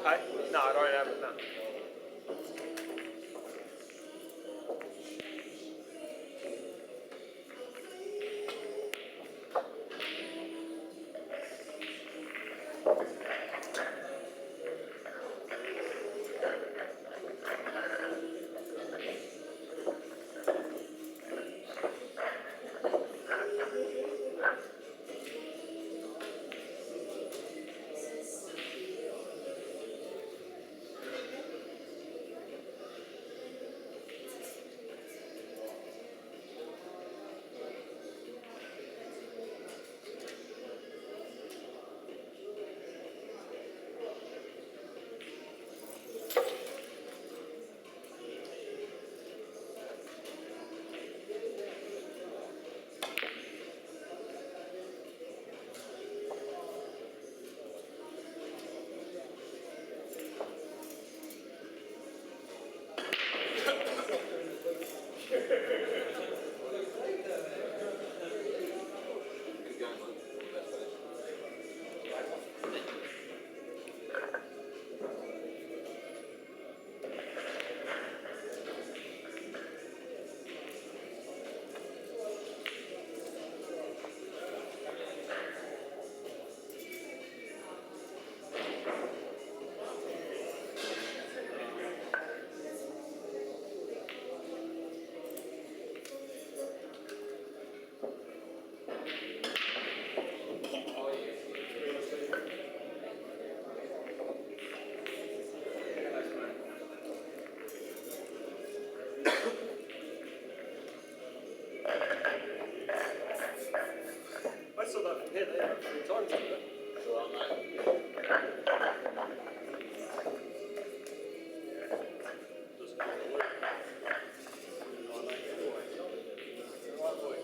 Hey? No, I don't have it, no. I still don't hit it 3 times with it. Doesn't matter what. Right, boy.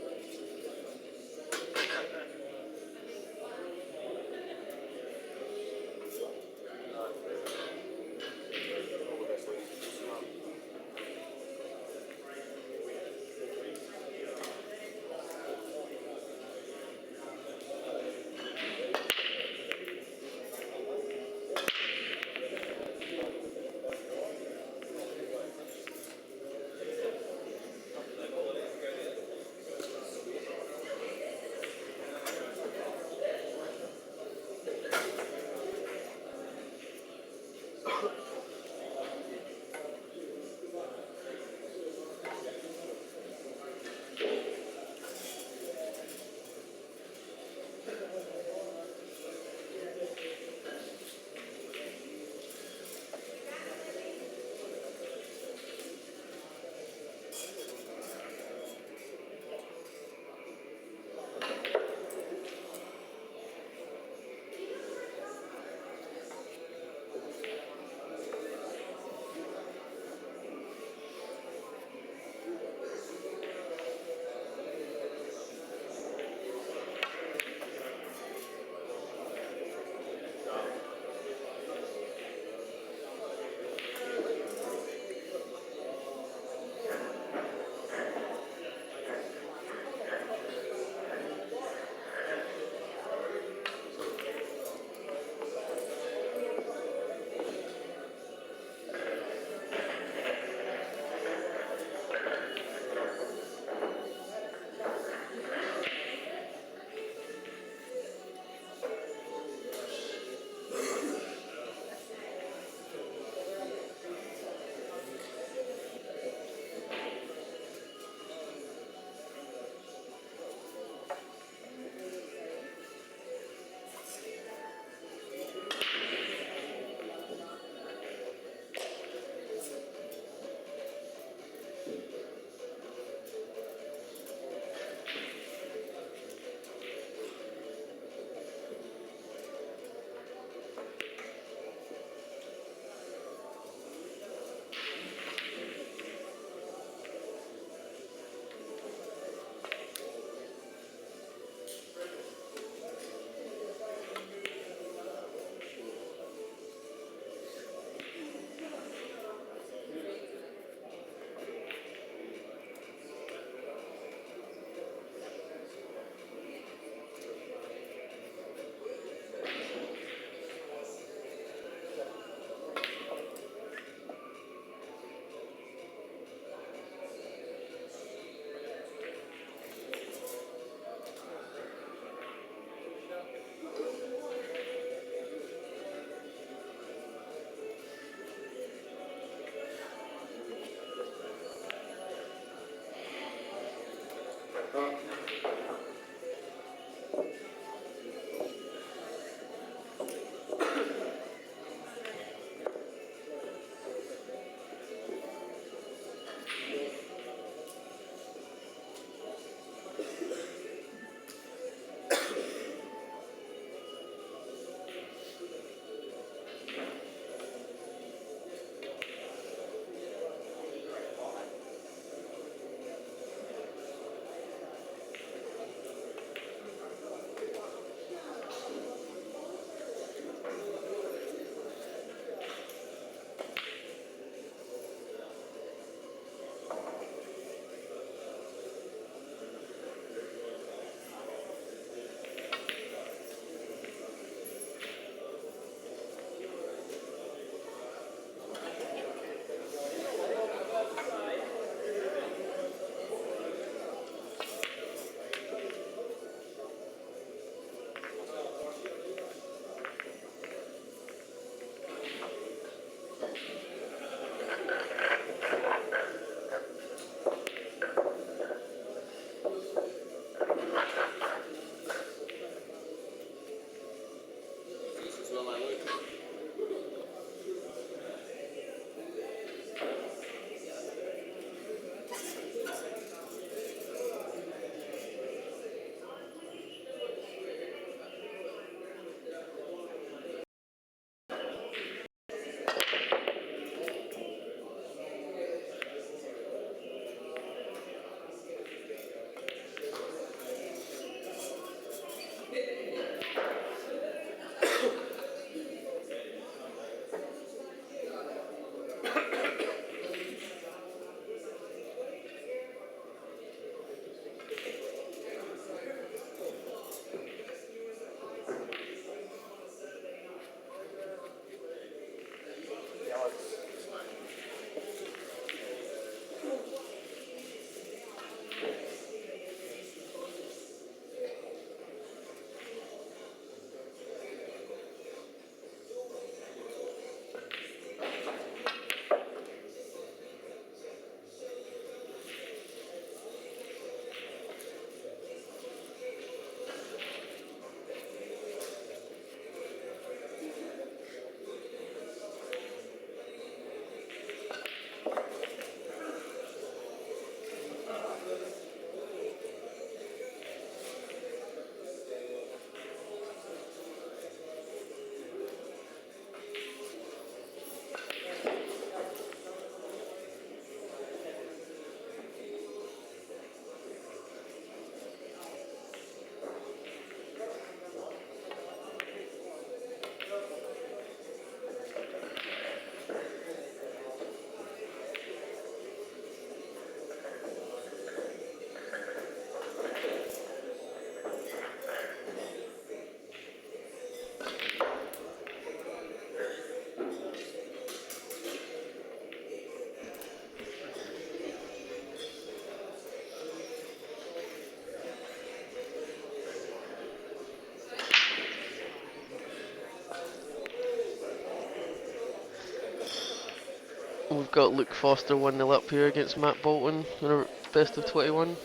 We've got Luke Foster 1-0 up here against Matt Bolton in a best of 21.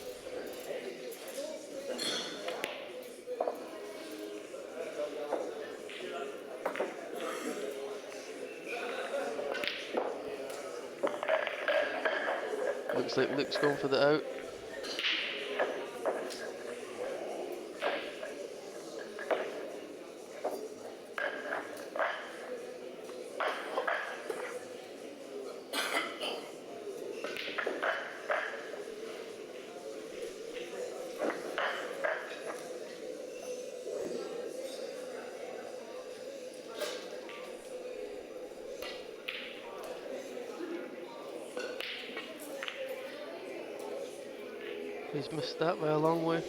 Looks like Luke's going for the out. He's missed that by a long way.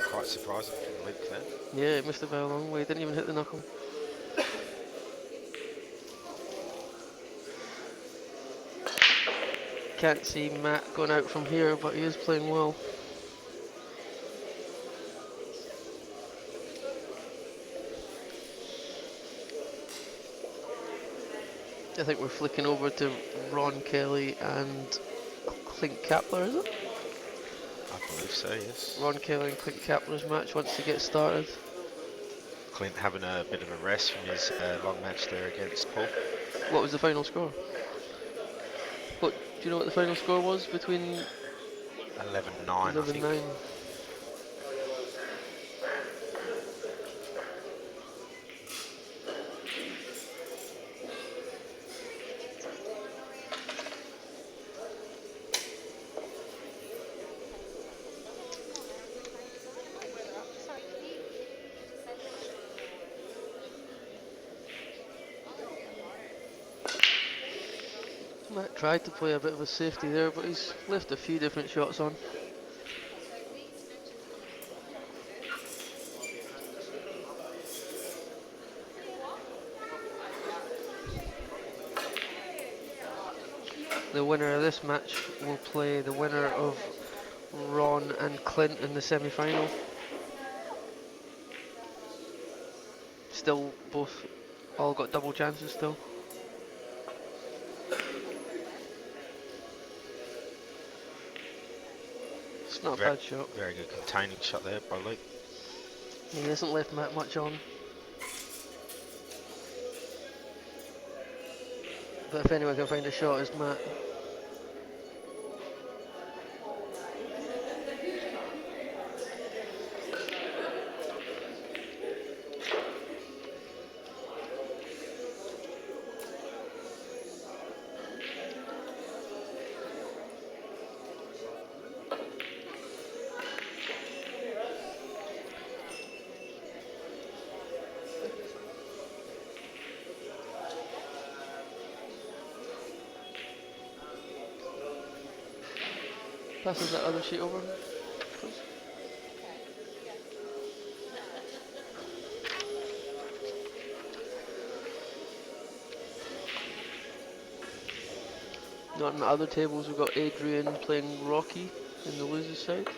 Quite surprising from Luke there. Yeah, he missed it by a long way. Didn't even hit the knuckle. Can't see Matt going out from here, but he is playing well. I think we're flicking over to Ron Kelly and Clint Kepler, is it? I believe so, yes. Ron Kelly and Clint Kepler's match once they get started. Clint having a bit of a rest from his long match there against Paul. What was the final score? What do you know what the final score was between 11-9, I 11-9? think. Matt tried to play a bit of a safety there, but he's left a few different shots on. The winner of this match will play the winner of Ron and Clint in the semi-final. Still, both all got double chances still. It's not a bad shot. Very good containing shot there by Luke. He hasn't left Matt much on. But if anyone can find a shot, it's Matt. Passes that other sheet over, please. Not on the other tables, we've got Adrian playing Rocky in the loser's side.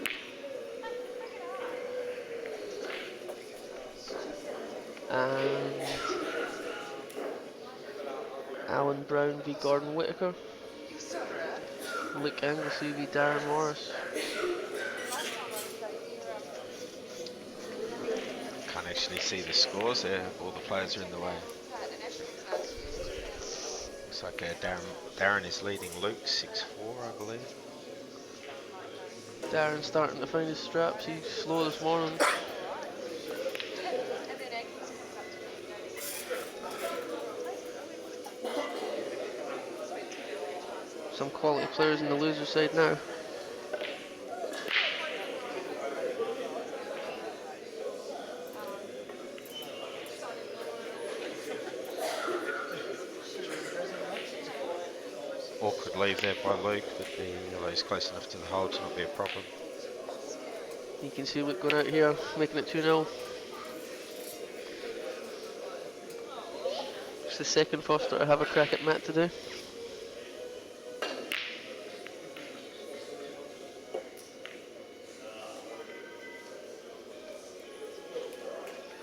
And Alan Brown v Gordon Whittaker. Luke Anglesey v Darren Morris. Can't actually see the scores there. All the players are in the way. Looks like Darren is leading Luke 6-4, I believe. Darren's starting to find his straps. He's slow this morning. Some quality players in the loser side now. Awkward leave there by Luke, but he's close enough to the hole to not be a problem. You can see Luke going out here, making it 2-0. It's the second Foster to have a crack at Matt today.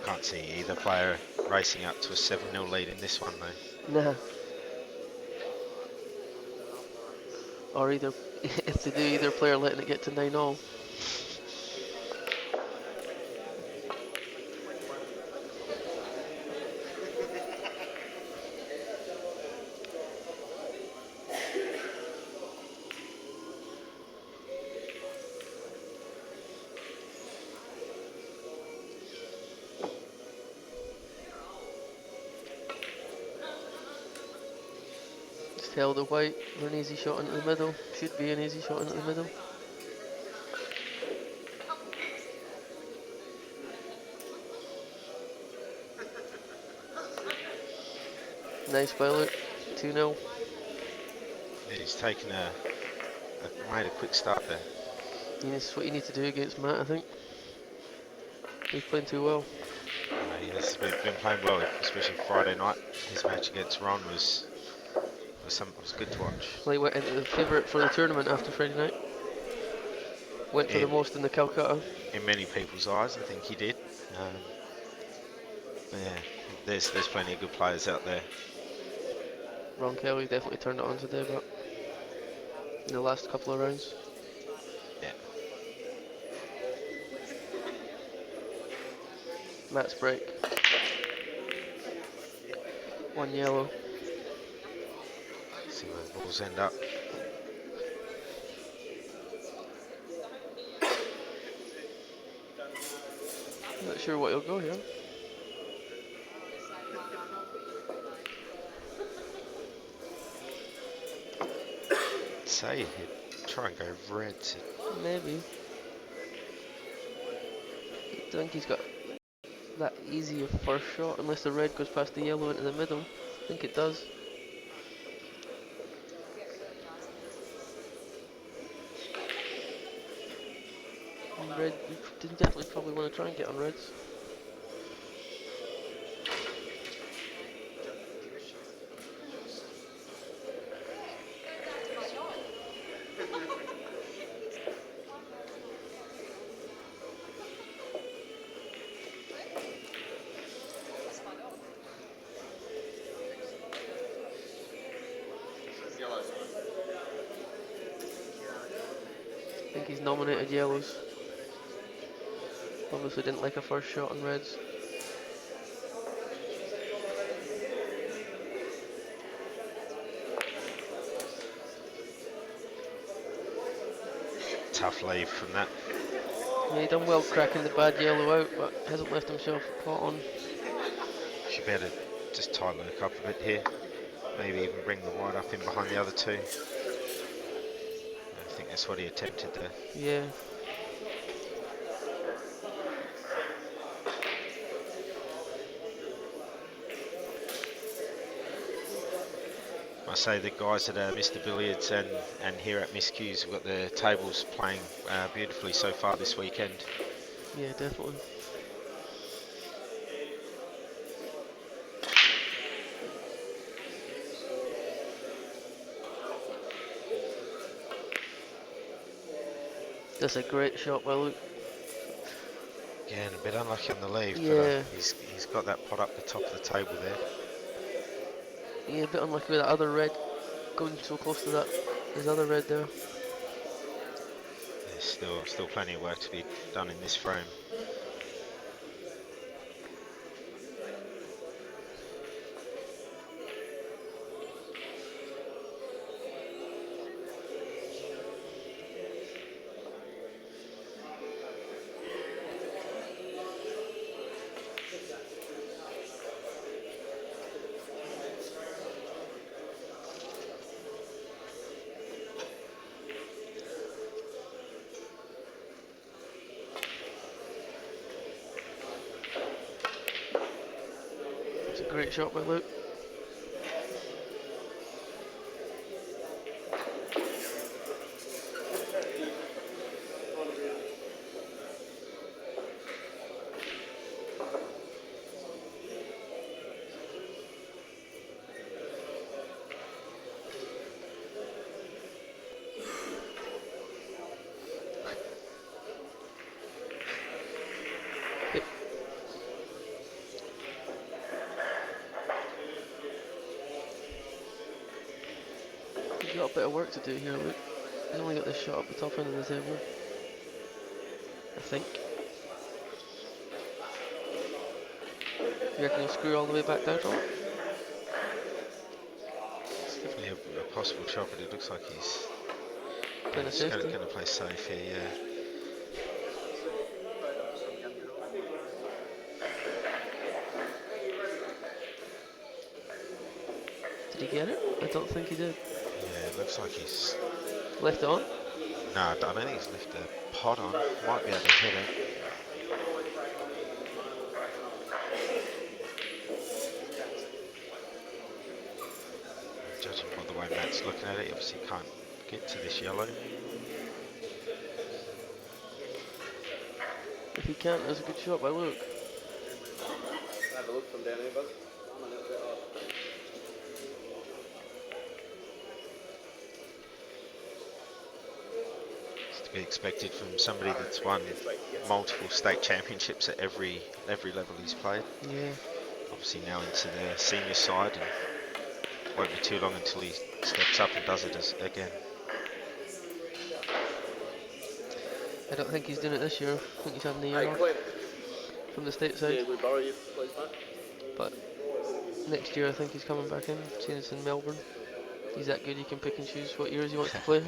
Can't see either player racing up to a 7-0 lead in this one though. Nah. Or either, if they do, either player letting it get to 9-all. Held the white for an easy shot into the middle. Should be an easy shot into the middle. Nice by Luke. 2-0. Yeah, he's taken made a quick start there. Yeah, that's what you need to do against Matt, I think. He's playing too well. He has been playing well, especially Friday night. His match against Ron was good to watch. Well, he went into the favourite for the tournament after Friday night. Went for the most in the Calcutta. In many people's eyes, I think he did. Yeah, there's plenty of good players out there. Ron Kelly definitely turned it on today, but in the last couple of rounds. Yeah. Match break. 1 yellow. See where the balls end up. Not sure what he'll go here. Say he'd try and go reds. Maybe. I don't think he's got that easy a first shot unless the red goes past the yellow into the middle. I think it does. And red, you definitely probably want to try and get on reds. I think he's nominated yellows. Obviously didn't like a first shot on reds. Tough leave from that. Yeah, he done well cracking the bad yellow out, but hasn't left himself a pot on. Should be able to just tie Luke up a bit here. Maybe even bring the white up in behind the other two. I think that's what he attempted there. Yeah. I say the guys at Mr. Billiards and here at Miss Q's have got their tables playing beautifully so far this weekend. Yeah, definitely. That's a great shot by Luke. Again, a bit unlucky on the leave, Yeah. but he's got that pot up the top of the table there. Yeah, a bit unlucky with that other red going so close to that. His other red there. There's still plenty of work to be done in this frame. It's a great shot by Luke. He's got a bit of work to do here, Luke. He's only got this shot up the top end of the table. I think. You reckon he'll screw all the way back down from it? It's definitely a possible shot, but it looks like he's Playing a safety. going to play safe here, yeah. Did he get it? I don't think he did. Yeah, it looks like he's... Left it on? No, I don't think he's left the pot on. Might be able to hit it. Judging by the way Matt's looking at it, he obviously can't get to this yellow. If he can't, that's a good shot by Luke. Have a look from down here, bud. I'm a little bit off. It's to be expected from somebody that's won multiple state championships at every level he's played. Yeah. Obviously now into the senior side, and won't be too long until he steps up and does it again. I don't think he's doing it this year. I think he's having the year Hey, off. Clint. from the stateside. Yeah, we borrow you, please, mate. But next year I think he's coming back in, seeing it's in Melbourne. He's that good, he can pick and choose what years he wants to play.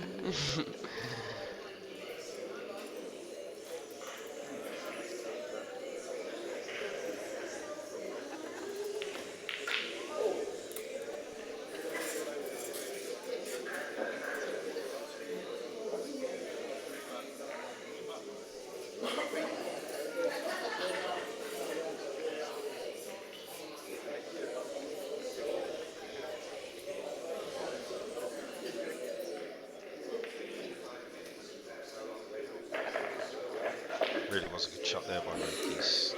Really was a good shot there by Luke. He's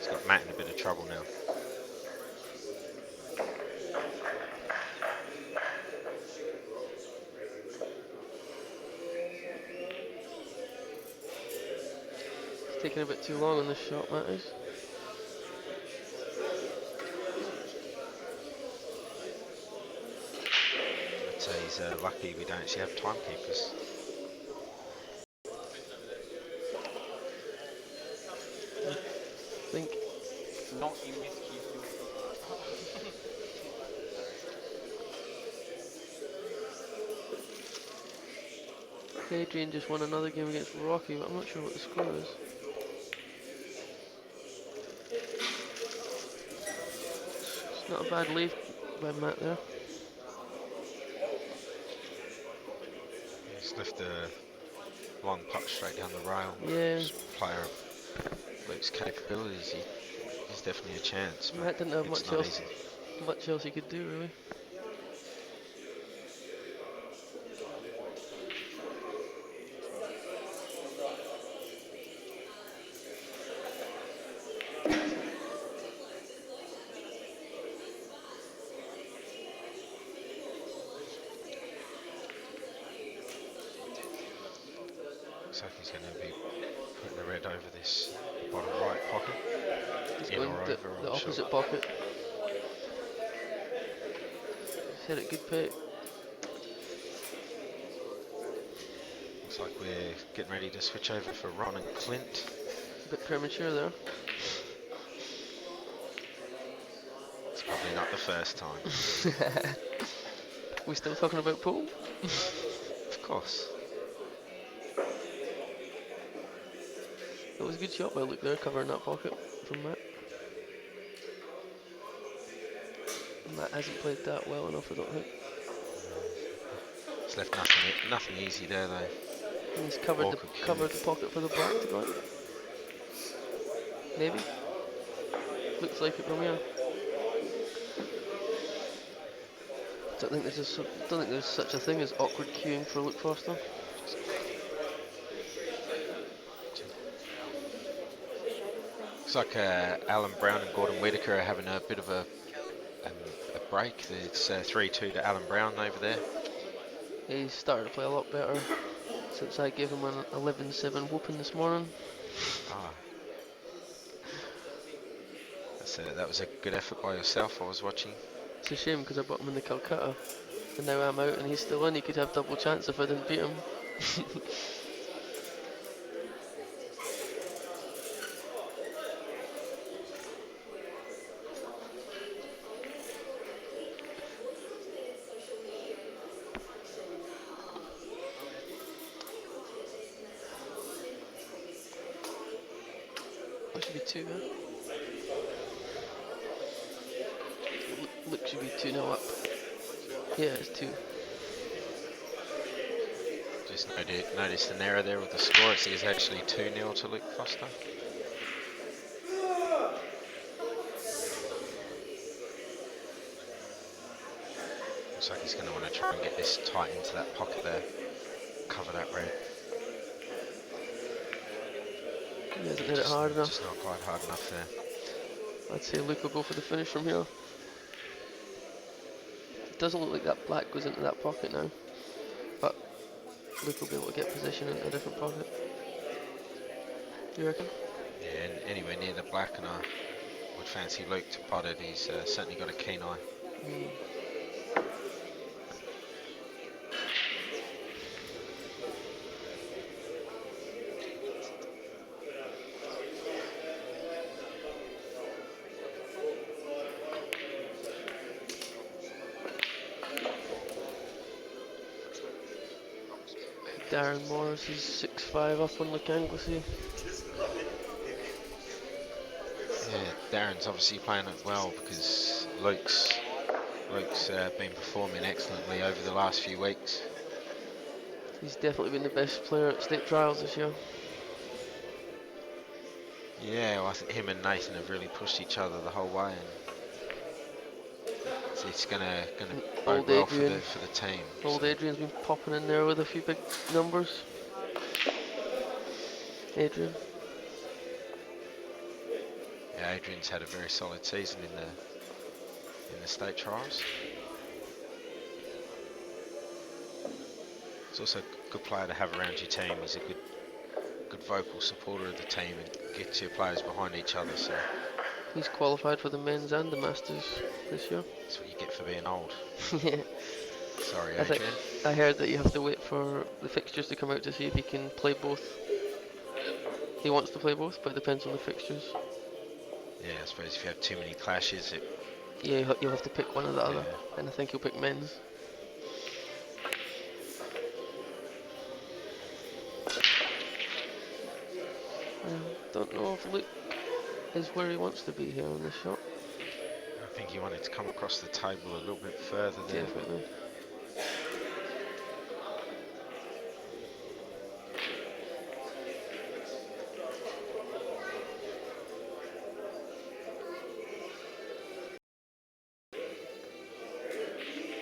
got Matt in a bit of trouble now. He's taking a bit too long on this shot, Matt is. I'd say he's lucky we don't actually have timekeepers. I think. Not in this cube. Adrian just won another game against Rocky, but I'm not sure what the score is. It's not a bad lead by Matt there. He's left the long puck straight down the rail. Yeah. Just player of Luke's capabilities, he's definitely a chance. But Matt didn't have it's much not else. easy. Much else he could do, really. Looks like he's going to be putting the red over this bottom right pocket. He's In going or the over, I'm opposite sure. pocket. He's hit it good pick. Looks like we're getting ready to switch over for Ron and Clint. A bit premature there. It's probably not the first time. We still talking about pool? Of course. That was a good shot by Luke there, covering that pocket from Matt. Matt hasn't played that well enough, I don't think. It's left nothing easy there though. And he's covered the pocket for the black to go in. Maybe. Looks like it from here. Don't think there's such a thing as awkward queuing for Luke Foster. Looks like Alan Brown and Gordon Whitaker are having a bit of a break. It's 3-2 to Alan Brown over there. He's started to play a lot better since I gave him an 11-7 whooping this morning. Ah. That was a good effort by yourself, I was watching. It's a shame because I bought him in the Calcutta and now I'm out and he's still in. He could have double chance if I didn't beat him. That should be 2, huh? Look should be 2-0 up. Yeah, it's 2. Just noticed an error there with the score. It says actually 2-0 to Luke Foster. Looks like he's going to want to try and get this tight into that pocket there. Cover that red. He hasn't hit it hard enough. Just not quite hard enough there. I'd say Luke will go for the finish from here. It doesn't look like that black goes into that pocket now, but Luke will be able to get position in a different pocket. You reckon? Yeah, anywhere near the black, and I would fancy Luke to pot it. He's certainly got a keen eye. Mm. Darren Morris is 6'5" up on Luke Anglesey. Yeah, Darren's obviously playing it well because Luke's been performing excellently over the last few weeks. He's definitely been the best player at state trials this year. Yeah, well, I think him and Nathan have really pushed each other the whole way, and it's gonna bode Old well Adrian. for the team. Old so. Adrian's been popping in there with a few big numbers. Adrian. Yeah, Adrian's had a very solid season in the state trials. He's also a good player to have around your team. He's a good vocal supporter of the team and gets your players behind each other. So He's qualified for the men's and the masters this year. that's what you get for being old. Yeah. Sorry, I think Adrian. I heard that you have to wait for the fixtures to come out to see if he can play both. He wants to play both, but it depends on the fixtures. Yeah, I suppose if you have too many clashes, Yeah, you'll have to pick one or the other, yeah. and I think he'll pick men's. Don't know if Luke is where he wants to be here on this shot. I think he wanted to come across the table a little bit further there. Definitely.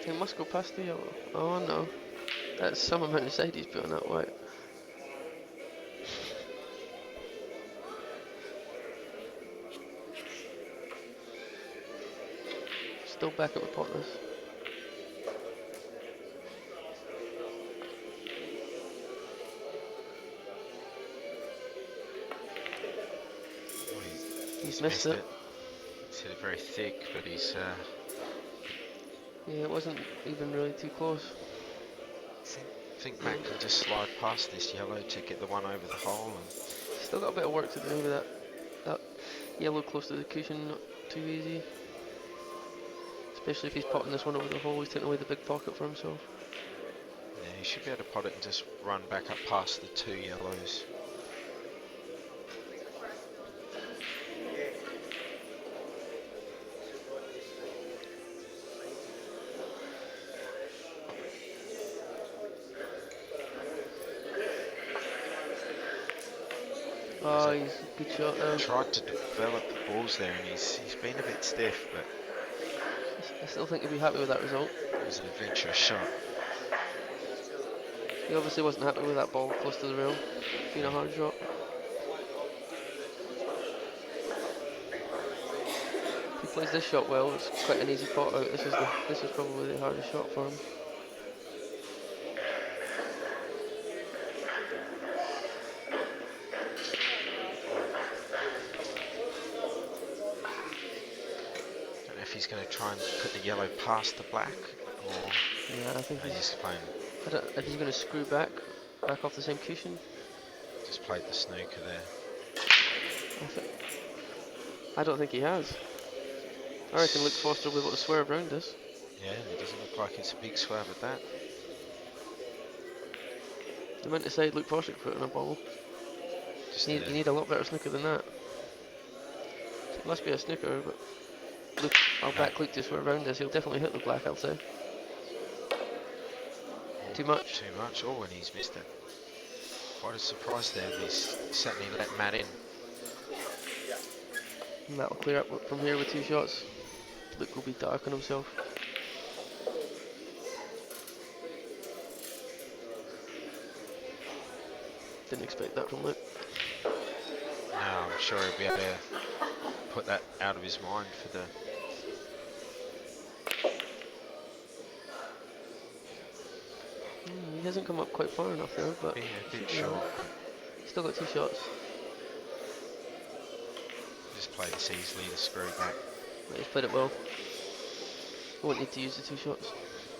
He must go past the yellow. Oh no. That's some amount of side he's put on that white. Still back at the potless. Well, He's missed it. He's hit it very thick, but he's Yeah, it wasn't even really too close. I think Matt can just slide past this yellow to get the one over the hole. And Still got a bit of work to do with that yellow close to the cushion, not too easy. Especially if he's potting this one over the hole, he's taking away the big pocket for himself. yeah, he should be able to pot it and just run back up past the two yellows. Oh, he's a good shot there. Tried to develop the balls there, and he's been a bit stiff, but I still think he'll be happy with that result. it was an adventurous shot. He obviously wasn't happy with that ball close to the rail. Being a hard shot. If he plays this shot well, it's quite an easy pot out. This is probably the hardest shot for him. Don't know if he's going to try and put the yellow past the black, or Yeah, I think he's just playing. I don't if he's going to screw back off the same cushion. Just played the snooker there. I don't think he has. I reckon Luke Foster will be able to swerve around this. Yeah, and it doesn't look like it's a big swerve at that. The amount of side Luke Foster could put in a ball. Just You need a lot better snooker than that. It must be a snooker, but Luke, I'll back Luke to swerve around this. He'll definitely hit the black, I'll say. Too much. Too much. Oh, and he's missed it. Quite a surprise there. He's certainly let Matt in. And that'll clear up from here with two shots. Luke will be dark on himself. Didn't expect that from Luke. No, I'm sure he'll be able to put that out of his mind for the. He hasn't come up quite far enough there, but Yeah, a bit short. Still got two shots. Just play this easily to screw back. But he's played it well. Won't need to use the two shots.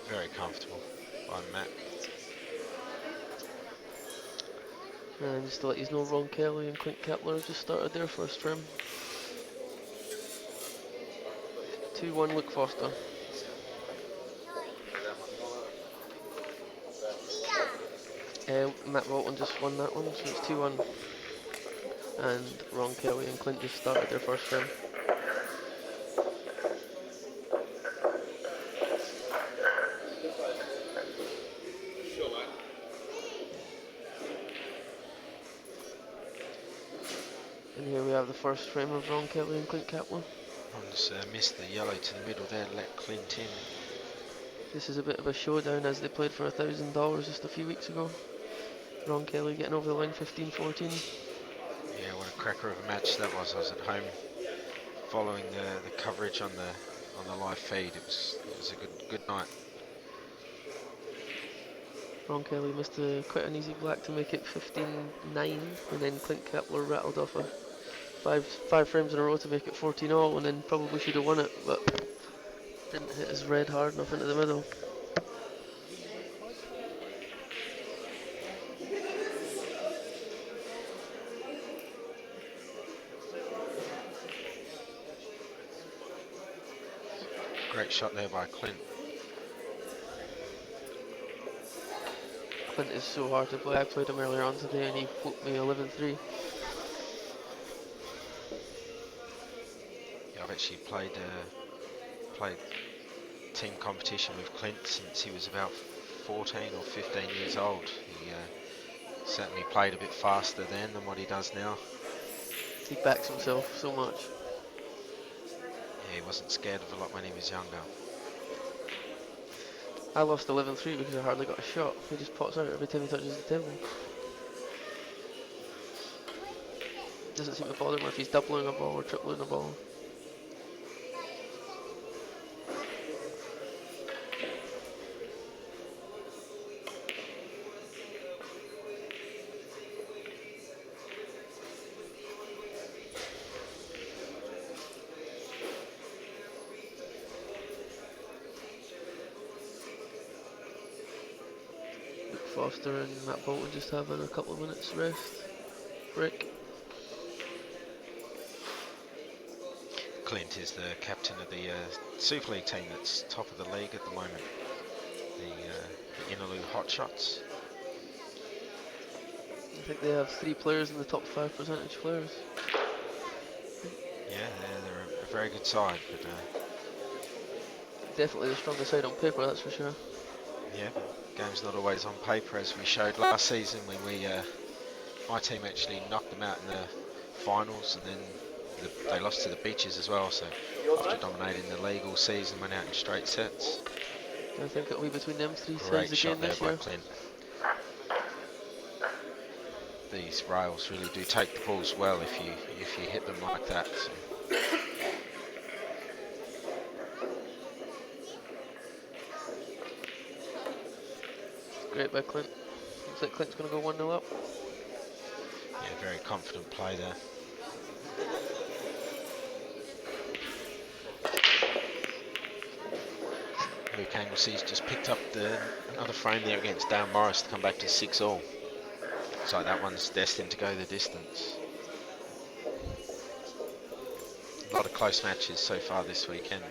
Very comfortable by Matt. And just to let you know, Ron Kelly and Clint Kepler have just started their first trim. 2-1 Luke Foster. Matt Bolton just won that one, so it's 2-1. And Ron Kelly and Clint just started their first frame. And here we have the first frame of Ron Kelly and Clint Kepler. Ron's missed the yellow to the middle there, let Clint in. This is a bit of a showdown as they played for $1,000 just a few weeks ago. Ron Kelly getting over the line 15-14. Yeah, what a cracker of a match that was. I was at home following the coverage on the live feed. It was a good night. Ron Kelly missed quite an easy black to make it 15-9, and then Clint Kepler rattled off a five frames in a row to make it 14-all, and then probably should have won it, but didn't hit his red hard enough into the middle. Great shot there by Clint. Clint is so hard to play. I played him earlier on today and he whooped me 11-3. Yeah, I've actually played team competition with Clint since he was about 14 or 15 years old. He certainly played a bit faster then than what he does now. He backs himself so much. Yeah, he wasn't scared of a lot when he was younger. I lost 11-3 because I hardly got a shot. He just pots out every time he touches the table. Doesn't seem to bother him if he's doubling a ball or tripling a ball. Foster and Matt Bolton just having a couple of minutes rest break. Clint is the captain of the Super League team that's top of the league at the moment. The Inaloo Hotshots. I think they have 3 players in the top 5 percentage players. Yeah, they're a very good side, but Definitely the strongest side on paper, that's for sure. yeah, game's not always on paper, as we showed last season when my team actually knocked them out in the finals, and then they lost to the Beaches as well. So after dominating the league all season, went out in straight sets. I think it'll be between them 3 Great sides shot again there this by year. Clint. These rails really do take the balls well if you hit them like that. So. Great by Clint. Looks like Clint's going to go 1-0 up. Yeah, very confident play there. Luke Anglesea's just picked up another frame there against Dan Morris to come back to 6-all. So that one's destined to go the distance. A lot of close matches so far this weekend.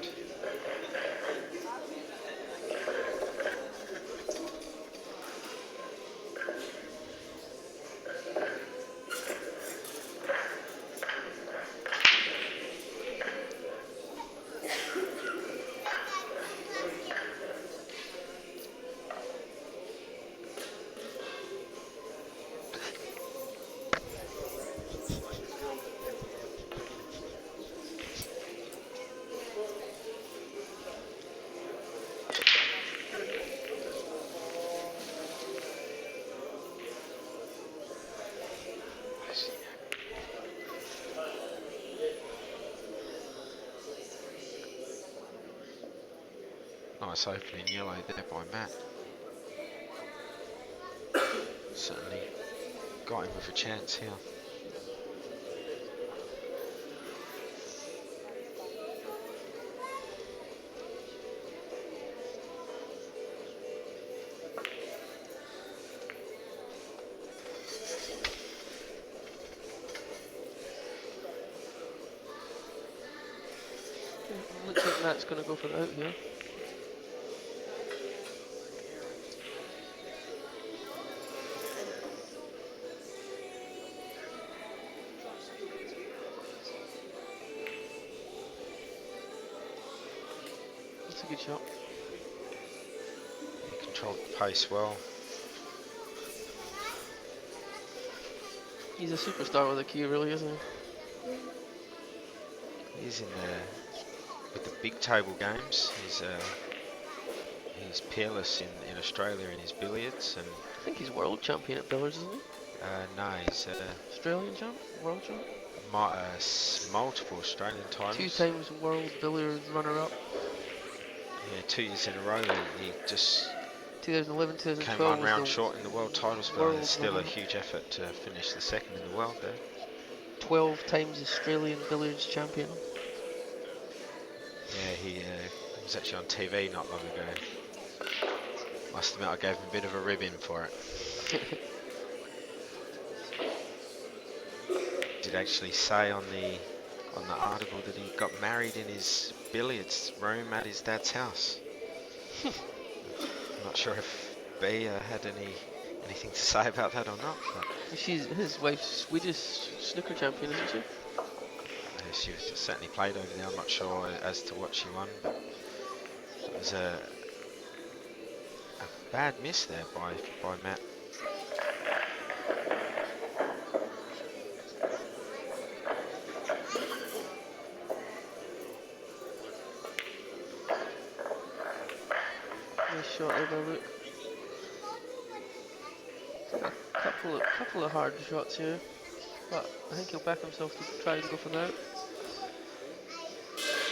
Nice opening yellow there by Matt. Certainly got him with a chance here. Looks like Matt's going to go for the out here. That's a good shot. He controlled the pace well. He's a superstar with a cue, really, isn't he? He's in there with the big table games. He's peerless in Australia in his billiards, and I think he's world champion at billiards, isn't he? no, he's Australian champ? World champ? multiple Australian titles. 2 times world billiards runner-up. Yeah, 2 years in a row. He just 2011, came 2012 one was round the short in the world titles, but world it's still a runner-up. huge effort to finish the second in the world there. 12 times Australian billiards champion. Yeah, he was actually on TV not long ago. Must admit, I gave him a bit of a ribbon for it. Did actually say on the article that he got married in his billiards room at his dad's house. I'm not sure if B had anything to say about that or not. But His wife's Swedish snooker champion, isn't she? she certainly played over there. I'm not sure as to what she won, but it was a bad miss there by Matt. Nice shot there by Luke. Couple of hard shots here, but I think he'll back himself to try and go for that.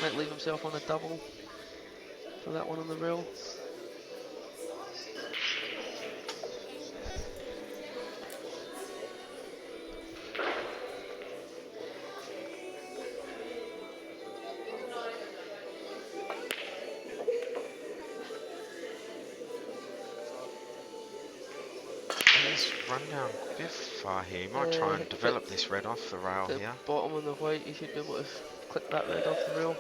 Might leave himself on a double for that one on the rail. He's run down a bit far here. He might try and develop this red off the rail The here. bottom on the white, you should be able to clip that red off the rail.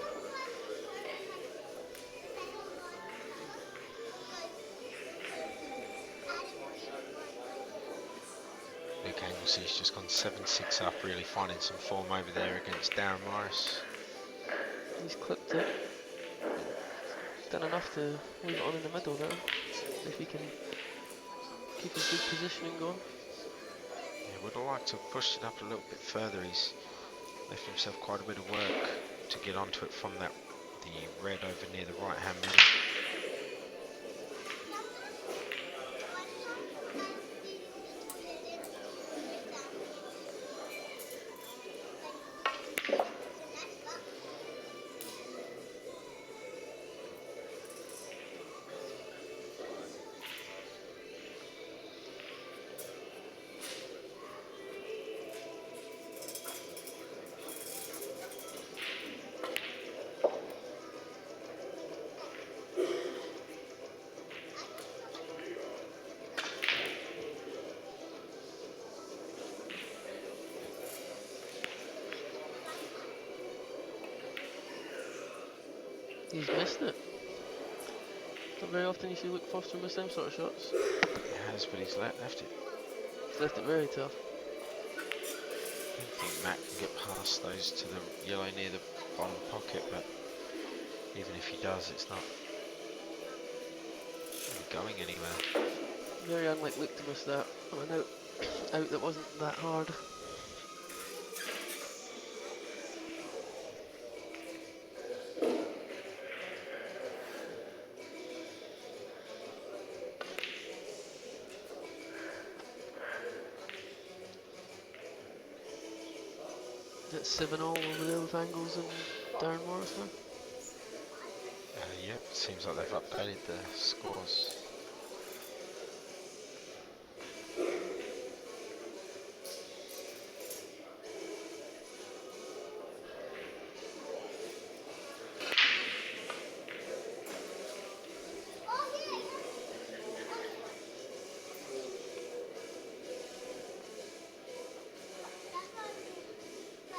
Luke Anglesy's just gone 7-6 up, really finding some form over there against Darren Morris. He's clipped it. Done enough to leave it on in the middle now. If he can keep his good positioning going. Yeah, would have liked to have pushed it up a little bit further. He's left himself quite a bit of work to get onto it from the red over near the right hand middle. He's missed it. Not very often you see Luke Foster miss them sort of shots. He has, but he's left it. He's left it very tough. I don't think Matt can get past those to the yellow near the bottom pocket, but even if he does, it's not really going anywhere. Very unlike Luke to miss that on an out that wasn't that hard. It's 7-all over there with Angles and Darren Morris now. Yep, seems like they've updated the scores.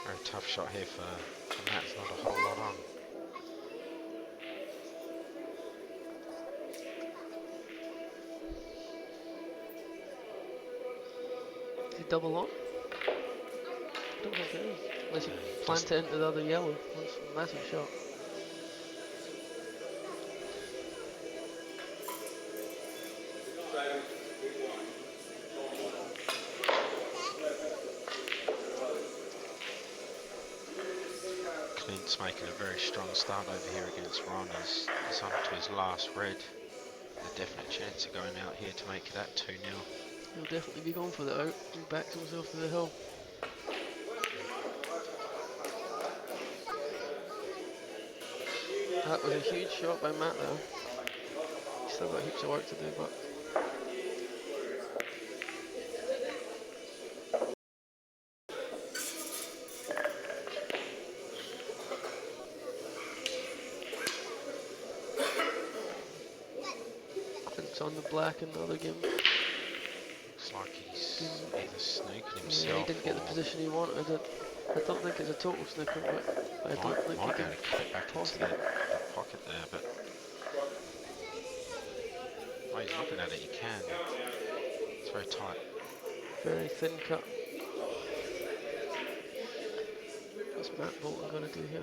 Very tough shot here for Matt, not a whole lot on. Is he double on? I don't think it is. Unless you plant it into the other yellow. That's a massive shot. Clint's making a very strong start over here against Ron. He's on to his last red. A definite chance of going out here to make it at 2-0. He'll definitely be going for the out. He backs himself to the hill. That was a huge shot by Matt there. He's still got heaps of work to do, but Clint's on the black in the other game. Looks like he's either snooking himself. Yeah, he didn't get the position he wanted. I don't think it's a total snooker, but I don't think he might be can able to cut it back toss into it. the pocket there, but while he's looking at it, he can. It's very tight. Very thin cut. What's Matt Bolton going to do here?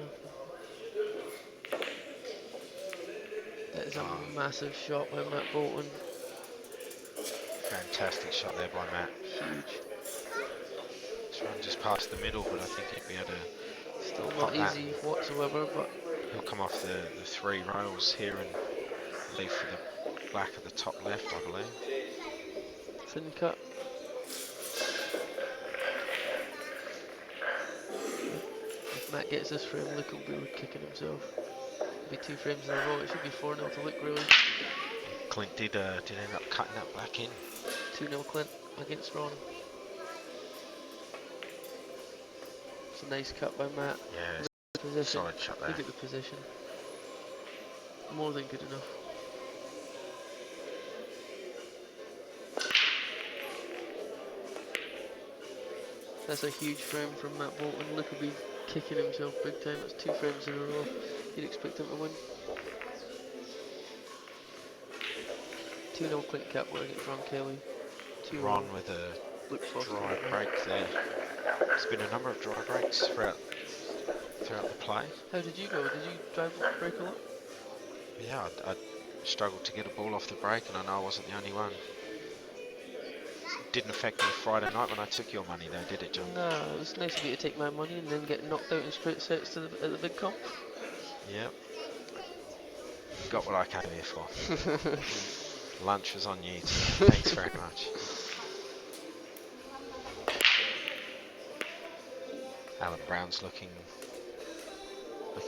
That is a massive shot by Matt Bolton. Fantastic shot there by Matt. Huge. This one just past the middle, but I think he'd be able to Still pop not that. easy whatsoever, but He'll come off the 3 rails here and leave for the black at the top left, I believe. thin cut. If Matt gets this frame, Luke will be kicking himself. It'll be 2 frames in a row. It should be 4-0 to Luke, really. Clint did end up cutting that black in. 2-0 Clint against Ron. It's a nice cut by Matt. Yeah, Position. solid shot there. Look at the position. More than good enough. That's a huge frame from Matt Bolton. Luke will be kicking himself big time. That's 2 frames in a row. You'd expect him to win. 2-0 Clint Kepler against Ron Kelly. 2-0 Ron with a Luke Foster. dry break there. There's been a number of dry breaks throughout the play. How did you go? Did you drive break a lot? Yeah, I struggled to get a ball off the break, and I know I wasn't the only one. Didn't affect me Friday night when I took your money though, did it, John? No, it was nice of you to take my money and then get knocked out in straight sets to at the big comp. Yep. Got what I came here for. Lunch was on you, too. Thanks very much. Alan Brown's looking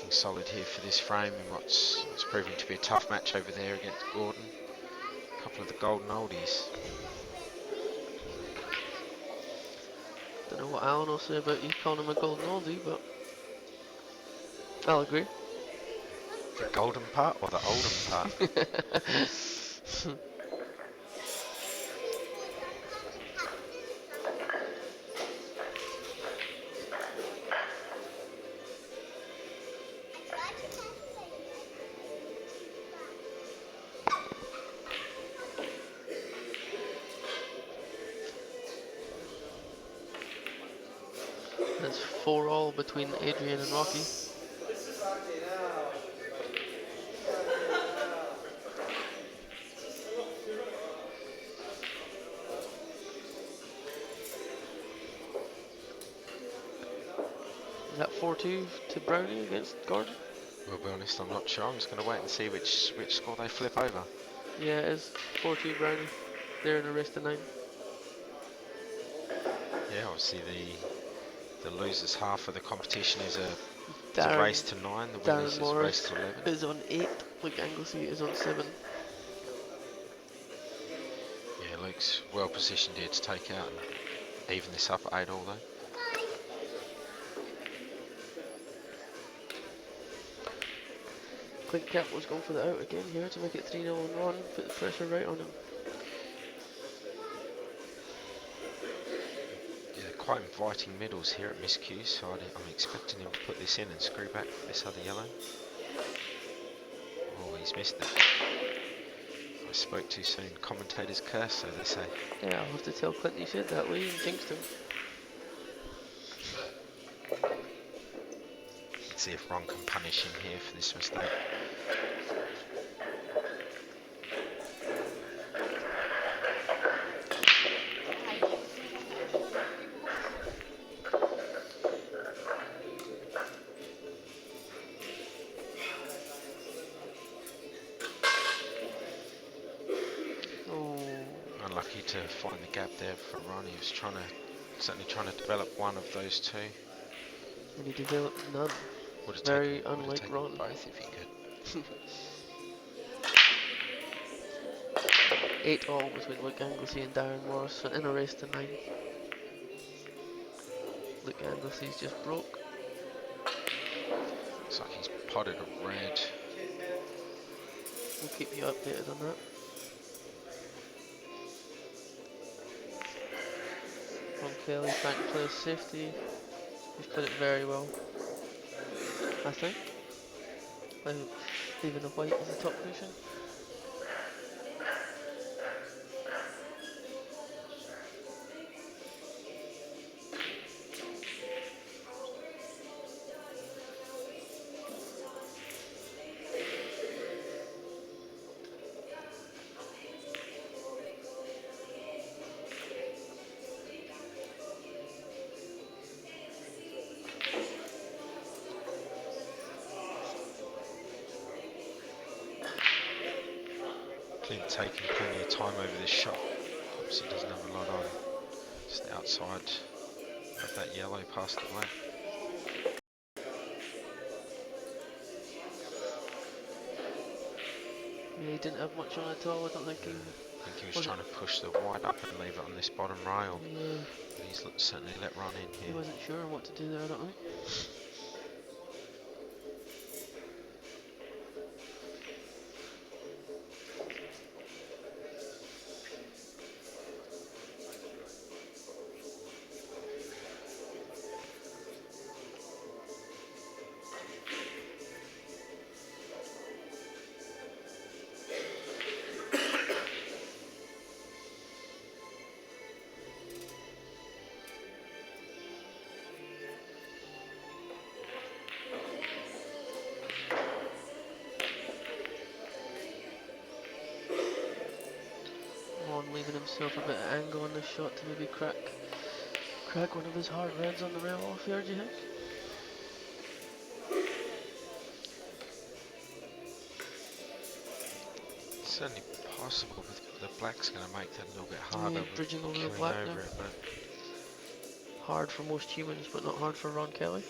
solid here for this frame in what's proving to be a tough match over there against Gordon. A couple of the golden oldies. Don't know what Alan will say about you calling him a golden oldie, but I'll agree. The golden part or the olden part? That's 4-all between Adrian and Rocky. Is that 4-2 to Brownie against Gordon? We'll be honest, I'm not sure. I'm just going to wait and see which score they flip over. Yeah, it is 4-2 Brownie. They're in a race to 9. Yeah, obviously the losers half of the competition is a Darren, race to 9. The winners is a race to 11. is on 8. Luke Anglesey is on 7. Yeah, Luke's well positioned here to take out and even this up at 8 all though. Clint Kepler's going for the out again here to make it 3-0 and 1. Put the pressure right on him. Yeah, quite inviting middles here at miscue, so I'm expecting him to put this in and screw back this other yellow. Oh, he's missed it. I spoke too soon. Commentators curse, so they say. Yeah, I'll have to tell Clint you said that, Lee, and jinxed him. Let's see if Ron can punish him here for this mistake. unlucky to find the gap there for Ron. He was certainly trying to develop one of those two. And he developed none. Would have Very taken unlike Ron. both if he could. 8-all between Luke Anglesey and Darren Morris in a race to 9. Luke Anglesey's just broke. Looks like he's potted a red. We'll keep you updated on that. Ron Kelly trying to play safety. He's played it very well, I think. Leaving the white as the top cushion. Clint taking plenty of time over this shot. Obviously doesn't have a lot on. Just outside of that yellow past the black. Yeah, he didn't have much on at all. I don't think he. I think he was trying to push the white up and leave it on this bottom rail. Yeah. But he's certainly let Ron in He here. wasn't sure what to do there, I don't think. Leaving himself a bit of angle on this shot to maybe crack one of his hard reds on the rail off here, do you think? It's certainly possible, but the black's going to make that a little bit harder. Yeah, bridging over the queuing black over now. it, but Hard for most humans, but not hard for Ron Kelly.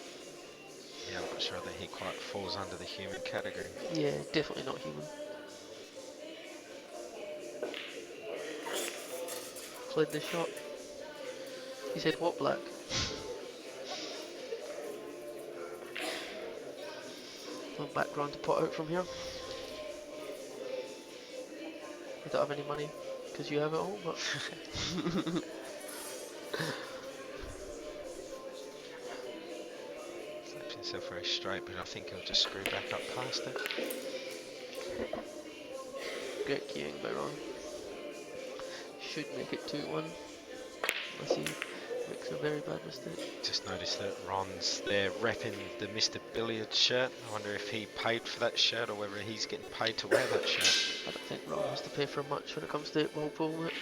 yeah, I'm not sure that he quite falls under the human category. Yeah, definitely not human. Played the shot. He said, what black? Well, background to pot out from here. I don't have any money, because you have it all, but... Flips himself very straight, but I think he'll just screw back up past it. Great queuing by Ron. Should make it 2-1. Unless he makes a very bad mistake. Just noticed that Ron's there repping the Mr. Billiard shirt. I wonder if he paid for that shirt or whether he's getting paid to wear that shirt. I don't think Ron has to pay for much when it comes to 8-ball pool, mate.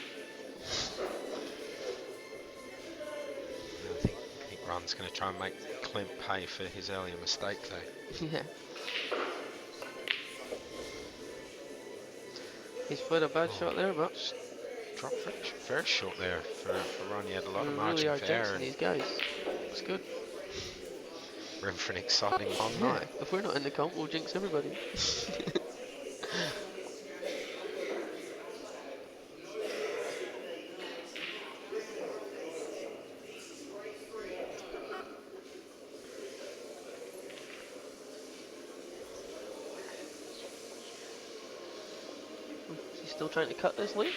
I think Ron's going to try and make Clint pay for his earlier mistake though. Yeah. He's played a bad shot there, but... Dropped very short there for Ron. He had a lot of we margin really are for error. jinxing these guys. It's good. Room for an exciting long Yeah, night. if we're not in the comp, we'll jinx everybody. Is he still trying to cut this lead?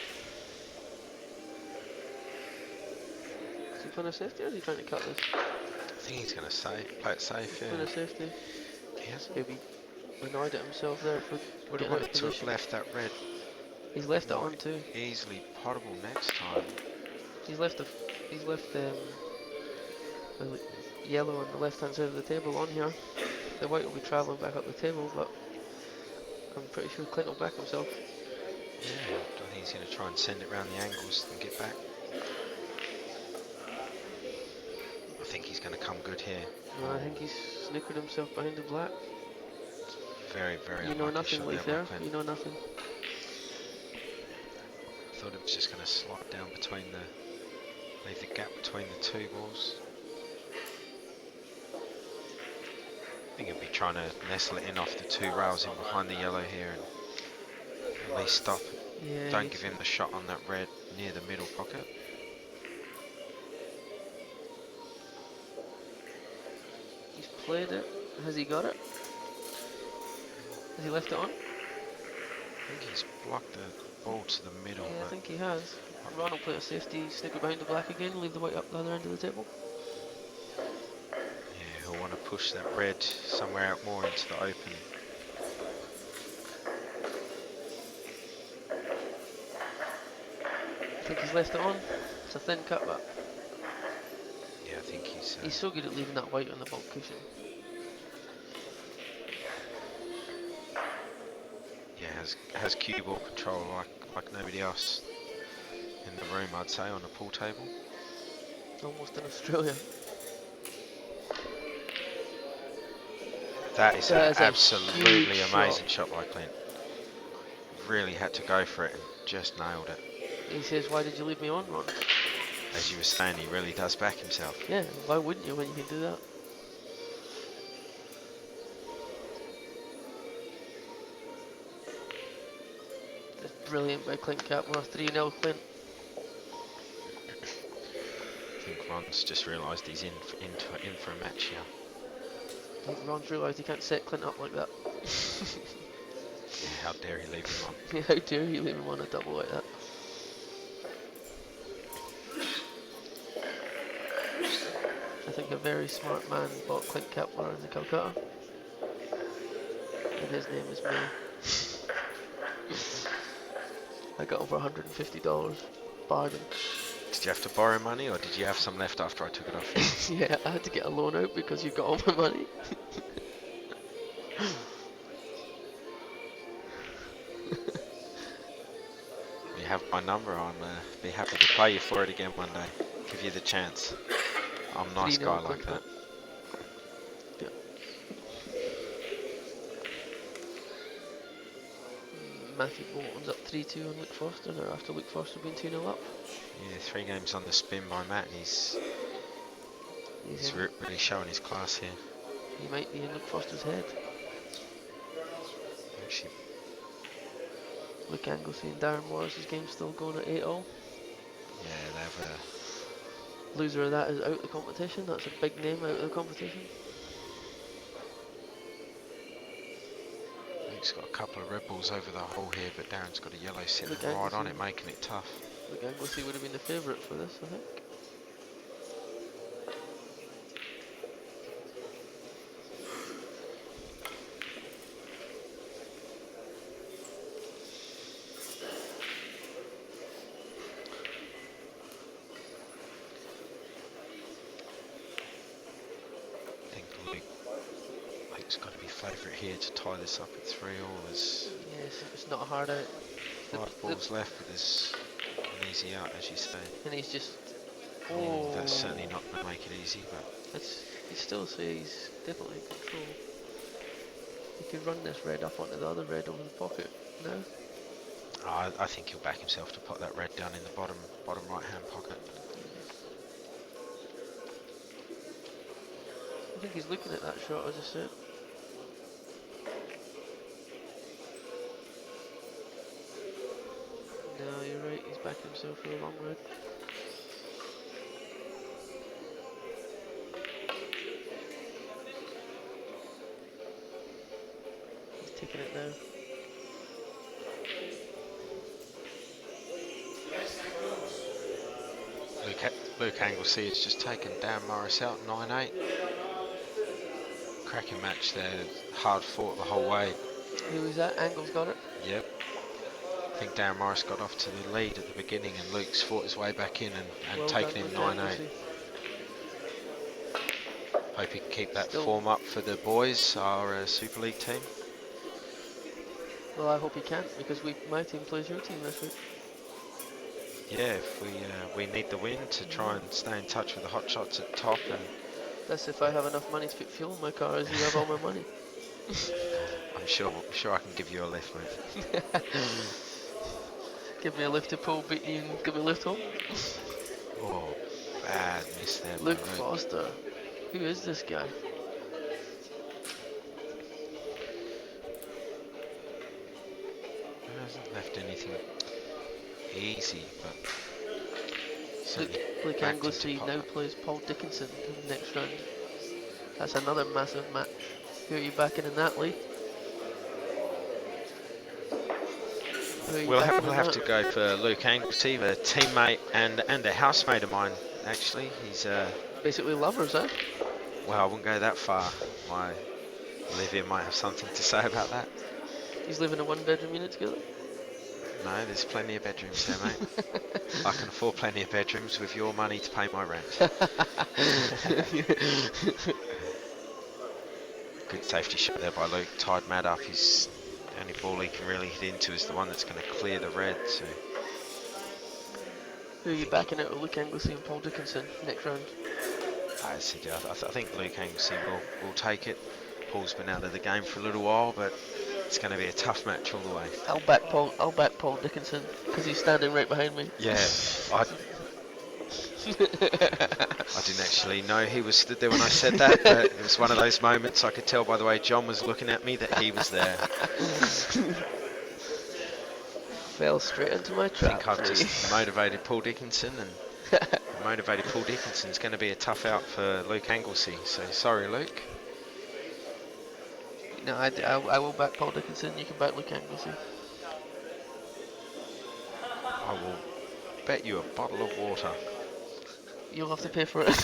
Is he playing a safety or is he trying to cut this? I think he's going to play it safe. Playing Yeah. a safety. He hasn't. He'll be annoyed at himself there for Would getting have out of wanted to have position. left that red He's left it on too. easily potable next time. He's left the yellow on the left hand side of the table on here. The white will be travelling back up the table, but I'm pretty sure Clint will back himself. Yeah, I think he's going to try and send it round the angles and get back. I think he's going to come good here. No, I think he's snookered himself behind the black. Very, very You know unlucky nothing, shot Leaf, there there. by Clint. You know nothing. I thought it was just going to slide down between leave the gap between the two balls. I think he'll be trying to nestle it in off the two rails in behind the yellow here and at least stop. Yeah. Don't give him the shot on that red near the middle pocket. He's played it. Has he got it? Has he left it on? I think he's blocked the ball to the middle. Yeah, I But think he has. Ron will play a safety, snip it behind the black again, leave the white up the other end of the table. yeah, he'll want to push that red somewhere out more into the open. I think he's left it on. It's a thin cut, but Yeah, I think he's. he's so good at leaving that white on the bulk cushion. Yeah, has cue ball control like nobody else in the room, I'd say, on the pool table. Almost in Australia. That is That an is a absolutely huge amazing shot by Clint. Really had to go for it and just nailed it. He says, "Why did you leave me on, Ron?" As you were saying, he really does back himself. Yeah, why wouldn't you when you can do that? That's brilliant by Clint Kepler. 3-0 Clint. I think Ron's just realised he's in for a match here. I think Ron's realised he can't set Clint up like that. Yeah, how dare he leave him on? Yeah, how dare you leave him on a double like that? I think a very smart man bought Clint Kepler in the Calcutta. And his name is May. I got over $150. Bargain. Did you have to borrow money or did you have some left after I took it off you? Yeah, I had to get a loan out because you got all my money. You have my number, I'll be happy to play you for it again one day. Give you the chance. I'm a nice 3-0 guy like Clint that. Yeah. Matthew Bolton's up 3-2 on Luke Foster now after Luke Foster being 2-0 up. Yeah, 3 games on the spin by Matt and he's He's really showing his class here. he might be in Luke Foster's head. Actually, Luke Anglesey and Darren Morris's game still going at 8-0. yeah, they have Loser of that is out of the competition. That's a big name out of the competition. Luke's got a couple of red balls over the hole here, but Darren's got a yellow sitting Luke right on Anglesey. it, making it tough. Luke Anglesey would have been the favourite for this, I think. I think Luke's got to be favourite here to tie this up at 3-all. There's Yes, it's not a hard out. 5 balls left, but there's an easy out, as you say. And he's just... That's certainly not going to make it easy, but He'd still say he's definitely in control. He could run this red up onto the other red over the pocket now. I think he'll back himself to put that red down in the bottom right hand pocket. I think he's looking at that shot, as I said. No, you're right, he's backing himself for the long red. He's taking it now. Luke Anglesey has just taken Darren Morris out 9-8. Cracking match there, hard fought the whole way. Who was that? Angle's got it. Yep. I think Darren Morris got off to the lead at the beginning and Luke's fought his way back in and Well taken done, him Luke 9-8. Anglesey. Hope he can keep that Still- form up for the boys, our Super League team. Well, I hope he can, because my team plays your team this week. Yeah, if we need the win to try and stay in touch with the hot shots at top, and That's if I have enough money to put fuel in my car, as you have all my money. I'm sure I can give you a lift, mate. Give me a lift to Paul, beat you and give me a lift home. Oh, bad miss there by Luke Luke. Foster. Who is this guy? Hasn't left anything easy, but Luke, certainly Luke backed him to Anglesey pop now up. plays Paul Dickinson in the next round. That's another massive match. Who are you backing in that, Lee? Who are you backing We'll in have that? to go for Luke Anglesey, a teammate and a housemate of mine. Actually, he's Basically lovers, eh? well, I wouldn't go that far. My Olivia might have something to say about that. He's living in a one-bedroom unit together. No, there's plenty of bedrooms there, mate. I can afford plenty of bedrooms with your money to pay my rent. Good safety shot there by Luke. Tied Matt up. His only ball he can really hit into is the one that's going to clear the red. So Who are you backing out with Luke Anglesey and Paul Dickinson next round? I think Luke Anglesey will take it. Paul's been out of the game for a little while, but it's going to be a tough match all the way. I'll back Paul Dickinson because he's standing right behind me. Yeah, I didn't actually know he was stood there when I said that, but it was one of those moments I could tell by the way John was looking at me that he was there. Fell straight into my I trap. think I've just motivated Paul Dickinson, and motivated Paul Dickinson is going to be a tough out for Luke Anglesey. So sorry, Luke. No, I will back Paul Dickinson. You can back Luke Anglesey. I will bet you a bottle of water. You'll have to pay for it.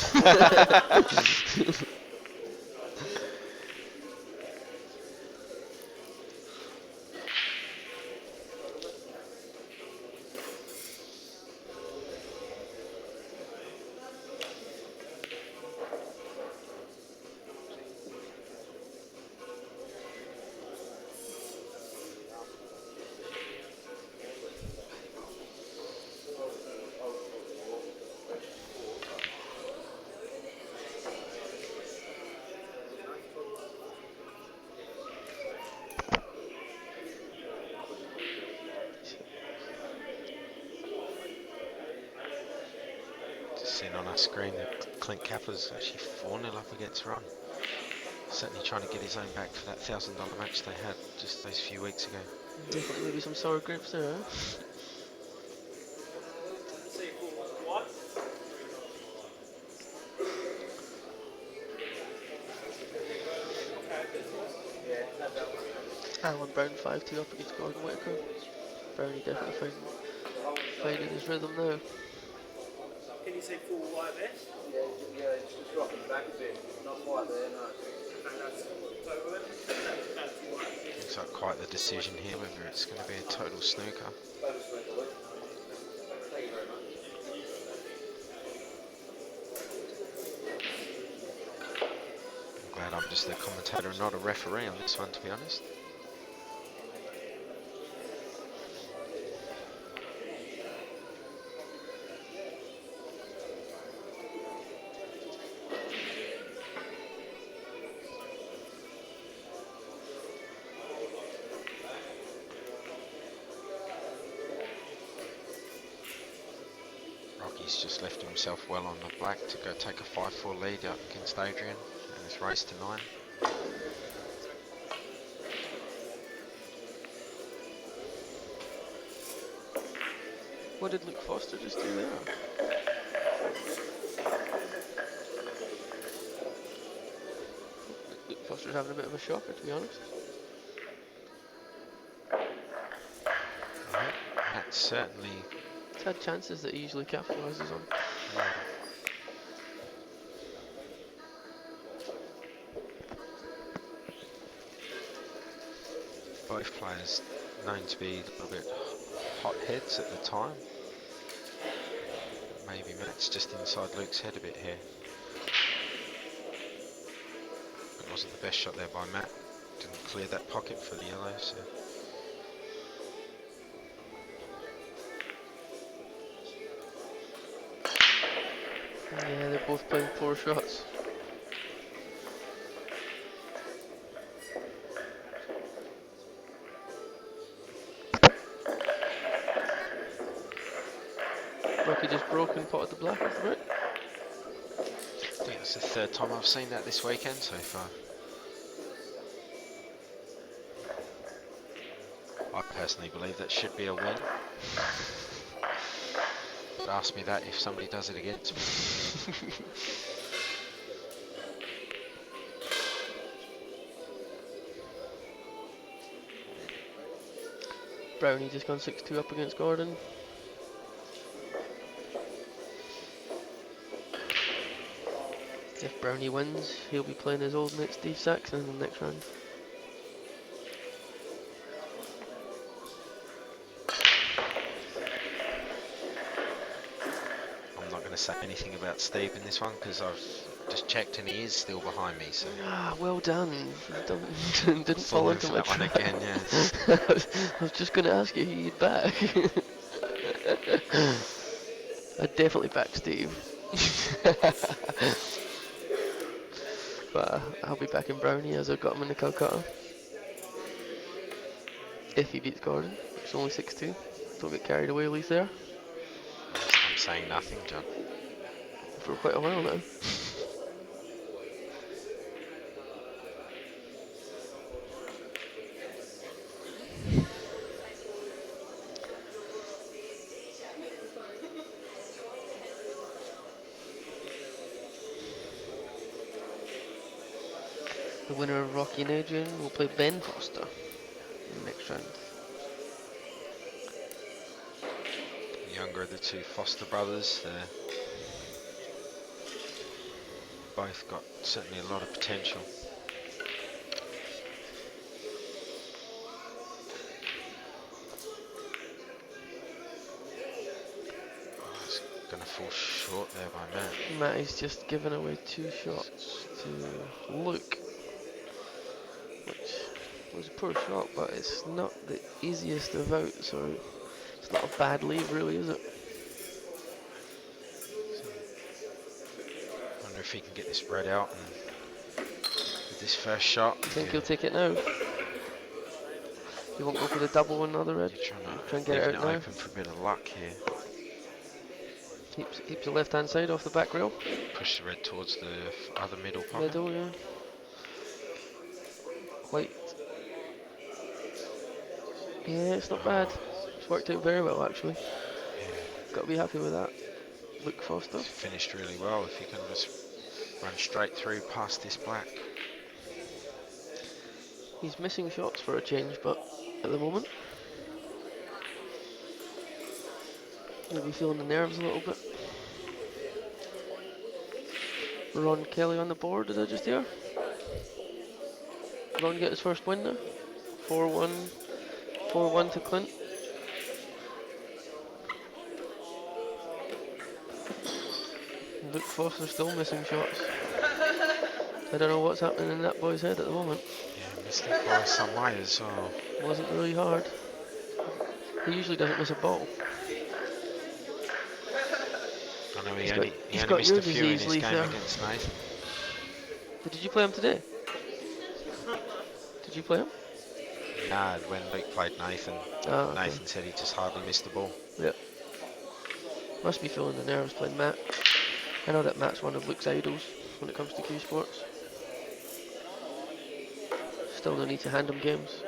Seen on our screen that Clint Kepler's actually 4-0 up against Ron. Certainly trying to get his own back for that $1,000 match they had just those few weeks ago. Definitely maybe some sour grapes there, huh? Alan Brown 5-2 up against Gordon Whitaker. Brownie definitely finding his rhythm now. Can you say full white there? Yeah, it's just dropping back a bit. Not quite there, no. And that's over it. That's white. Looks like quite the decision here whether it's going to be a total snooker. Thank you very much. I'm glad I'm just the commentator and not a referee on this one, to be honest. Rocky's just left himself well on the black to go take a 5-4 lead up against Adrian in this race to 9. What did Luke Foster just do there? Luke Foster's having a bit of a shocker, to be honest. That's certainly He's had chances that he usually capitalises on. both players known to be a little bit hot heads at the time. Maybe Matt's just inside Luke's head a bit here. It wasn't the best shot there by Matt. Didn't clear that pocket for the yellow, so. Yeah, they're both playing poor shots. Rocky just broke and potted the black off the brick. I think it's the third time I've seen that this weekend so far. I personally believe that should be a win. But ask me that if somebody does it against me. Brownie just gone 6-2 up against Gordon. If Brownie wins, he'll be playing his old mate Steve Saxon in the next round. I'm not going to say anything about Steve in this one because I've just checked and he is still behind me. So Ah, well done. Didn't fall into my that one trap. again. Yes. I was just going to ask you who you'd back. I'd definitely back Steve. But I'll be backing Brownie as I've got him in the Calcutta. If he beats Gordon. It's only 6-2. Don't get carried away, Leith there. I'm saying nothing, John. For quite a while now. The winner of Rocky and Adrian will play Ben Foster in the next round. The younger of the two Foster brothers. Both got certainly a lot of potential. Oh, it's going to fall short there by Matt. Matt is just given away 2 shots to Luke, which was a poor shot, but it's not the easiest of out, so it's not a bad lead really, is it? I wonder if he can get this spread out and with this first shot. I think he'll take it now. He won't go for the double on the other red. You're trying Try and to get leave it out now. open for a bit of luck here. Keeps the left hand side off the back rail. Push the red towards the other middle pocket. Middle, yeah. White. Yeah, it's not bad. It's worked out very well actually. Got to be happy with that. Luke Foster. It's finished really well if you can just run straight through past this black. He's missing shots for a change, but at the moment, maybe feeling the nerves a little bit. Ron Kelly on the board, did I just hear? Ron get his first win now. 4-1. 4-1 to Clint. Luke Foster still missing shots. I don't know what's happening in that boy's head at the moment. Yeah, missed it by some way as well. Wasn't really hard. He usually doesn't miss a ball. I know he He's only got missed a your few in disease, his Leith, game there. against Nathan. Did you play him today? Did you play him? Nah, when Luke played Nathan, Ah, okay. Nathan said he just hardly missed the ball. Yep. Must be feeling the nerves playing Matt. I know that Matt's one of Luke's idols when it comes to Q Sports. Still no need to hand him games.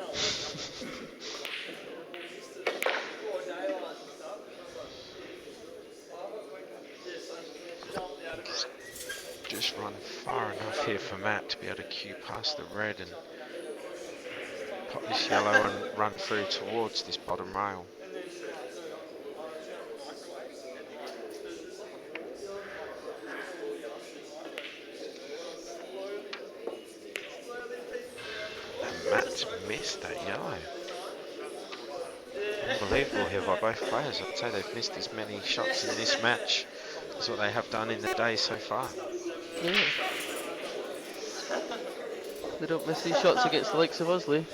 Just run far enough here for Matt to be able to cue past the red and pop this yellow and run through towards this bottom rail. And Matt's missed that yellow. Unbelievable here by both players. I'd say they've missed as many shots in this match as what they have done in the day so far. Yeah. They don't miss these shots against the likes of us, Lee.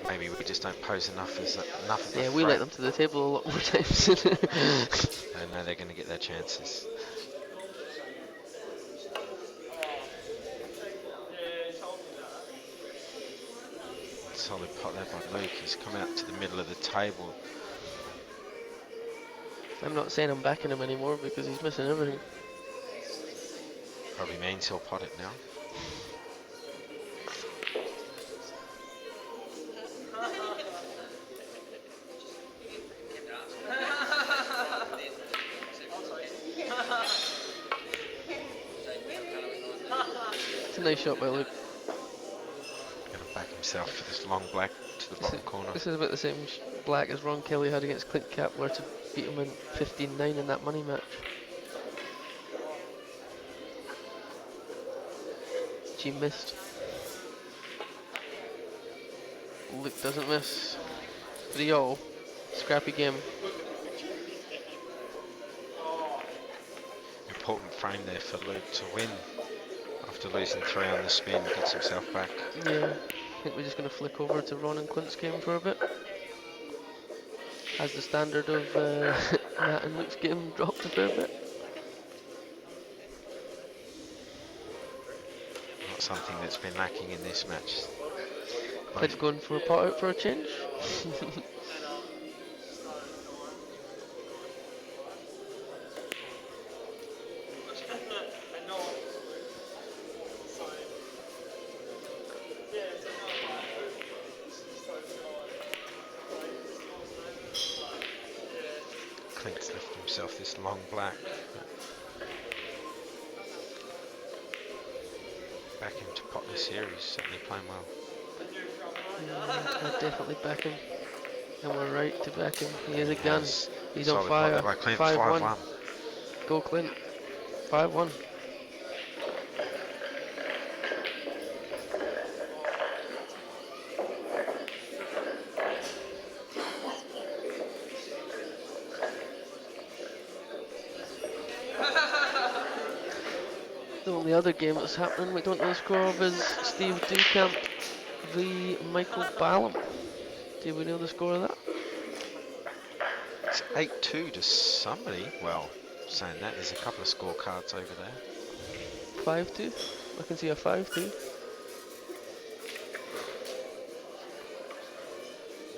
Maybe we just don't pose enough of the Yeah, we threat. let them to the table a lot more times. And now they're going to get their chances. Solid pot there by Luke. He's come out to the middle of the table. I'm not saying I'm backing him anymore because he's missing everything. Probably means he'll pot it now. It's a nice shot by Luke. Gonna back himself for this long black to the bottom corner. This is about the same black as Ron Kelly had against Clint Kepler to beat him in 15-9 in that money match. She missed. Luke doesn't miss. 3-all. Scrappy game. Important frame there for Luke to win. After losing 3 on the spin, gets himself back. Yeah. I think we're just going to flick over to Ron and Clint's game for a bit. As the standard of Matt and Luke's game dropped a fair bit. Not something that's been lacking in this match. Clint going for a pot out for a change. Clint's left himself this long black. Back him to pot the series, certainly playing well. I definitely back him. And we're right to back him. He is a gun. Yes. He's on Solid pot fire. there by Clint, 5-1. 5-1. Go Clint. 5-1. The only other game that's happening we don't know the score of is Steve Ducamp v Michael Ballum. Do we know the score of that? It's 8-2 to somebody. Well, saying that, there's a couple of scorecards over there. 5-2? I can see a 5-2.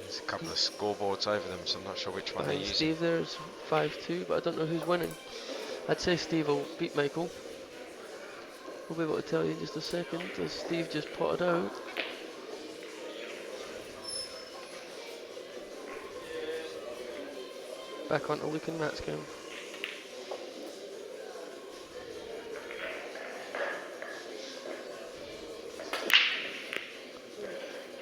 There's a couple of scoreboards over them, so I'm not sure which one they're Behind using. Steve there is 5-2, but I don't know who's winning. I'd say Steve will beat Michael. We'll be able to tell you in just a second as Steve just potted out. Back onto Luke and Matt's game.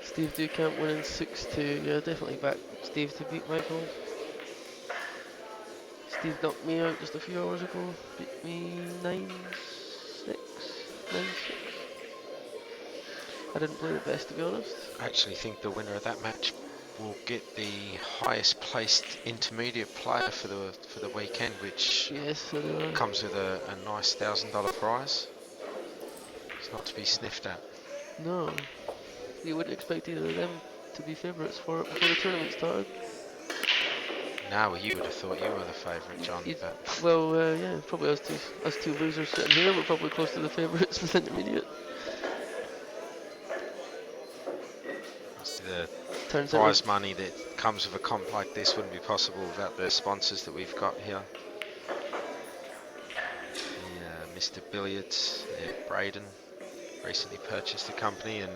Steve Ducamp winning 6-2. Yeah, definitely back Steve to beat Michael. Steve knocked me out just a few hours ago. Beat me 9-6. 9-6. I didn't play the best, to be honest. I actually think the winner of that match will get the highest placed intermediate player for the weekend, which Yes, so do I. comes with a nice $1,000 prize. It's not to be sniffed at. No. You wouldn't expect either of them to be favourites for it before the tournament started. Now you would have thought you were the favourite, John. You'd- But Well, yeah, probably us two losers sitting here, we're probably close to the favourites for the intermediate. the Turns out prize money that comes with a comp like this wouldn't be possible without the sponsors that we've got here. Mr. Billiards, Braden, recently purchased the company, and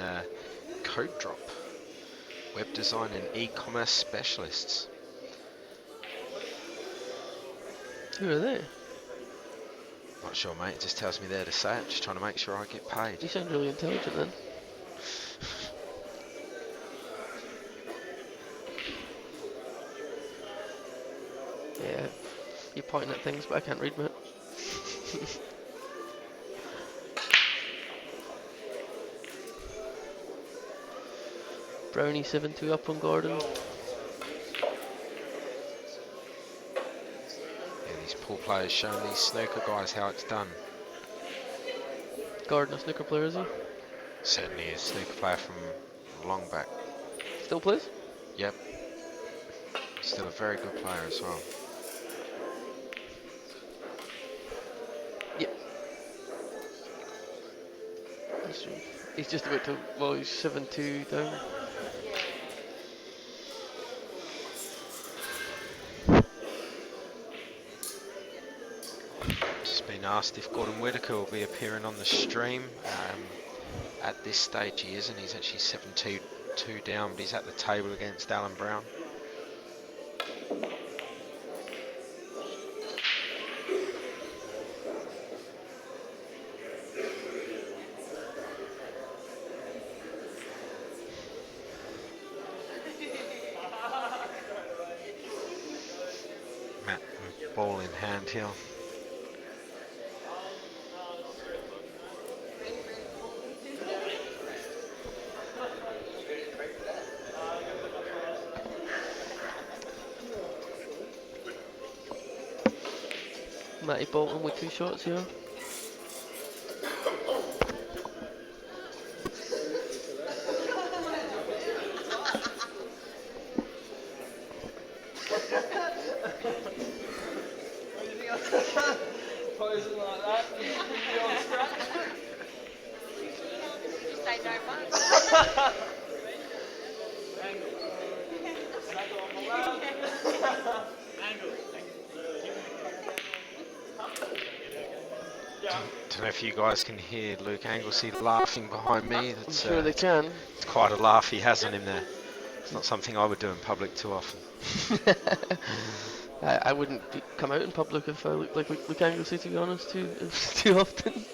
Code Drop, web design and e-commerce specialists. who are they? Not sure, mate. It just tells me there to say it. Just trying to make sure I get paid. You sound really intelligent then. Yeah, you're pointing at things, but I can't read, mate. Brownie 7-2 up on Gordon. Yeah, these pool players showing these snooker guys how it's done. Gordon, a snooker player, is he? Certainly a snooker player from long back. Still plays? Yep. Still a very good player as well. Yep. That's true. He's just about to, well, he's 7-2 down. asked if Gordon Whitaker will be appearing on the stream. At this stage he isn't. He's actually 7-2 down, but he's at the table against Alan Brown. Matt with ball in hand here. Matty Bolton with 2 shots here. Posing like that. You say no much. Don't know if you guys can hear Luke Anglesey laughing behind me. I'm That's, sure they can. it's quite a laugh he has on him there. It's not something I would do in public too often. I wouldn't come out in public if I looked like Luke Anglesey, to be honest, too often.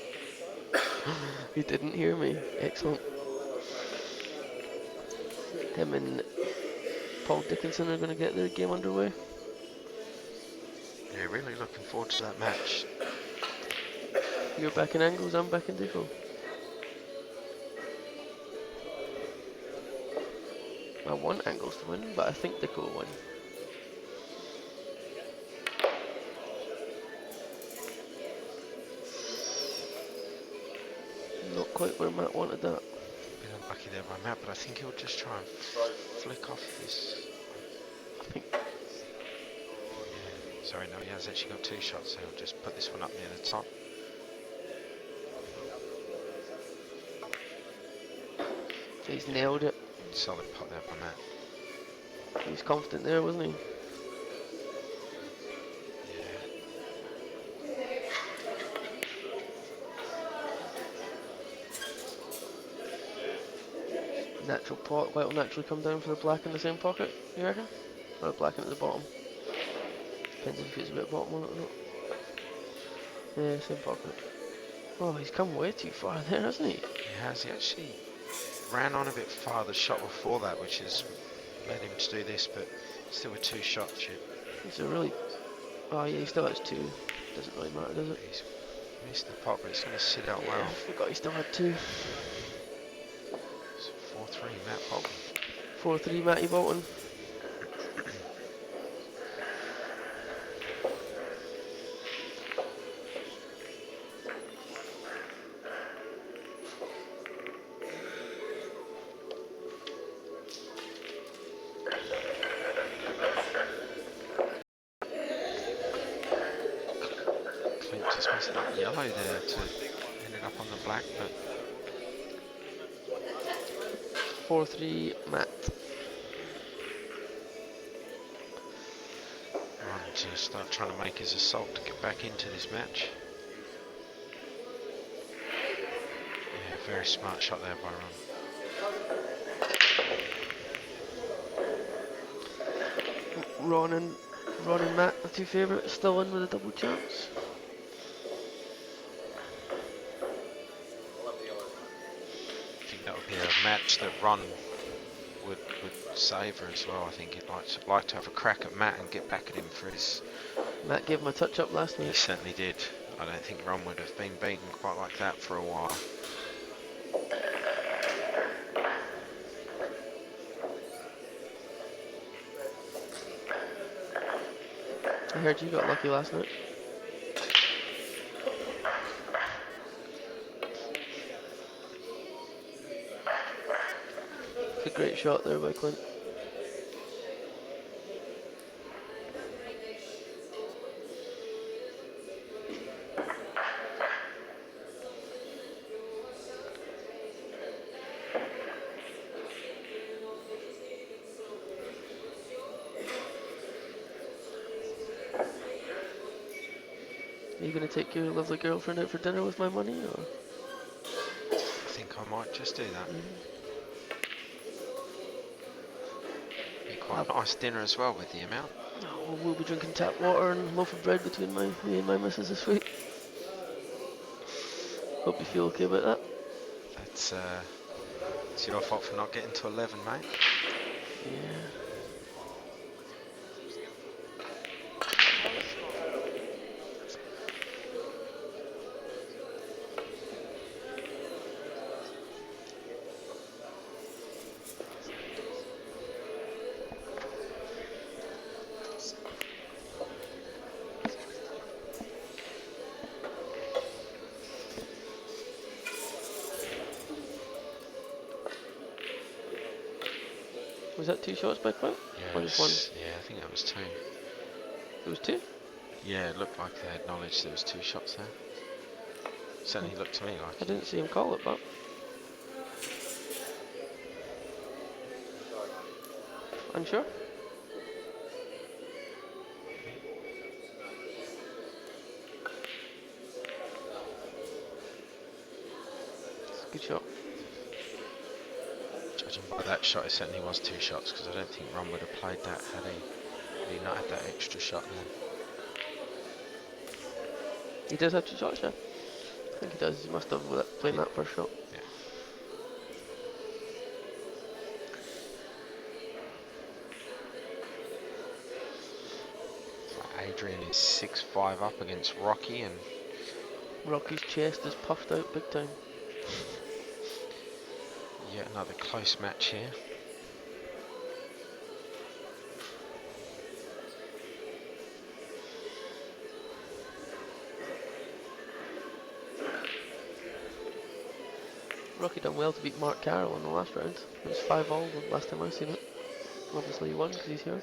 He didn't hear me. Excellent. Him and Paul Dickinson are going to get their game underway. Yeah, really looking forward to that match. You're back in Angles, I'm back in Deco. I want Angles to win, but I think Deco will win. Not quite where Matt wanted that. Been unlucky there by Matt, but I think he'll just try and flick off this. I think Yeah. Sorry, no, he has actually got 2 shots, so he'll just put this one up near the top. he's nailed it. Solid pot there by Matt. He's confident there, wasn't he? Natural pot, white will naturally come down for the black in the same pocket, you reckon? Or the black in at the bottom? Depends if it's a bit bottom on it or not. Yeah, same pocket. Oh, he's come way too far there, hasn't he? He has. He actually ran on a bit far the shot before that, which has led him to do this, but still with 2 shots, Chip. It's a really... Oh yeah, he still has 2. Doesn't really matter, does it? He's missed the pot, but it's going to sit out Yeah, well. I forgot he still had 2. So 4-3, Matt Bolton. 4-3 Matty Bolton. Clint just missed that yellow there to end it up on the black, but 4-3 Matt. Ron to start trying to make his assault to get back into this match. Yeah, very smart shot there by Ron. Ron and Matt, the 2 favourites, still in with a double chance. I think that would be a match that Ron would savour as well. I think he'd like to have a crack at Matt and get back at him for his... Matt gave him a touch up last He night. certainly did. I don't think Ron would have been beaten quite like that for a while. I heard you got lucky last night. It's a great shot there by Clint. Are you going to take your lovely girlfriend out for dinner with my money, or? I think I might just do that. Be quite a nice dinner as well with the amount. Oh, well, we'll be drinking tap water and a loaf of bread between me and my missus this week. Hope you feel okay about that. It's your fault for not getting to 11, mate. Yeah. Was that 2 shots by Clint? Yeah, Or just one? yeah, I think that was 2. It was 2? Yeah, it looked like they acknowledged there was 2 shots there. Certainly looked to me like I it. didn't see him call it, but... Unsure? It's a good shot. Judging by that shot, it certainly was 2 shots, because I don't think Ron would have played that had he not had that extra shot there. He does have 2 shots, yeah? I think he does. He must have played that first shot. Yeah. Adrian is 6-5 up against Rocky, and Rocky's chest is puffed out big time. yet another close match here. Rocky done well to beat Mark Carroll in the last round. It was 5-all the last time I seen it. Obviously he won because he's here.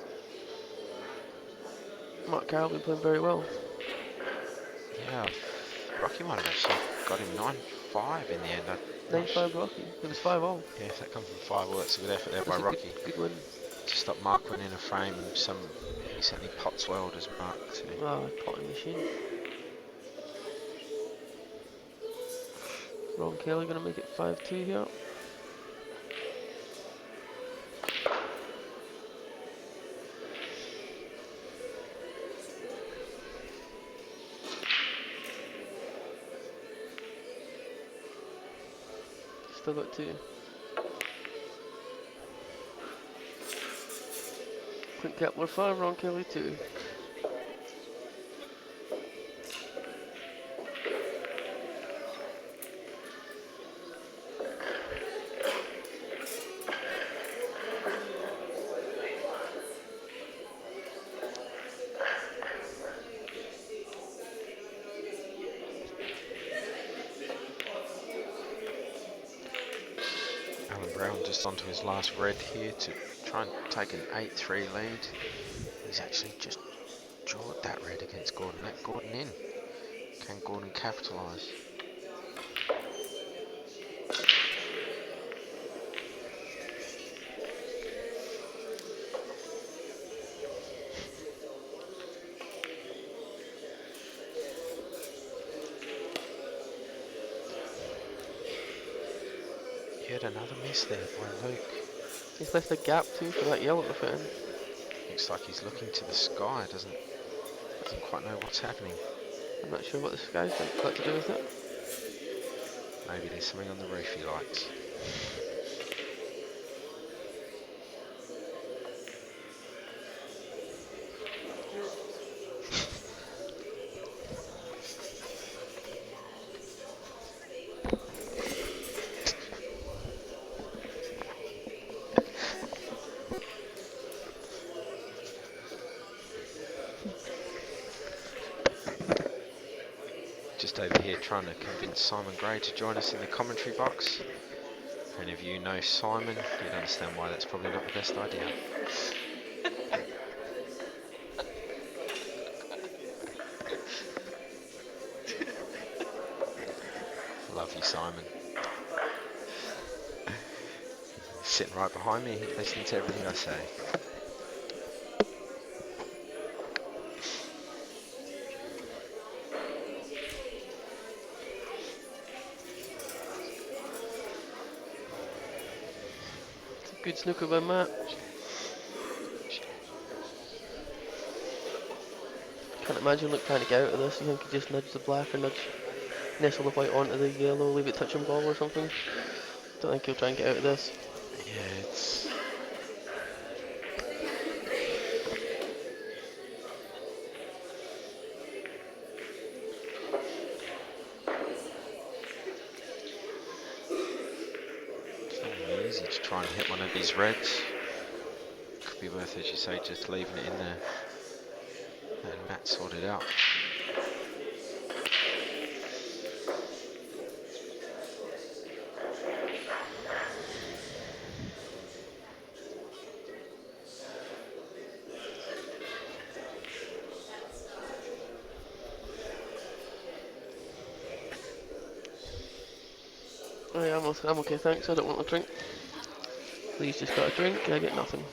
Mark Carroll been playing very well. Yeah, Rocky might have actually got him 9-5 in the end. 9-5 Rocky. It was 5-all. Yeah, if that comes from 5-all, that's a good effort there by That's a Rocky. good win. To stop Mark winning a frame, he certainly pots well, does Mark too. Ah, potting machine. Ron Kelly gonna make it 5-2 here. Still got 2. Clint Kepler 5, Ron Kelly 2. Brown just onto his last red here to try and take an 8-3 lead. He's actually just drawed that red against Gordon. Let Gordon in. Can Gordon capitalise? Yet another miss there by Luke. He's left a gap too for that yellow at the fan. Looks like he's looking to the sky, doesn't quite know what's happening. I'm not sure what the sky's got to do with it. Maybe there's something on the roof he likes. Just over here trying to convince Simon Gray to join us in the commentary box. If any of you know Simon, you'd understand why that's probably not the best idea. Love you, Simon. Sitting right behind me, listening to everything I say. Good snooker by Matt. Can't imagine Luke trying to get out of this. You think he just nudge the black or nudge nestle the white onto the yellow, leave it touching ball or something? Don't think he'll try and get out of this. Yeah, it's. It's not really easy to try and hit one of these reds. Could be worth, as you say, just leaving it in there and Matt sort it out. Oh yeah, I'm okay, thanks. I don't want a drink. Please just got a drink. I get nothing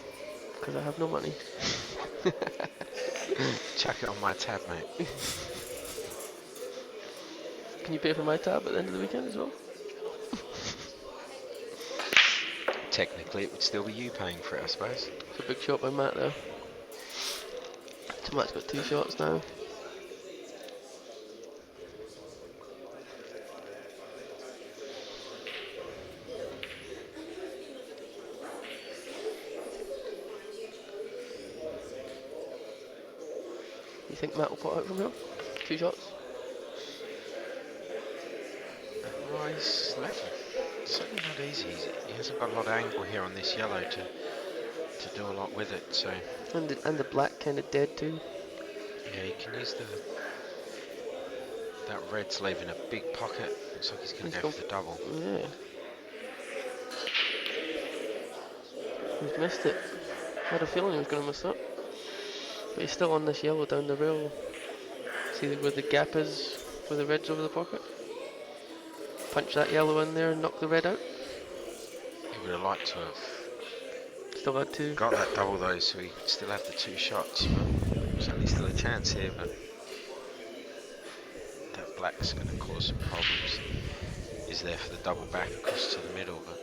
because I have no money. Chuck it on my tab, mate. Can you pay for my tab at the end of the weekend as well? Technically, it would still be you paying for it, I suppose. It's a big shot by Matt there. So Matt's got 2 shots now. You think Matt will put out from here? 2 shots? He's certainly not easy. He hasn't got a lot of angle here on this yellow to do a lot with it. So And the black kind of dead too. yeah, he can use that red's leaving a big pocket. Looks like he's going to go for the double. Yeah. He's missed it. I had a feeling he was going to miss that. But he's still on this yellow down the rail. See where the gap is, where the red's over the pocket? Punch that yellow in there and knock the red out. He would have liked to have Still had 2. got that double though, so he could still have the 2 shots. But there's only still a chance here, but that black's going to cause some problems. He's there for the double back across to the middle, but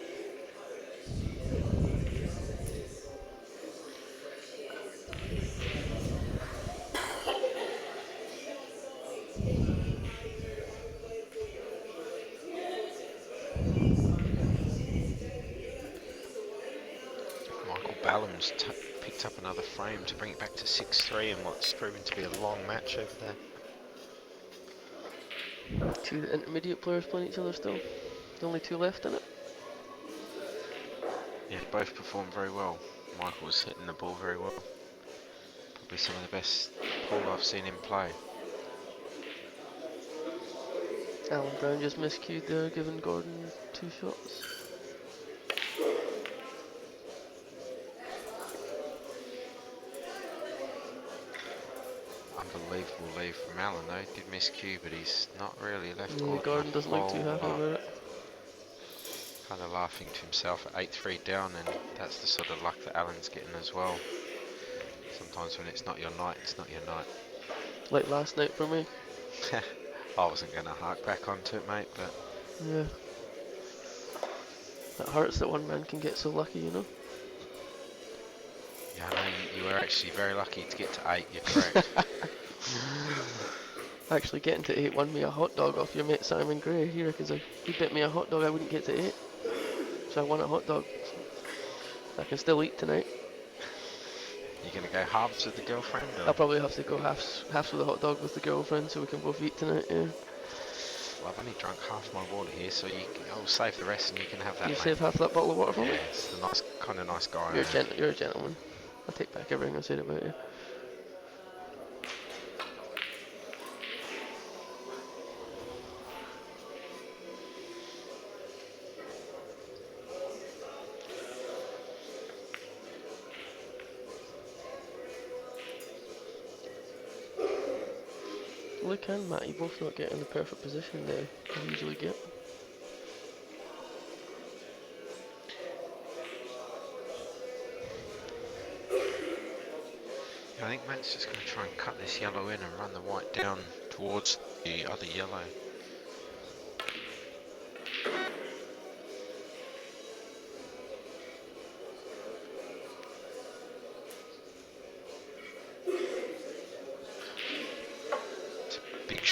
Ballum's picked up another frame to bring it back to 6-3 in what's proven to be a long match over there. 2 intermediate players playing each other still. There's only 2 left in it. Yeah, both performed very well. Michael was hitting the ball very well. Probably some of the best ball I've seen him play. Alan Brown just miscued there, giving Gordon 2 shots. Unbelievable leave from Alan though. He did miss cue, but he's not really left Gordon doesn't look too happy about it. Kind of laughing to himself at 8-3 down, and that's the sort of luck that Alan's getting as well. Sometimes when it's not your night, it's not your night. Like last night for me. I wasn't going to hark back onto it, mate, but Yeah. That hurts that one man can get so lucky, you know? yeah, I know you were actually very lucky to get to 8, you're correct. Actually, getting to 8 won me a hot dog off your mate Simon Gray here, because he bet me a hot dog I wouldn't get to 8. So I won a hot dog. I can still eat tonight. You're going to go halves with the girlfriend? Or? I'll probably have to go halves with a hot dog with the girlfriend so we can both eat tonight, yeah. Well, I've only drunk half my water here, so I'll save the rest and you can have that. You mate. save half that bottle of water for me? Yeah, it's the nice, kind of nice guy. You're a gentleman. I take back everything I said about you. Luke and Matt, you both not getting the perfect position there you usually get. I think Matt's just going to try and cut this yellow in and run the white down towards the other yellow.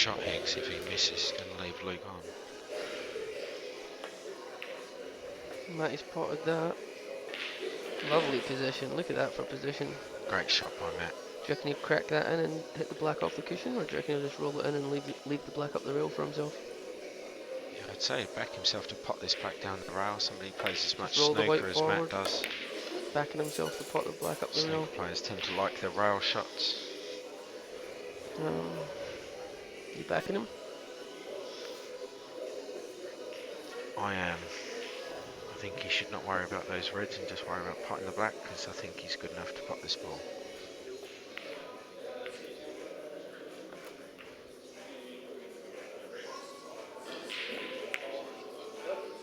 shot here, 'cause if he misses, he's going to leave Luke on. Matty's potted that. Lovely position. Look at that for position. Great shot by Matt. Do you reckon he'll crack that in and hit the black off the cushion, or do you reckon he'll just roll it in and leave the black up the rail for himself? Yeah, I'd say back himself to pot this back down the rail. Somebody who plays as much roll the white snooker as forward. Matt does. Backing himself to pot the black up the rail. Snooker players tend to like their rail shots. You backing him? I am. I think he should not worry about those reds and just worry about potting the black, because I think he's good enough to pot this ball.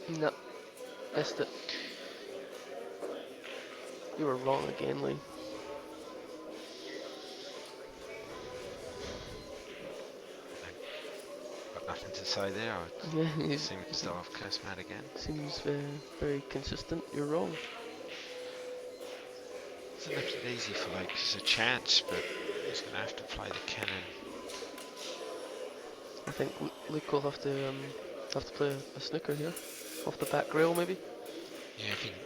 No. Missed it. You were wrong again, Lee. Got nothing to say there. Yeah, I seem as though I've cursed Matt again. seems very consistent. You're wrong. Doesn't make it easy for Luke. It's a chance, but he's going to have to play the cannon. I think Luke will have to play a snooker here, off the back rail maybe. Yeah, if he can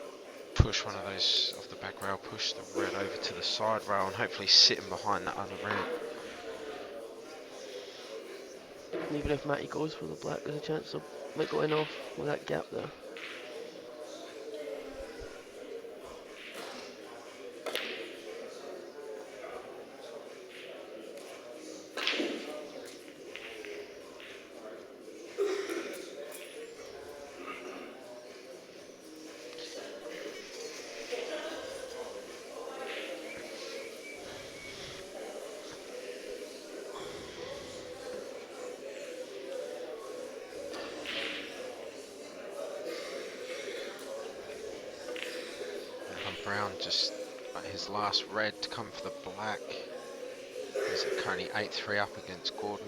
push one of those off the back rail, push the red over to the side rail, and hopefully sit him behind that other red. And even if Matty goes for the black, there's a chance of might go in off with that gap there. Brown just his last red to come for the black. He's currently 8-3 up against Gordon.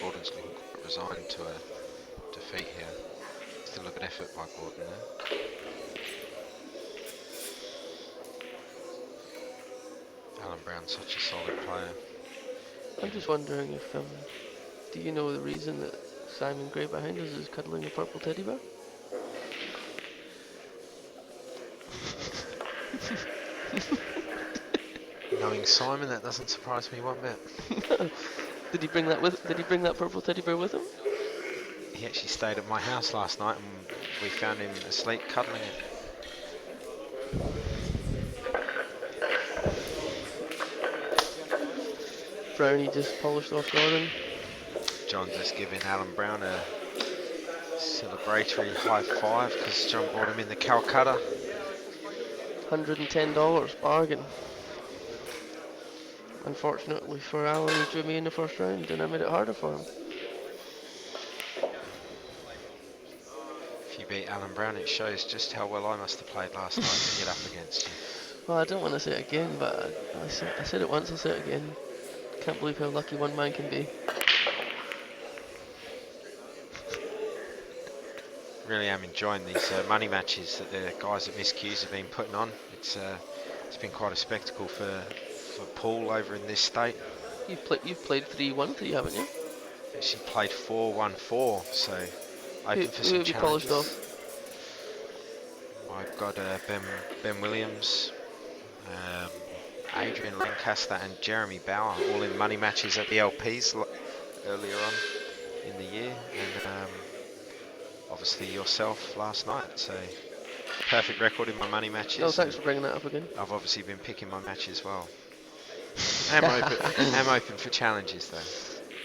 Gordon's looking quite resigned to a defeat here. Still a good effort by Gordon there. Alan Brown's such a solid player. I'm just wondering if do you know the reason that Simon Gray behind us is cuddling a purple teddy bear? Knowing Simon, that doesn't surprise me one bit. Did he bring that purple teddy bear with him? He actually stayed at my house last night and we found him asleep cuddling it. Brownie just polished off Gordon. John just giving Alan Brown a celebratory high five because John brought him in the Calcutta. $110 bargain. Unfortunately for Alan, he drew me in the first round and I made it harder for him. If you beat Alan Brown, it shows just how well I must have played last night to get up against you. Well, I don't want to say it again, but I said it once, I'll say it again. Can't believe how lucky one man can be. Really am enjoying these money matches that the guys at Miss Q's have been putting on. It's been quite a spectacle for Paul over in this state. You've played 3-1-3, haven't you? Actually played 4-1-4, so open for Who some have you polished challenges. off? I've got Ben Williams, Adrian Lancaster and Jeremy Bauer, all in money matches at the LPs earlier on in the year, and obviously yourself last night, so perfect record in my money matches. Oh, thanks for bringing that up again. I've obviously been picking my match as well. I'm open for challenges though.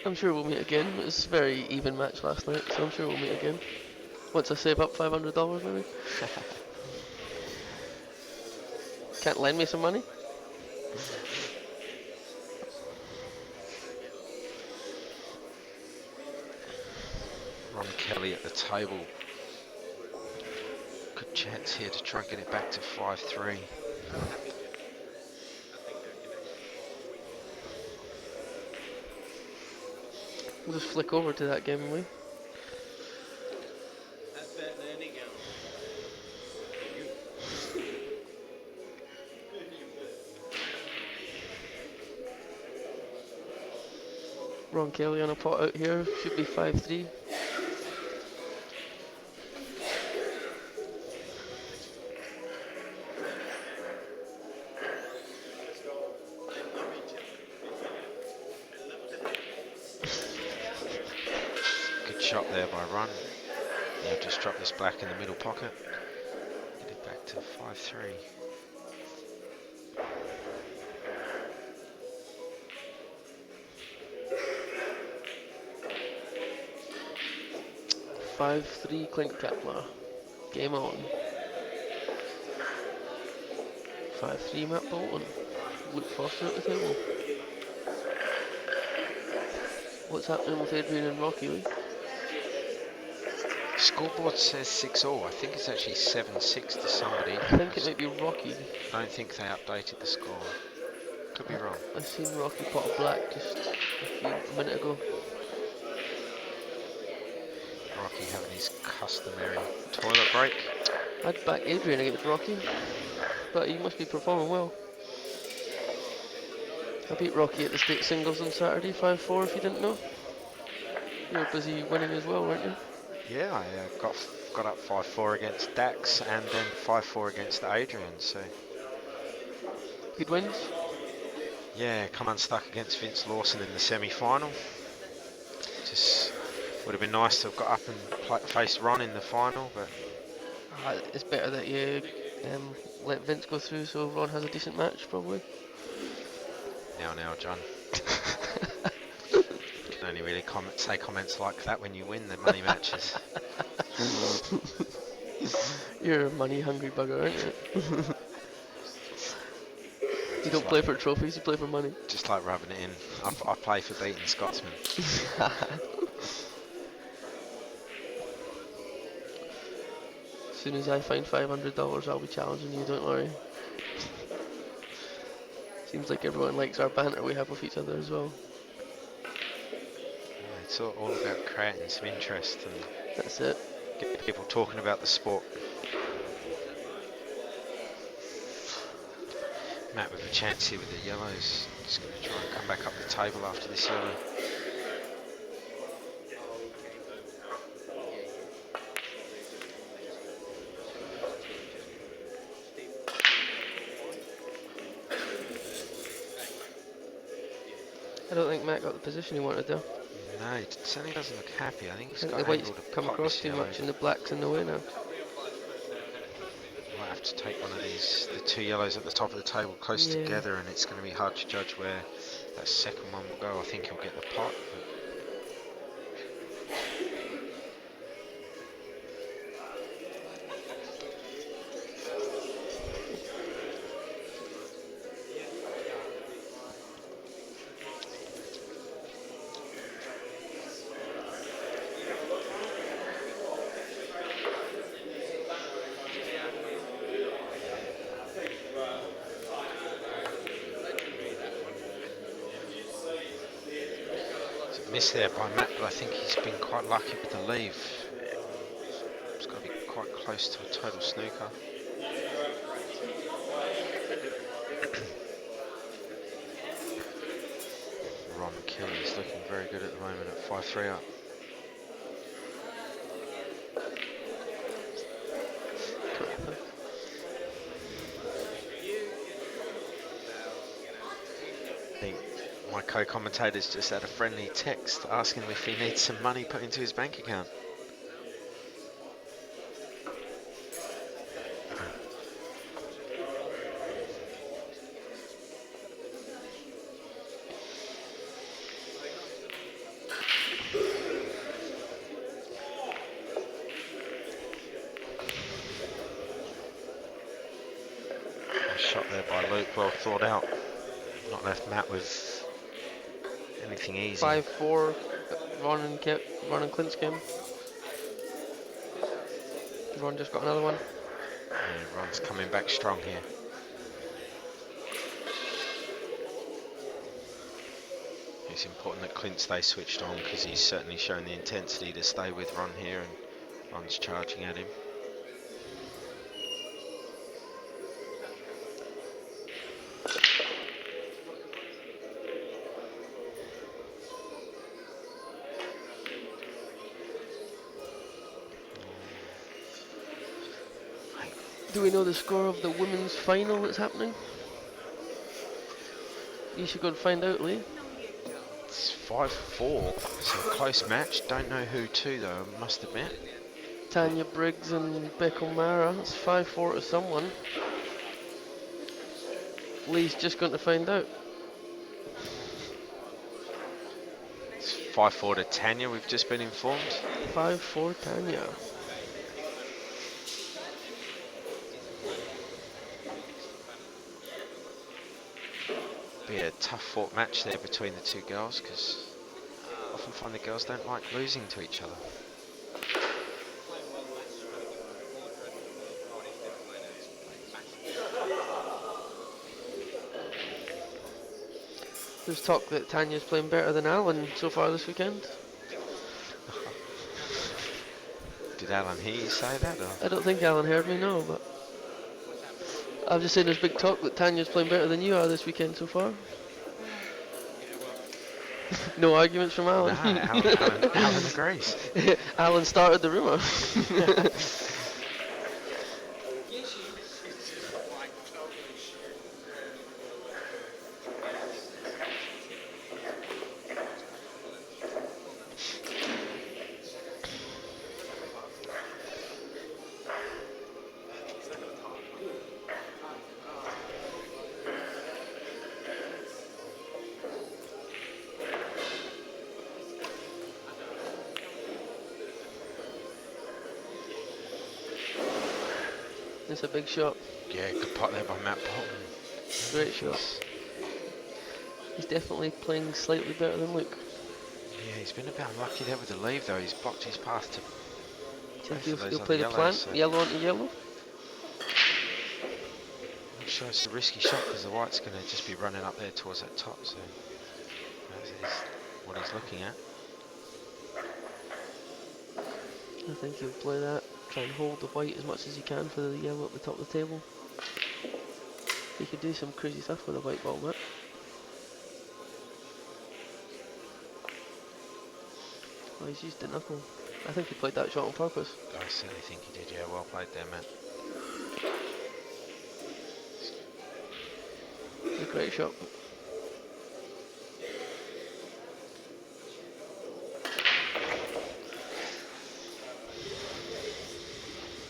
I'm sure we'll meet again. It was a very even match last night, so I'm sure we'll meet again. Once I save up $500 maybe. Can't lend me some money? Ron Kelly at the table. Good chance here to try and get it back to 5-3. We'll just flick over to that game, will we? That's better than any game. Ron Kelly on a pot out here. Should be 5-3. Good shot there by Ron. He'll just drop this black in the middle pocket. Get it back to 5-3. 5-3 Clint Kepler. Game on. 5-3 Matt Bolton. Luke Foster at the table. What's happening with Adrian and Rocky Lee? Scoreboard says 6-all. I think it's actually 7-6 to somebody. I think it might be Rocky. I don't think they updated the score. Could be wrong. I seen Rocky pot a black just a minute ago. Rocky having his customary toilet break. I'd back Adrian against Rocky, but he must be performing well. I beat Rocky at the state singles on Saturday, 5-4 if you didn't know. You were busy winning as well, weren't you? Yeah, I got up 5-4 against Dax and then 5-4 against Adrian. So Good wins. yeah, come unstuck against Vince Lawson in the semi-final. Just would have been nice to have got up and faced Ron in the final, but It's better that you let Vince go through so Ron has a decent match, probably. now, John. You can only really say comments like that when you win the money matches. You're a money hungry bugger, aren't you? You don't play for trophies, you play for money. Just like rubbing it in. I play for beating Scotsman. As soon as I find $500, I'll be challenging you, don't worry. Seems like everyone likes our banter we have with each other as well. Yeah, it's all about creating some interest and That's it. get people talking about the sport. Matt with a chance here with the yellows. Just going to try and come back up the table after this yellow. I don't think Matt got the position he wanted though. No, it certainly doesn't look happy. I think he's I think got the white's angled to come pot across this too yellow. much and the black's in the way now. Might have to take one of these, the two yellows at the top of the table close Yeah. together, and it's going to be hard to judge where that second one will go. I think he'll get the pot. Miss there by Matt, but I think he's been quite lucky with the leave. It's got to be quite close to a total snooker. Ron Kelly's looking very good at the moment at 5-3 up. My co-commentator's just had a friendly text asking him if he needs some money put into his bank account. Nice shot there by Luke, well thought out. Not left Matt with anything easy. 5-4 Ron and Clint's game. Ron just got another one. Yeah, Ron's coming back strong here. It's important that Clint stay switched on because he's certainly shown the intensity to stay with Ron here, and Ron's charging at him. Do we know the score of the women's final that's happening? You should go and find out, Lee. It's 5-4, so a close match. Don't know who to though, I must admit. Tanya Briggs and Beck O'Mara. It's 5-4 to someone. Lee's just going to find out. It's 5-4 to Tanya, we've just been informed. 5-4 Tanya. Be a tough fought match there between the two girls, because I often find the girls don't like losing to each other. There's talk that Tanya's playing better than Alan so far this weekend. Did Alan hear you say that? Or? I don't think Alan heard me, no, but I've just seen there's big talk that Tanya's playing better than you are this weekend so far. No arguments from Alan. No, Alan agrees. Alan started the rumour. It's a big shot. Yeah, good pot there by Matt Bolton. Great shot. He's definitely playing slightly better than Luke. Yeah, he's been a bit unlucky there with the leave though. He's blocked his path to both of those He'll other play the yellows, plant, so yellow onto yellow. I'm sure it's a risky shot because the white's going to just be running up there towards that top. So that's what he's looking at. I think he'll play that. Try and hold the white as much as he can for the yellow at the top of the table. He could do some crazy stuff with a white ball, Matt. Oh, he's used the knuckle. I think he played that shot on purpose. I certainly think he did. Yeah, well played there, Matt. It's a great shot.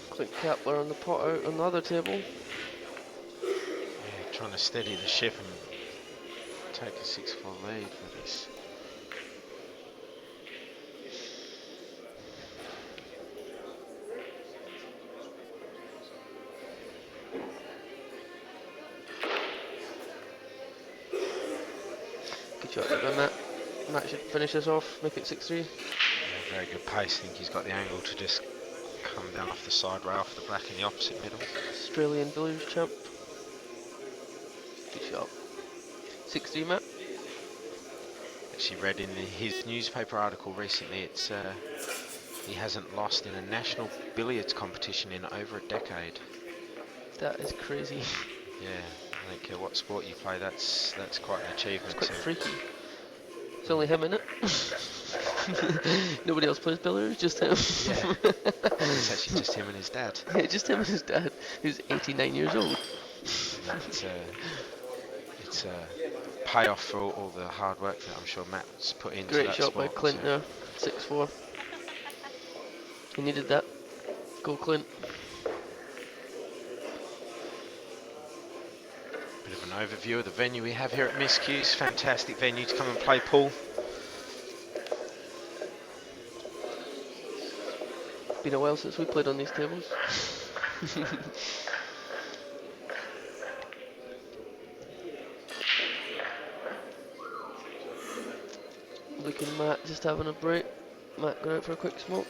Clint Kepler on the pot out on the other table. Yeah, trying to steady the ship and take a 6-4 lead with this. Good shot by Matt. Matt should finish this off, make it 6-3. Yeah, very good pace. I think he's got the angle to just come down off the side rail off the black in the opposite middle. Australian billiards champ. Good shot. 6-3, Matt. Actually read in his newspaper article recently, it's he hasn't lost in a national billiards competition in over a decade. That is crazy. Yeah, I don't care what sport you play, that's quite an achievement. It's quite So freaky. It's only him in it. Nobody else plays billiards, just him. yeah, it's actually just him and his dad. Yeah, just him and his dad, who's 89 years old. It's a payoff for all the hard work that I'm sure Matt's put into Great that shot sport. by Clint so. there, 6-4. He needed that. Go Clint. Bit of an overview of the venue we have here at Miss Q's. Fantastic venue to come and play pool. Been a while since we played on these tables. Luke and Matt just having a break. Matt going out for a quick smoke.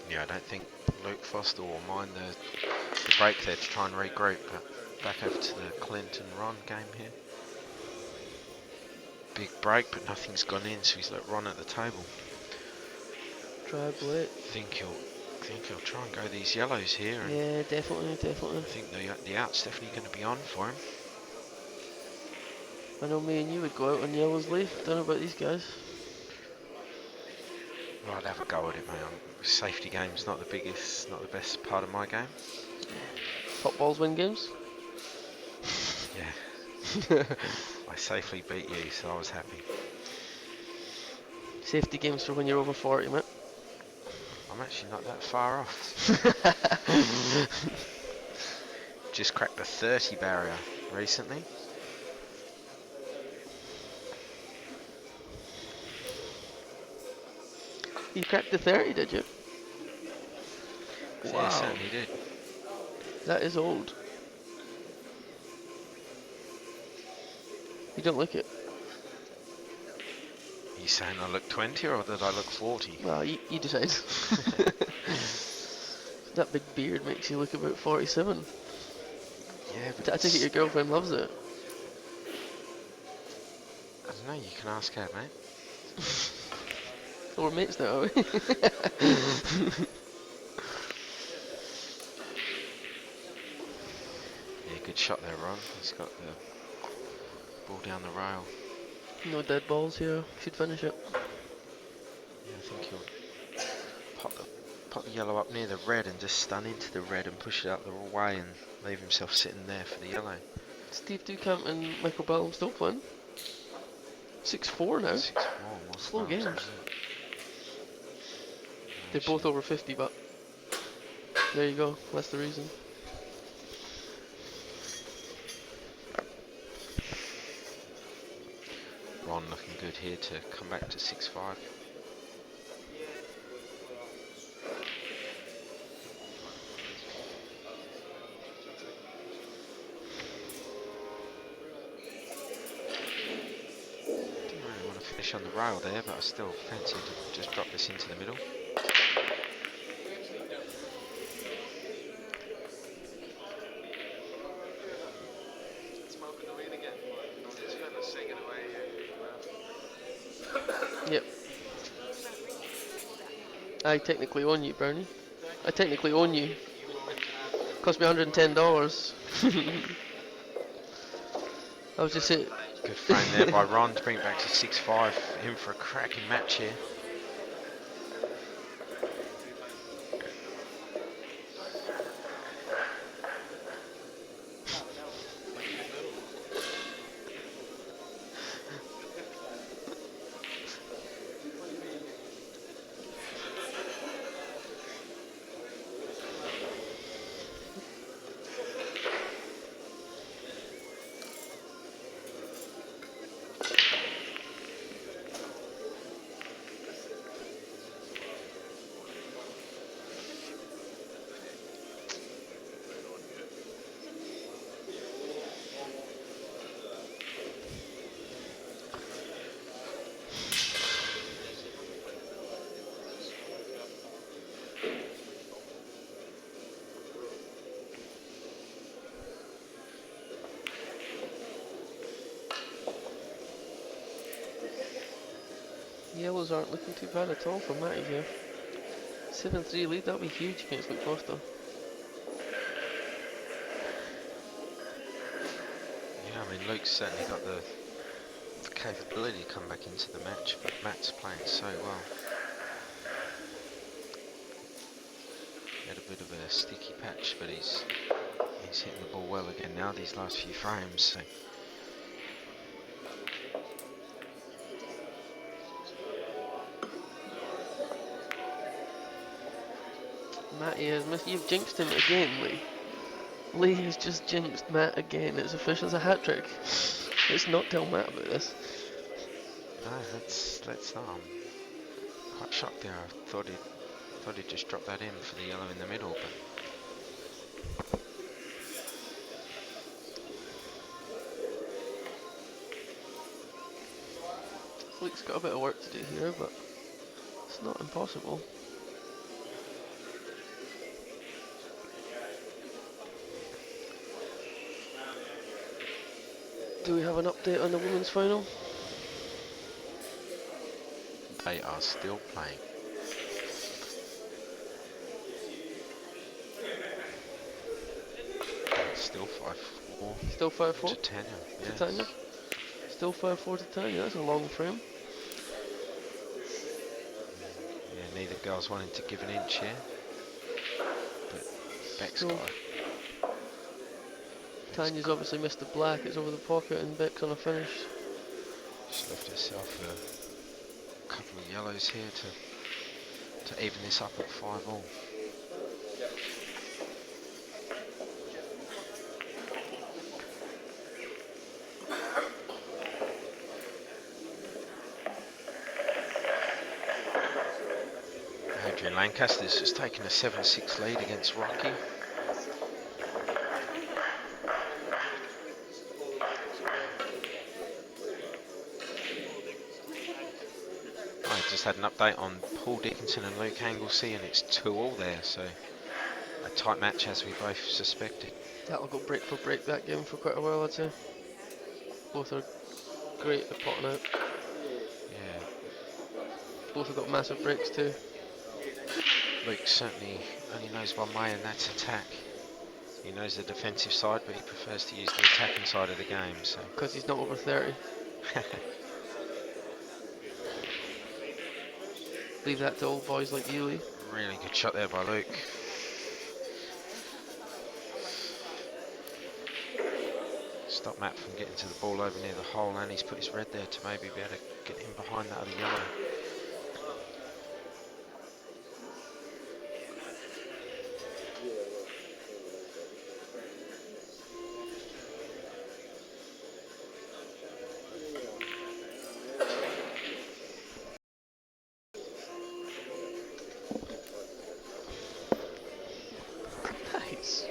Yeah, I don't think Luke Foster will mind the break there to try and regroup, but back over to the Clint and Ron game here. Big break, but nothing's gone in, so he's let Ron at the table. Try blade. Think he'll try and go these yellows here. And Yeah, definitely. I think the out's definitely going to be on for him. I know me and you would go out on yellows, Lee. Don't know about these guys. Well, I'd have a go at it, mate. Safety game's not the biggest, not the best part of my game. Top balls win games. Yeah, I safely beat you, so I was happy. Safety games for when you're over 40, mate. I'm actually not that far off. Just cracked the 30 barrier recently. You cracked the 30, did you? Yeah, Wow, certainly did. that is old. You don't look it. Are you saying I look 20 or did I look 40? Well, you decide. That big beard makes you look about 47. Yeah, but I take it your girlfriend loves it. I don't know, you can ask her, mate. We're mates now, are we? Yeah, good shot there, Ron. He's got the ball down the rail. No dead balls here. Should finish it. Yeah, I think he'll pop the yellow up near the red and just stun into the red and push it out the way and leave himself sitting there for the yellow. Steve Ducamp and Michael Ballum still playing. 6-4 now. 6-4, more Slow stars, games. isn't it? They're both Actually, over 50, but there you go. That's the reason. Ron looking good here to come back to 6-5. Didn't really want to finish on the rail there, but I still fancy to just drop this into the middle. Yep. I technically own you, Brownie. I technically own you. Cost me $110. I was just saying. Good frame there by Ron to bring it back to 6-5. In for a cracking match here. Yellows aren't looking too bad at all for Matty here. 7-3 lead, that'll be huge against Luke Foster. Yeah, I mean, Luke's certainly got the capability to come back into the match, but Matt's playing so well. He had a bit of a sticky patch, but he's hitting the ball well again now these last few frames. So. Matty has missed. You've jinxed him again, Lee. Lee has just jinxed Matt again. It's official as a hat trick. Let's not tell Matt about this. No, let's not. I'm quite shocked there. I thought he'd just drop that in for the yellow in the middle, but Luke's got a bit of work to do here, but it's not impossible. Do we have an update on the women's final? they are still playing. It's still 5-4 Still 5-4 to Tanya. to Yes. Tanya? Still 5-4 to Tanya, that's a long frame. Yeah, neither girl's wanting to give an inch here. But Beck's So got Tanya's obviously missed the black, it's over the pocket, and Beck's on a finish. She's left herself a couple of yellows here to even this up at 5-all. Adrian Lancaster's just taken a 7-6 lead against Rocky. I just had an update on Paul Dickinson and Luke Anglesey, and it's 2-all there, so a tight match as we both suspected. That'll go break for break that game for quite a while, I'd say. Both are great at potting out. Yeah, Both have got massive breaks too. Luke certainly only knows one way, and that's attack. He knows the defensive side, but he prefers to use the attacking side of the game. So Because he's not over 30. Leave that to old boys like you, Lee. really good shot there by Luke. Stop Matt from getting to the ball over near the hole, and he's put his red there to maybe be able to get in behind that other yellow. Nice.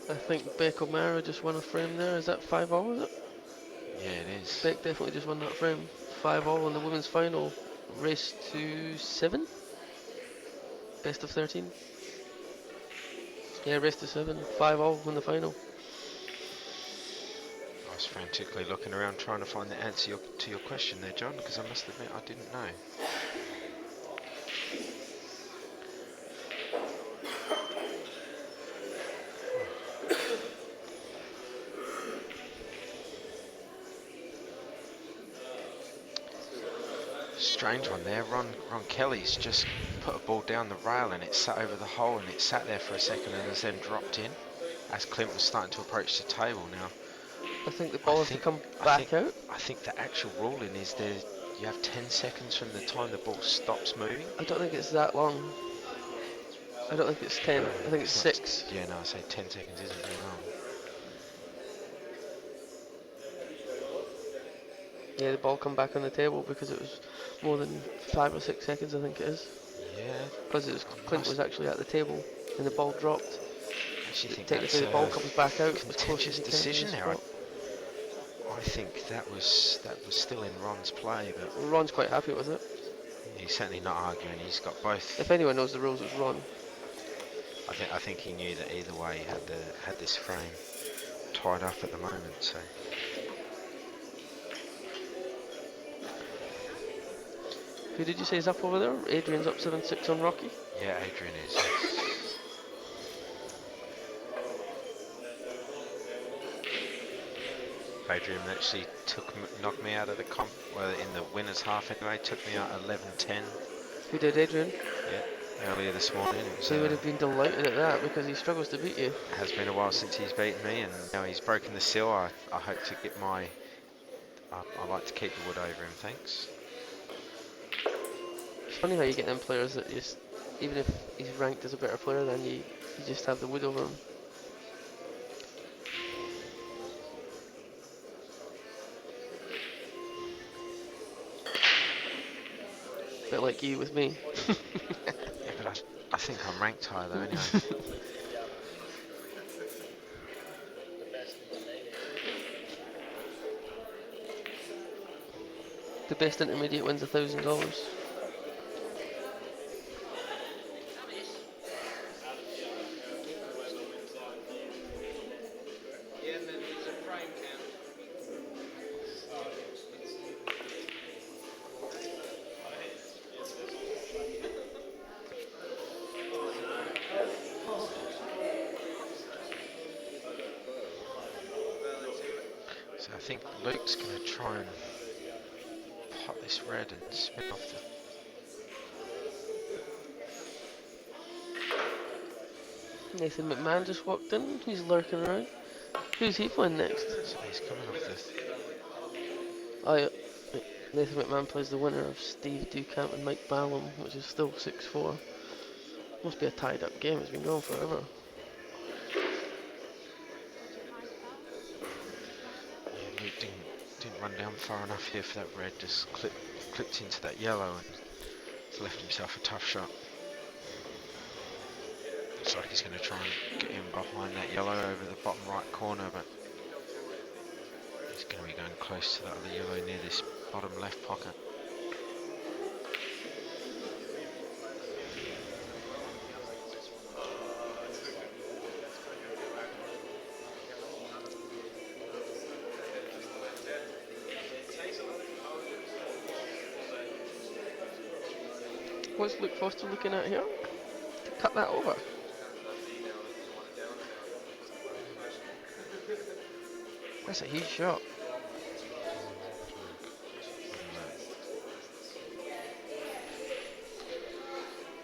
I think Beck O'Mara just won a frame there. Is that 5-all, is it? Yeah, it is. Beck definitely just won that frame. 5-all in the women's final. Race to 7? Best of 13? Yeah, race to 7. 5-all in the final. I was frantically looking around trying to find the answer to your question there, John, because I must admit I didn't know. Strange one there. Ron Kelly's just put a ball down the rail and it sat over the hole, and it sat there for a second and has then dropped in as Clint was starting to approach the table. Now I think the ball has to come back out. I think the actual ruling is you have 10 seconds from the time the ball stops moving. I don't think it's that long. I don't think it's 10. I think it's 6. Yeah, no, I say 10 seconds isn't very long. Yeah, the ball come back on the table because it was more than 5 or 6 seconds, I think it is. Yeah. Because Clint was actually at the table and the ball dropped. I actually think Technically, that's the ball a comes back out. contentious decision there. I think that was still in Ron's play, but Ron's quite happy with it. he's certainly not arguing. He's got both. If anyone knows the rules, it's Ron. I think he knew that either way he had this frame tied up at the moment. So Who did you say is up over there? Adrian's up 7-6 on Rocky. yeah, Adrian is. Yes. Adrian actually knocked me out of the comp, well, in the winners half anyway. Took me out 11-10. Who did, Adrian? Yeah, earlier this morning. It was, So he would have been delighted at that because he struggles to beat you. It has been a while since he's beaten me, and now he's broken the seal. I hope to get my. I like to keep the wood over him. Thanks. It's funny how you get them players that just, even if he's ranked as a better player than you, you just have the wood over him. Bit like you with me. Yeah, but I think I'm ranked higher though anyway. The best intermediate wins $1,000. So I think Luke's going to try and pot this this red and spin off the. Nathan McMahon just walked in. He's lurking around. Who's he playing next? So he's coming off the. Oh yeah. Nathan McMahon plays the winner of Steve Ducamp and Mike Ballum, which is still 6-4. Must be a tied up game. It's been going forever. Yeah, Luke didn't run down far enough here for that red. Just clipped into that yellow and left himself a tough shot. Looks like he's going to try and get in behind that yellow over the bottom right corner, but he's going to be going close to that other yellow near this bottom left pocket. What's Luke Foster looking at here? To cut that over. That's a huge shot.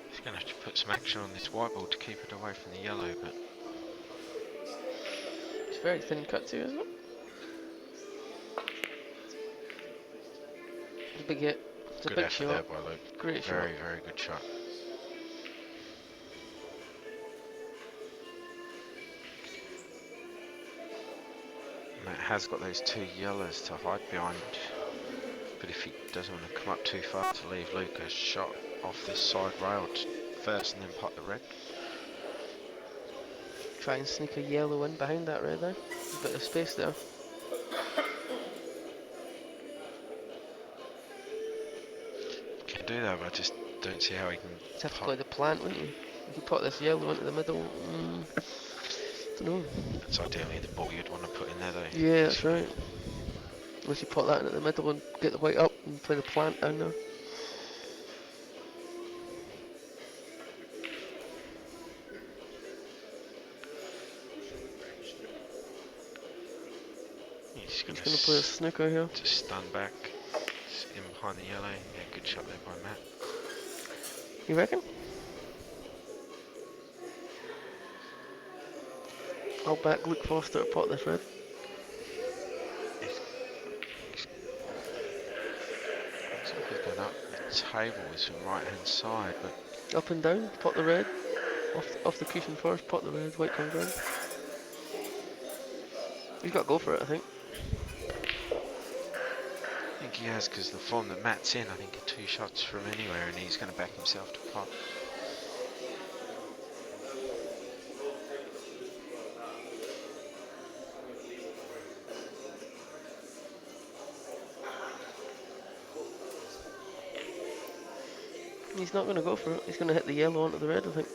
He's going to have to put some action on this white ball to keep it away from the yellow, but It's very thin cut too, isn't it? It's a big hit. It's a good big effort shot. there by Luke. Great shot. Very, very good shot. Matt has got those two yellows to hide behind, but if he doesn't want to come up too far to leave Luke a shot off this side rail first and then pot the red. Try and sneak a yellow in behind that red there. There's a bit of space there. Can do that, but I just don't see how he can You'd have to pot. play the plant, wouldn't you? You could put this yellow into the middle. Don't know. That's ideally the ball you'd want to put in there though. Yeah, that's right. Unless you put that into the middle and get the white up and play the plant down there. He's going He's going to play a snooker here. just stand back. Just in behind the yellow. Yeah, good shot there by Matt. You reckon? I'll back Luke Foster to pot this red. Looks like he's going up the table with some right hand side, but Up and down, pot the red. Off the cushion first, pot the red, white comes round. He's got to go for it, I think. I think he has, because the form that Matt's in, I think are two shots from anywhere, and he's going to back himself to pot. He's not going to go for it. He's going to hit the yellow onto the red, I think.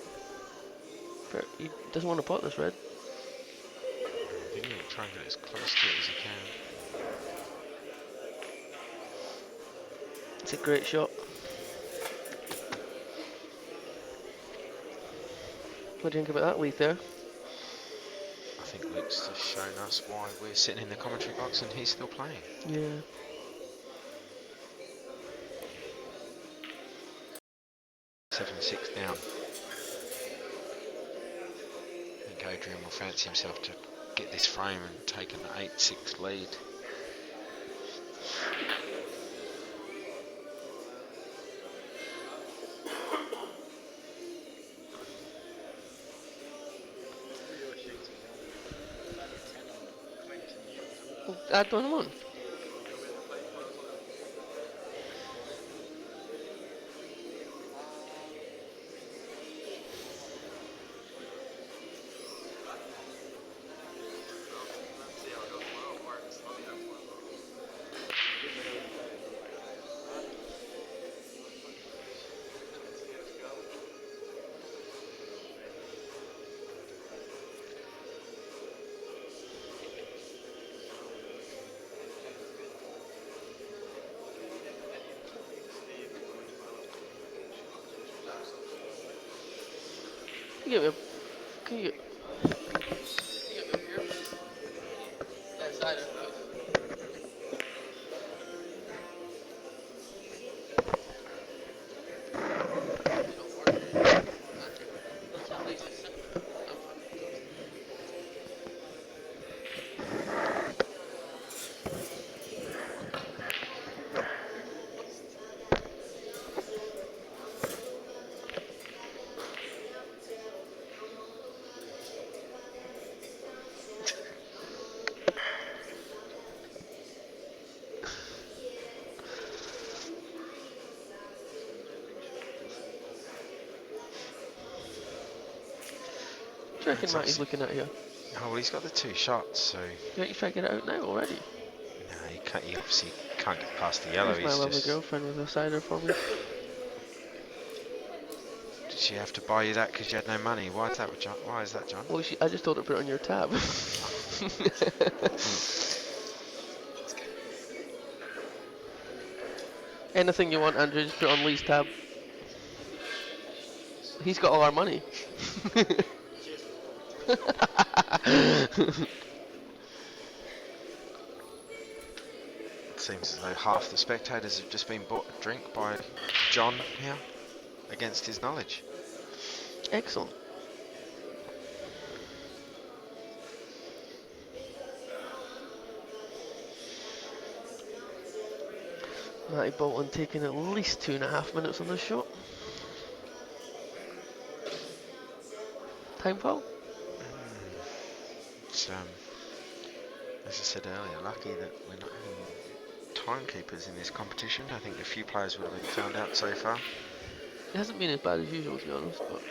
But he doesn't want to pot this red. I think he'll try and get as close to it as he can. It's a great shot. What do you think about that lead there? I think Luke's just shown us why we're sitting in the commentary box and he's still playing. Yeah. Six down. I think Adrian will fancy himself to get this frame and take an 8-6 lead. Well, add one on. Can you get me a... Can you get... Can you get me up here? Yeah, cider, please. do you reckon It's Matty's obviously- looking at here? Oh, well, he's got the 2 shots, so Do you reckon he's trying to get it out now already? no, he can't. He obviously can't get past the yellow. There's my He's lovely just. girlfriend with a cider for me. Did she have to buy you that because you had no money? Why is that, John? Why is that, John? Well, I just told her to put it on your tab. Anything you want, Andrew, just put it on Lee's tab. He's got all our money. It seems as though half the spectators have just been bought a drink by John here, against his knowledge. Excellent. Matty Bolton taking at least 2.5 minutes on this shot. Time foul? It's, as I said earlier, lucky that we're not having timekeepers in this competition. I think a few players would have been found out so far. It hasn't been as bad as usual, to be honest, but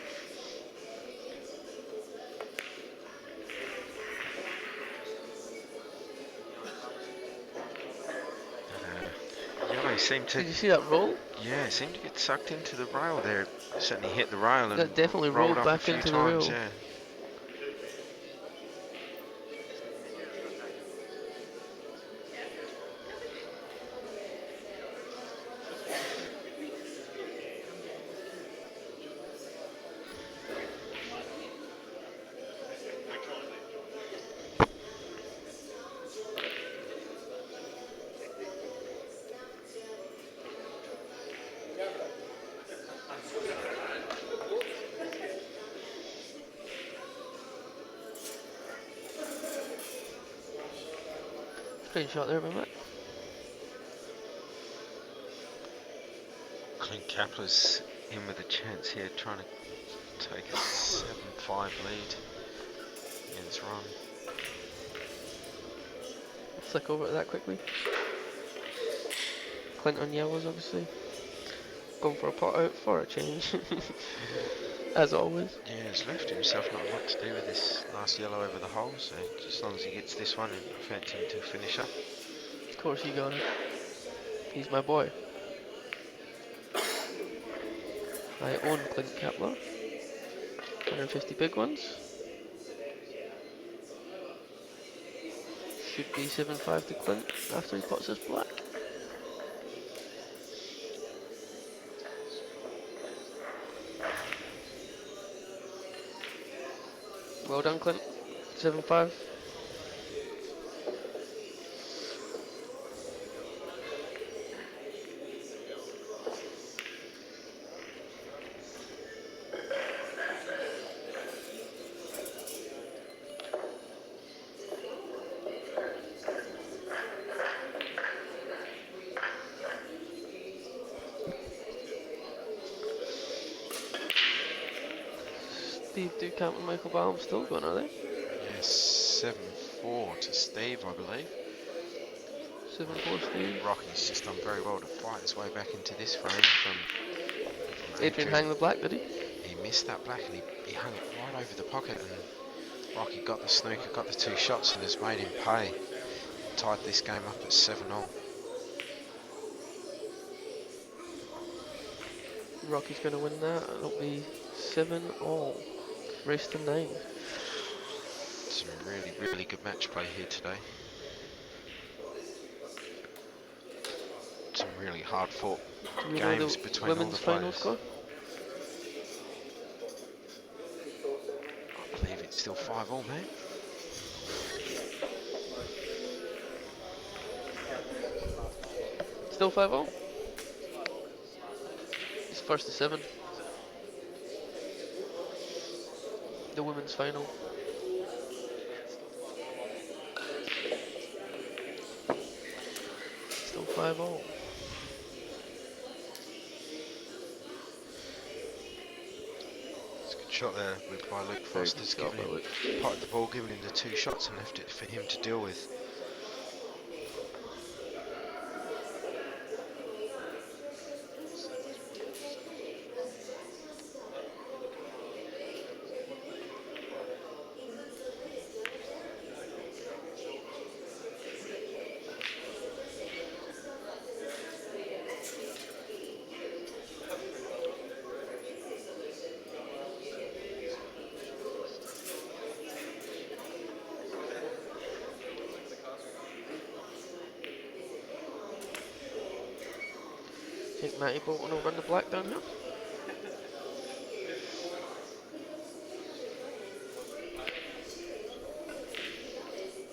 Yellow seemed to, did you see that roll? yeah, seemed to get sucked into the rail there. It certainly hit the rail and That definitely rolled up back a few into the times. rail. Yeah. Great shot there by Matt. Clint Kepler's in with a chance here, trying to take a 7-5 lead against Ron. Flick over to that quickly. Clint on yellows, obviously. Going for a pot out for a change. As always. Yeah, he's left himself not a lot to do with this last yellow over the hole, so just as long as he gets this one, I fancy him to finish up. Of course he got it. He's my boy. I own Clint Kepler. 150 big ones. Should be 7-5 to Clint after he pots his black. Well done, Clint. 7-5. Steve Ducamp and Michael Baum still going, are they? Yes, 7-4 to Steve, I believe. 7-4 Steve. Rocky's just done very well to fight his way back into this frame from Adrian hang the black, did he? He missed that black and he hung it right over the pocket, and Rocky got the snooker, got the 2 shots and has made him pay. Tied this game up at 7-all. Rocky's going to win that. It'll be 7-all. Race to 9. Some really, really good match play here today. Some really hard fought Do we know games the between all the women's final players. score? I believe it's still 5-all, mate. Still 5-all? It's first to 7. The women's final. Still 5-all. It's a good shot there by Luke Very good Foster's shot giving by him, Luke. potted the ball, giving him the 2 shots and left it for him to deal with. Matty Bolton will run the black down here.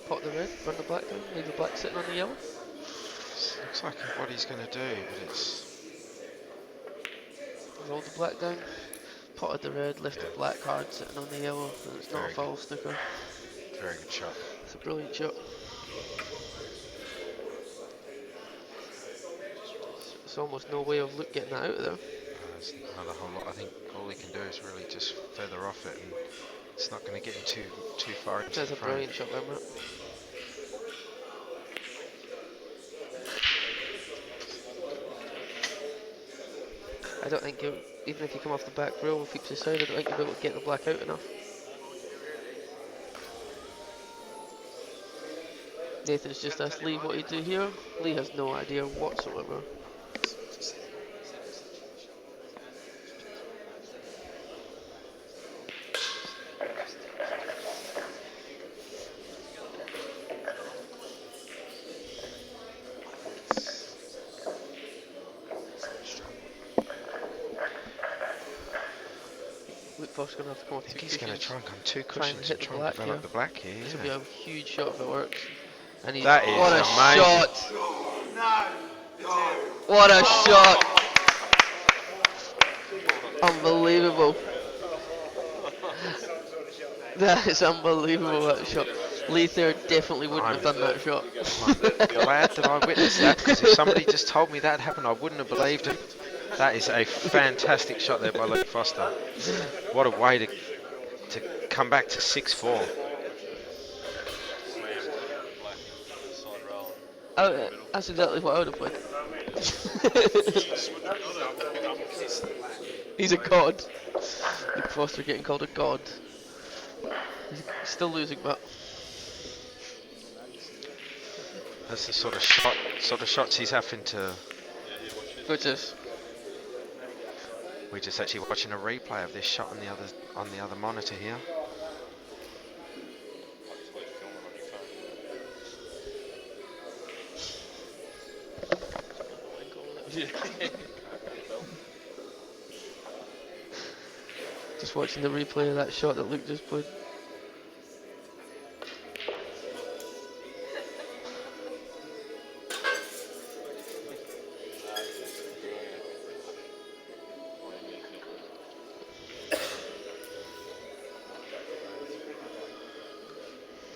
Pot the red, run the black down, leave the black sitting on the yellow. Looks like what he's going to do, but it's Roll the black down, potted the red, left Yeah. the black card sitting on the yellow, and it's not Very a foul sticker. very good shot. It's a brilliant shot. There's almost no way of getting that out of there. There's not a whole lot. I think all he can do is really just feather off it, and it's not going to get him too far into That's the a frame. brilliant shot there, Matt. I don't think you, even if you come off the back rail with Peeps' side, I don't think you'll be able to get the black out enough. Nathan's just asked Lee what he'd do here. Lee has no idea whatsoever. Luke Foss going to have to come off I two think he's going to cushions. try and come two Try and cushions hit and the try and black develop here. the black here. This will Yeah. be a huge shot if it works. And he's, That is what a amazing. shot! What a shot! Unbelievable. That is unbelievable, that shot. Lee Thayer definitely wouldn't have done that shot. I'm glad that I witnessed that, because if somebody just told me that happened, I wouldn't have believed it. That is a fantastic shot there by Luke Foster. What a way to come back to 6-4. Oh, that's exactly what I would have played. He's a god. Luke Foster getting called a god. He's still losing, but That's the sort of shots he's having to. which is We're just actually watching a replay of this shot on the other monitor here. just watching the replay of that shot that Luke just played.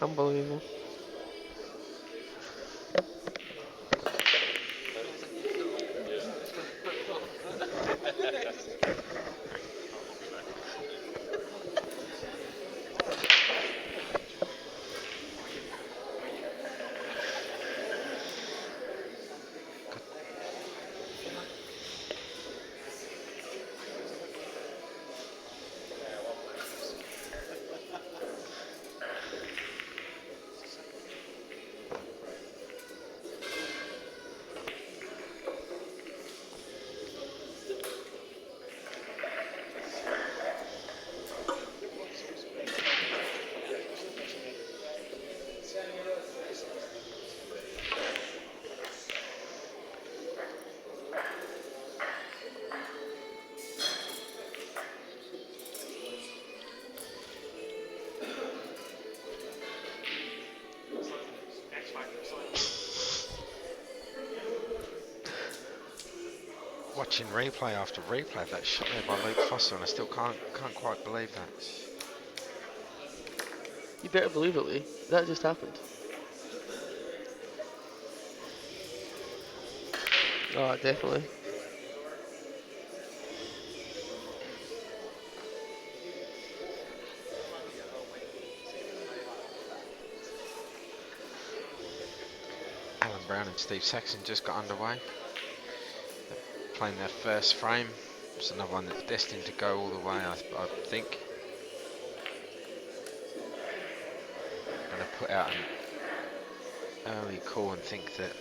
Unbelievable. Watching replay after replay of that shot there by Luke Foster, and I still can't quite believe that. You better believe it, Lee. That just happened. Oh, definitely. Alan Brown and Steve Saxon just got underway. They're playing their first frame. It's another one that's destined to go all the way, I think. I'm going to put out an early call and think that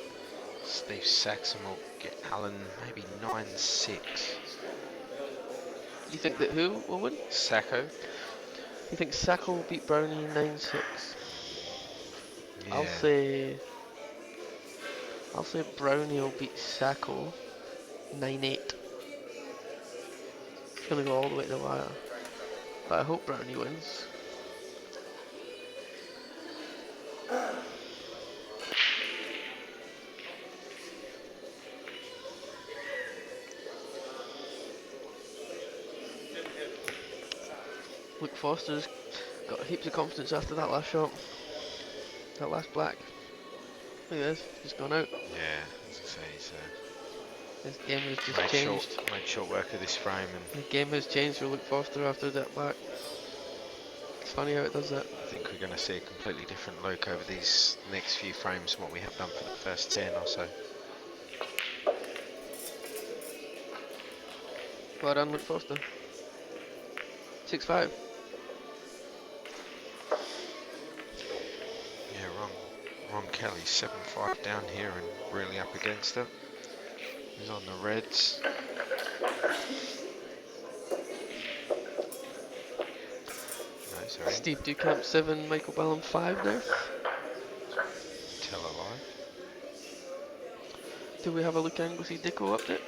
Steve Saxon will get Alan maybe 9-6. You think that who will win? Sacco. You think Sacco will beat Brownie 9-6? Yeah. I'll say Brownie will beat Sacco 9-8. It's gonna go all the way to the wire. But I hope Brownie wins. Luke Foster's got heaps of confidence after that last shot. That last black. Look at this, he's gone out. Yeah, as I say, he's His game has just changed. made short work of this frame, and The game has changed for Luke Foster after that black. It's funny how it does that. I think we're going to see a completely different look over these next few frames from what we have done for the first 10 or so. Well done, Luke Foster. 6-5. Yeah, Ron Kelly 7-5 down here and really up against it. He's on the reds. No, sorry. Steve Ducamp 7, Michael Ballum 5 now. Tell a lie. Do we have a Luke Anglesey Dicko update?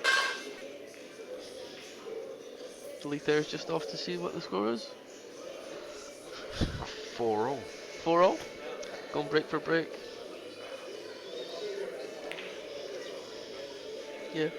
Lee Thair's just off to see what the score is. 4-all. 4-all. Going break for break. Yeah.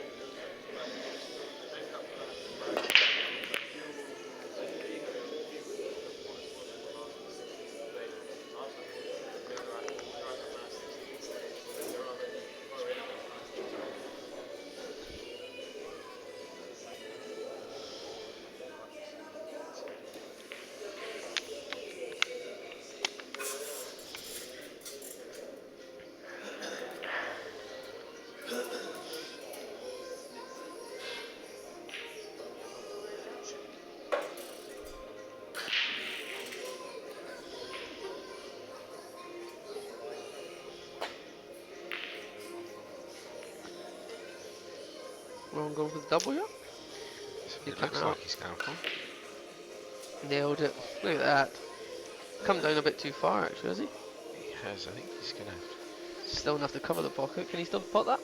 Ron going for the double here. It looks like he's going for. Nailed it. Look at that. Come down a bit too far actually, has he? He has, I think he's going to. Still enough to cover the pocket. Can he still pot that?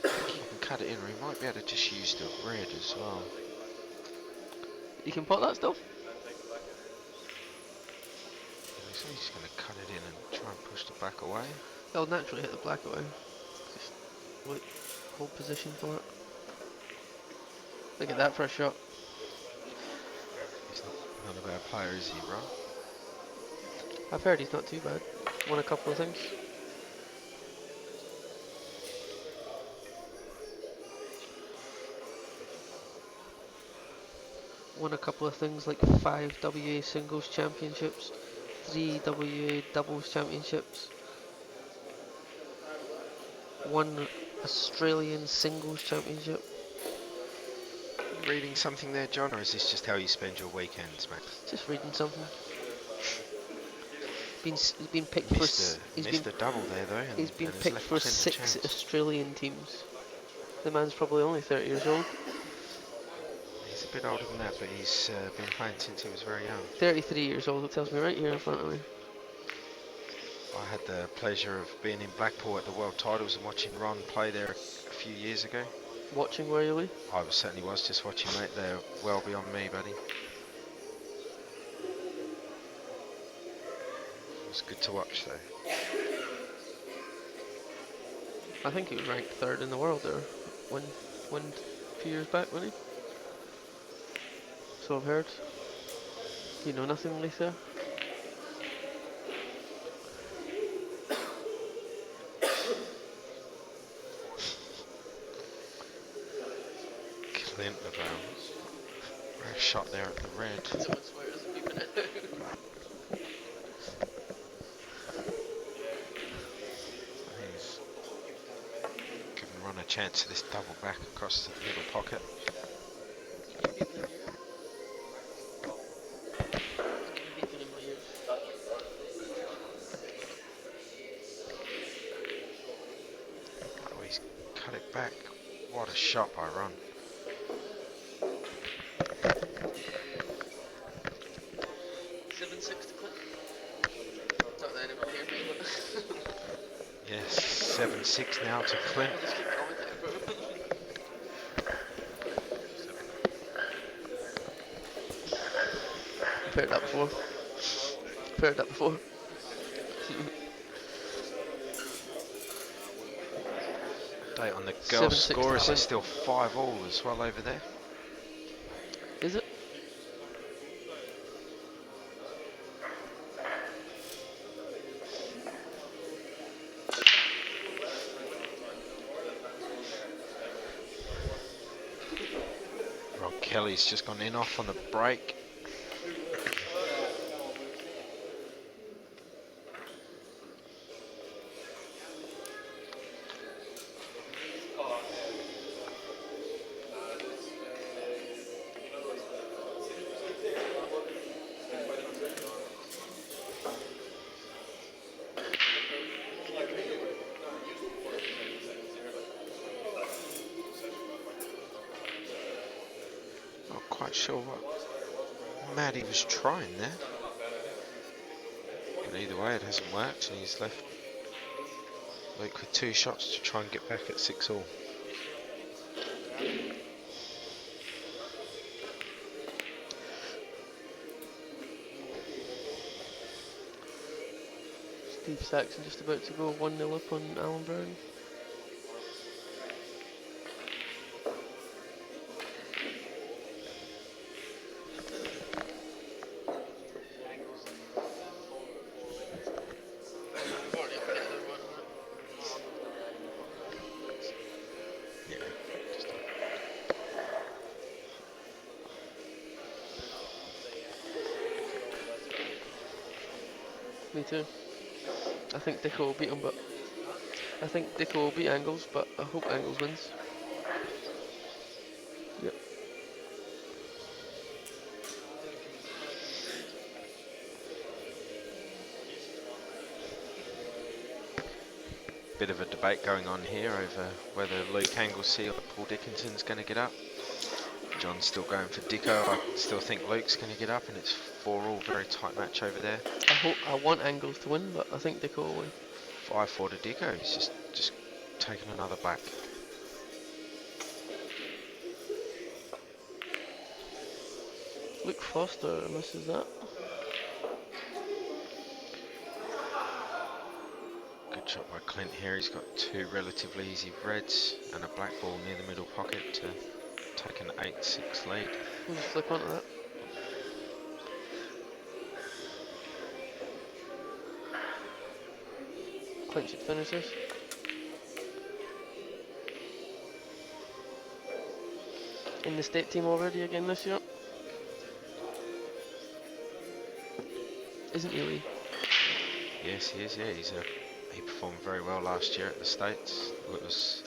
I think he can cut it in, or he might be able to just use the red as well. You can pot that still? Looks like he's going to cut it in and try and push the back away. They'll naturally hit the black away. Just wait, hold position for it. Look at that first shot. He's not a bad player, is he, Ron? I've heard he's not too bad. Won a couple of things. Won a couple of things like 5 WA singles championships, 3 WA doubles championships, 1 Australian singles championship. Reading something there, John, or is this just how you spend your weekends, mate? Just reading something. He's been picked for. Missed the double there though. He's been and has picked left for Clint a 6 chance. Australian teams. The man's probably only 30 years old. He's a bit older than that, but he's been playing since he was very young. 33 years old. It tells me right here in front of me. I had the pleasure of being in Blackpool at the World Titles and watching Ron play there a few years ago. Watching where you Lee? I certainly was just watching, mate. They're well beyond me, buddy. It was good to watch, though. I think he was ranked 3rd in the world there. When a few years back, wasn't he? So I've heard. You know nothing, Lisa? Clint of rare shot there at the red. Someone swears and beeping it. He's given Ron a chance of this double back across the middle pocket. Oh, he's cut it back. What a shot by Ron. Yes, 7-6 now to Clint. I'll just keep commenting, bro. heard that before. I've heard that before. Date on the girls' 7-6 to scores, it's Clint. still 5-all as well over there. Is it? Rob Kelly's just gone in off on the break. Not quite sure what Maddie was trying there. But either way, it hasn't worked, and he's left Luke with 2 shots to try and get back at 6-all. Steve Saxon just about to go 1-0 up on Alan Brown. Me too. I think Dicko will beat him, but I think Dicko will beat Angles, but I hope Angles wins. Yep. Bit of a debate going on here over whether Luke Anglesey or Paul Dickinson's going to get up. John's still going for Dicko. I still think Luke's going to get up, and it's 4-all, very tight match over there. I want Angles to win, but I think Dicko will win. 5-4 to Dicko. He's just taken another back. Luke Foster misses that. Good shot by Clint here. He's got 2 relatively easy reds and a black ball near the middle pocket to take an 8-6 lead. We'll just flick onto that. Clint should finish this. In the state team already again this year. Isn't he, Lee? Yes, he is. Yeah, he performed very well last year at the States. It was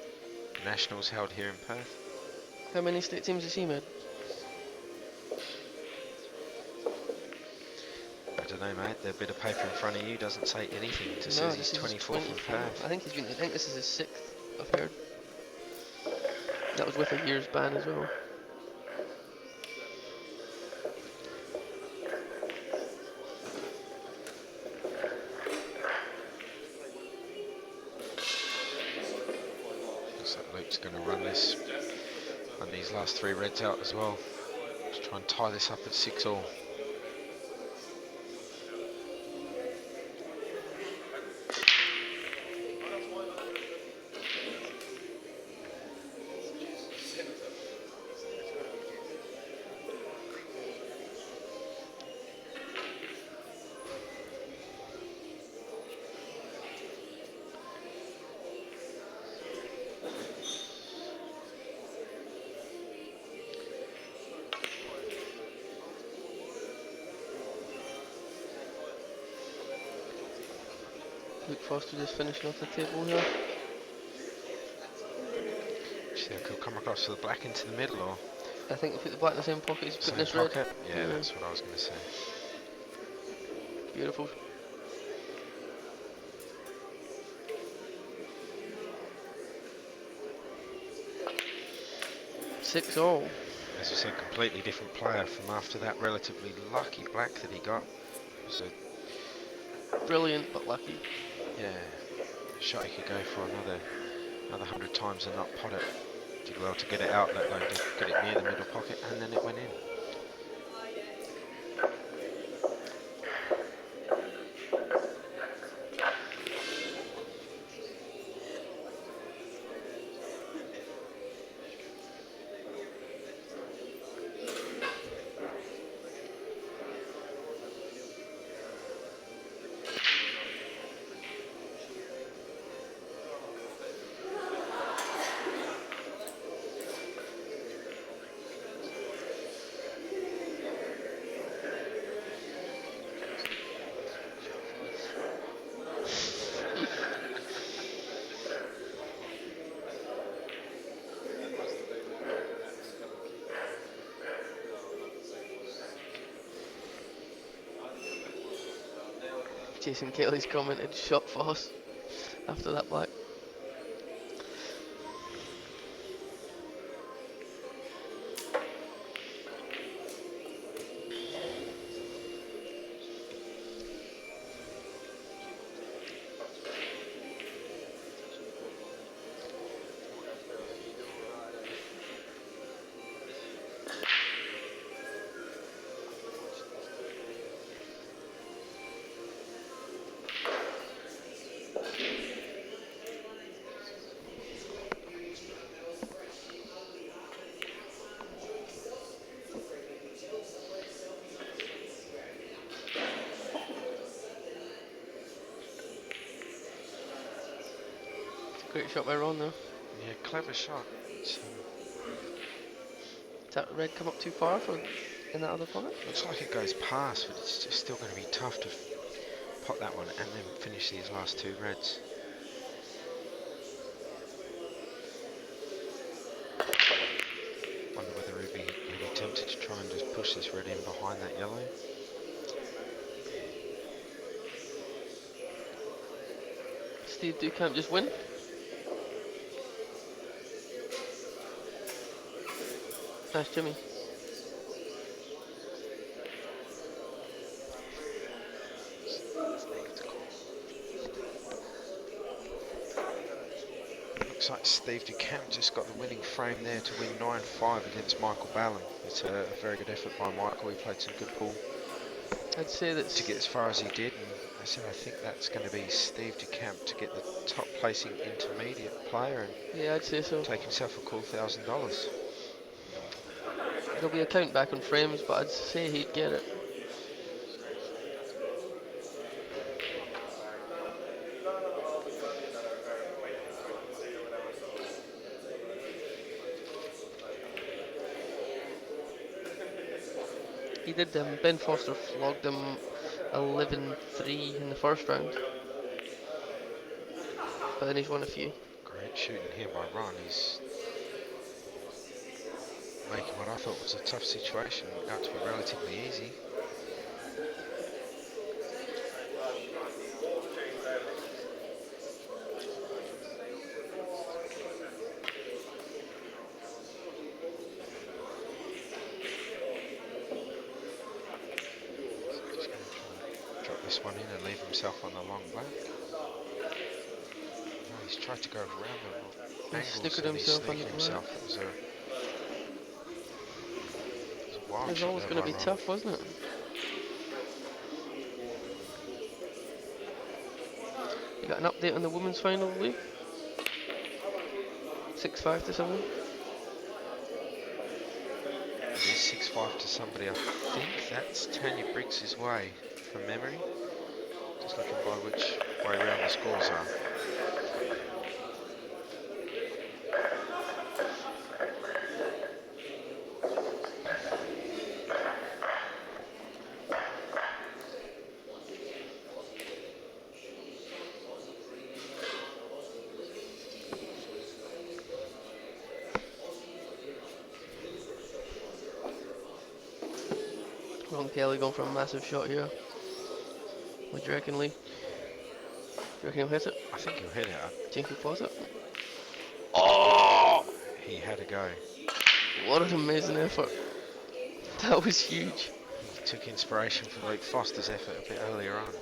nationals held here in Perth. How many state teams has he made? I don't know, mate. The bit of paper in front of you doesn't say anything. It says he's 24th in Perth. I think this is his 6th, I've heard. That was with a year's ban as well. Looks like Luke's going to run these last 3 reds out as well. To try and tie this up at 6-all. Luke Foster just finishing off the table here. Do you think he'll come across with the black into the middle, or I think he'll put the black in the same pocket as same putting this red. pocket? Yeah, that's what I was going to say. Beautiful. Six all. As you said, completely different player from after that relatively lucky black that he got. So, Brilliant but lucky. yeah, shot he could go for another 100 times and not pot it. Did well to get it out, let alone to get it near the middle pocket, and then it went in. Jason Kelly's commented shot Foss after that black. Great shot by Ron though. Yeah, clever shot. Did that red come up too far for in that other pocket? Looks like it goes past, but it's just still going to be tough to pot that one and then finish these last two reds. Wonder whether he'd be tempted to try and just push this red in behind that yellow. Steve Ducamp just win. Nice Jimmy. Looks like Steve Ducamp just got the winning frame there to win 9-5 against Michael Ballon. It's a very good effort by Michael. He played some good ball I'd say that's to get as far as he did, and I said I think that's going to be Steve Ducamp to get the top placing intermediate player and yeah, I'd say so. take himself a cool $1,000. There'll be a count back on frames, but I'd say he'd get it. He did. Ben Foster flogged him 11-3 in the first round, but then he's won a few. Great shooting here by Ron. He's making what I thought was a tough situation out to be relatively easy. Just going to drop this one in and leave himself on the long black. No, he's tried to go around the angles snookered and he's himself on sneaking the himself. It was a wild It was shot always there going to by be Ron. tough, wasn't it? You got an update on the women's final, Lee? 6-5 to someone. It is 6-5 to somebody. I think that's Tanya Briggs' way from memory. Just looking by which way around the scores are. Ron Kelly going for a massive shot here. What do you reckon, Lee? Do you reckon he'll hit it? I think he'll hit it. Do you think he'll pause it? Oh! He had to go. What an amazing effort. That was huge. He took inspiration from Luke Foster's effort a bit earlier on.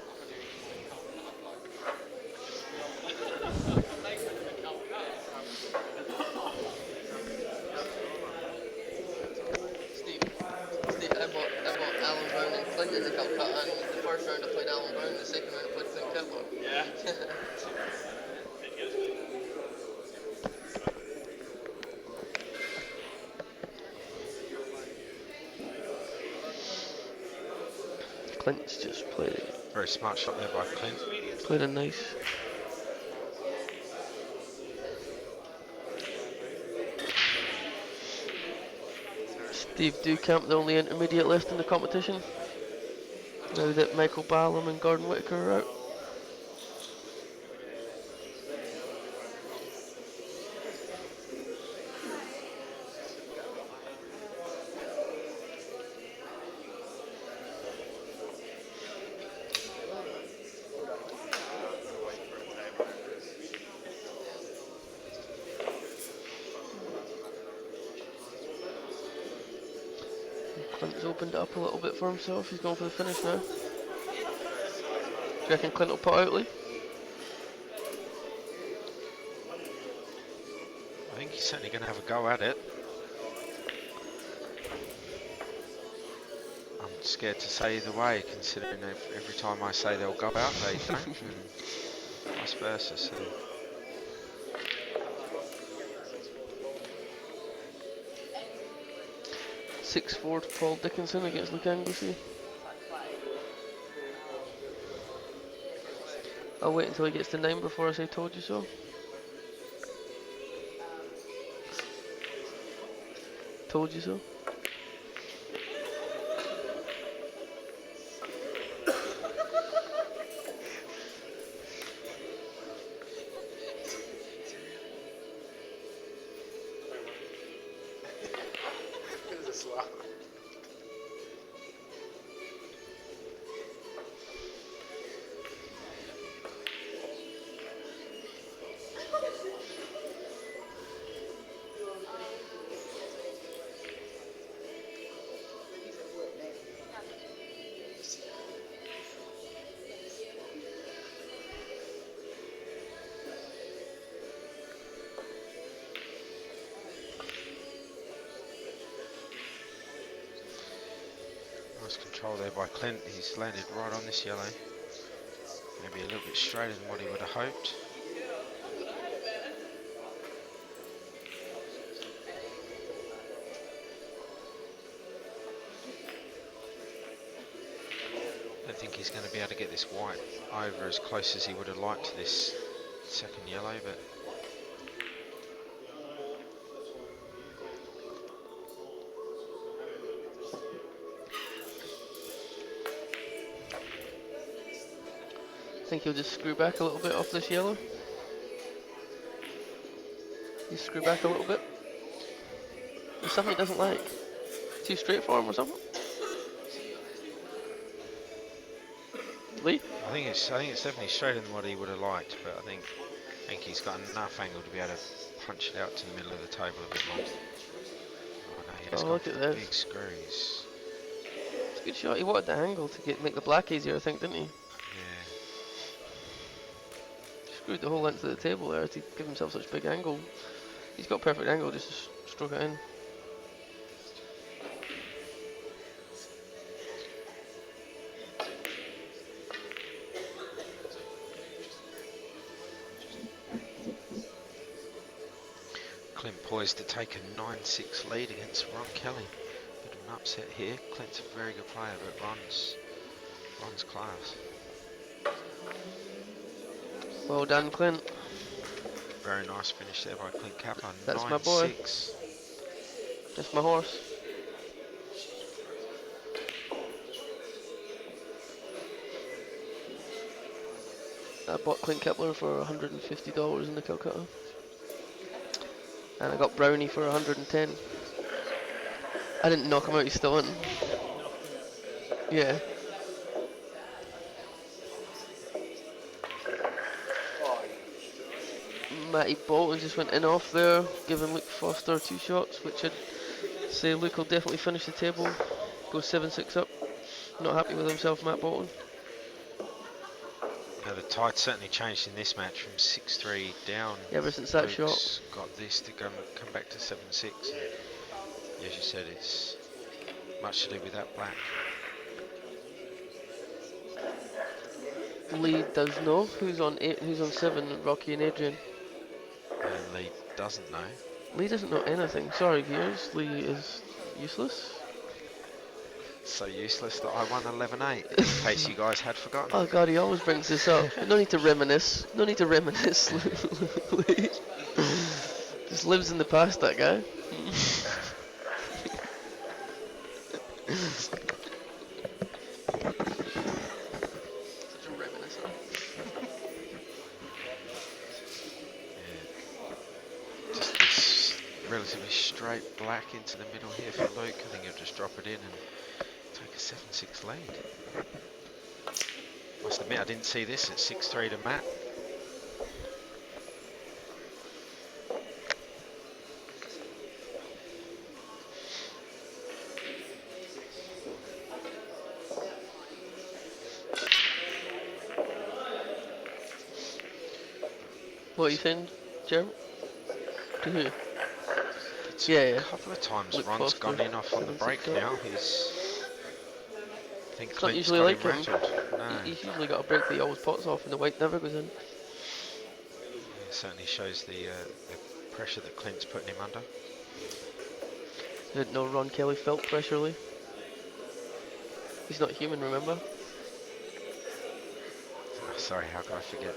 Steve, I bought Alan Brown and Clint in the Calcutta, and the first round I played Alan Brown, the second round I played Clint Kepler. Yeah. Clint's just played Very smart shot there by Clint. a nice. Steve Ducamp, the only intermediate left in the competition. Now that Michael Ballum and Gordon Whitaker are out. He's opened it up a little bit for himself. He's going for the finish now. Do you reckon Clint will put out, Lee? I think he's certainly going to have a go at it. I'm scared to say either way, considering every time I say they'll go out, they don't, and vice versa. So. 6-4 to Paul Dickinson against Luke Anglesey. I'll wait until he gets to 9 before I say told you so. Told you so. Nice control there by Clint. He's landed right on this yellow. Maybe a little bit straighter than what he would have hoped. I don't think he's going to be able to get this white over as close as he would have liked to this second yellow, but I think he'll just screw back a little bit off this yellow. Just screw back a little bit. There's something he doesn't like. Too straight for him or something? Lee? I think it's definitely straighter than what he would have liked, but I think he's got enough angle to be able to punch it out to the middle of the table a bit more. Oh no, he has gone look for at the this. big screws. It's a good shot. He wanted the angle to make the black easier, I think, didn't he? Yeah. Screwed the whole length of the table there to give himself such big angle. He's got perfect angle just to stroke it in. Clint poised to take a 9-6 lead against Ron Kelly. Bit of an upset here. Clint's a very good player, but Ron's class. Well done, Clint. Very nice finish there by Clint Kepler. That's 9-6. my boy. That's my horse. I bought Clint Kepler for $150 in the Calcutta. And I got Brownie for 110. I didn't knock him out, he's still in. Yeah. Matty Bolton just went in off there, giving Luke Foster 2 shots, which I'd say Luke will definitely finish the table. Go 7-6 up. Not happy with himself, Matt Bolton. Now the tide certainly changed in this match from 6-3 down. Yeah, ever since that Luke's shot. got this to come back to 7-6. As you said, it's much to do with that black. Lee does know who's on 8, who's on 7, Rocky and Adrian. And Lee doesn't know. Lee doesn't know anything. Sorry, Gears. Lee is useless. So useless that I won 11-8, in case you guys had forgotten. Oh god, he always brings this up. No need to reminisce. No need to reminisce. Lee just lives in the past, that guy. Such a reminiscer. Just this relatively straight black into the middle here for Luke. I think he'll just drop it in and take a 7-6 lead. Must admit, I didn't see this at 6-3 to Matt. What are you saying, Jeremy? To who? It's Yeah, a yeah. couple of times Luke Ron's Foster, gone in off on the 7-6 break up. now. I think It's not Clint's usually got like him him. rattled. No. He's usually got a break that he always pots off and the white never goes in. It certainly shows the pressure that Clint's putting him under. I didn't know Ron Kelly felt pressure, Lee. He's not human, remember? Oh, sorry, how could I forget?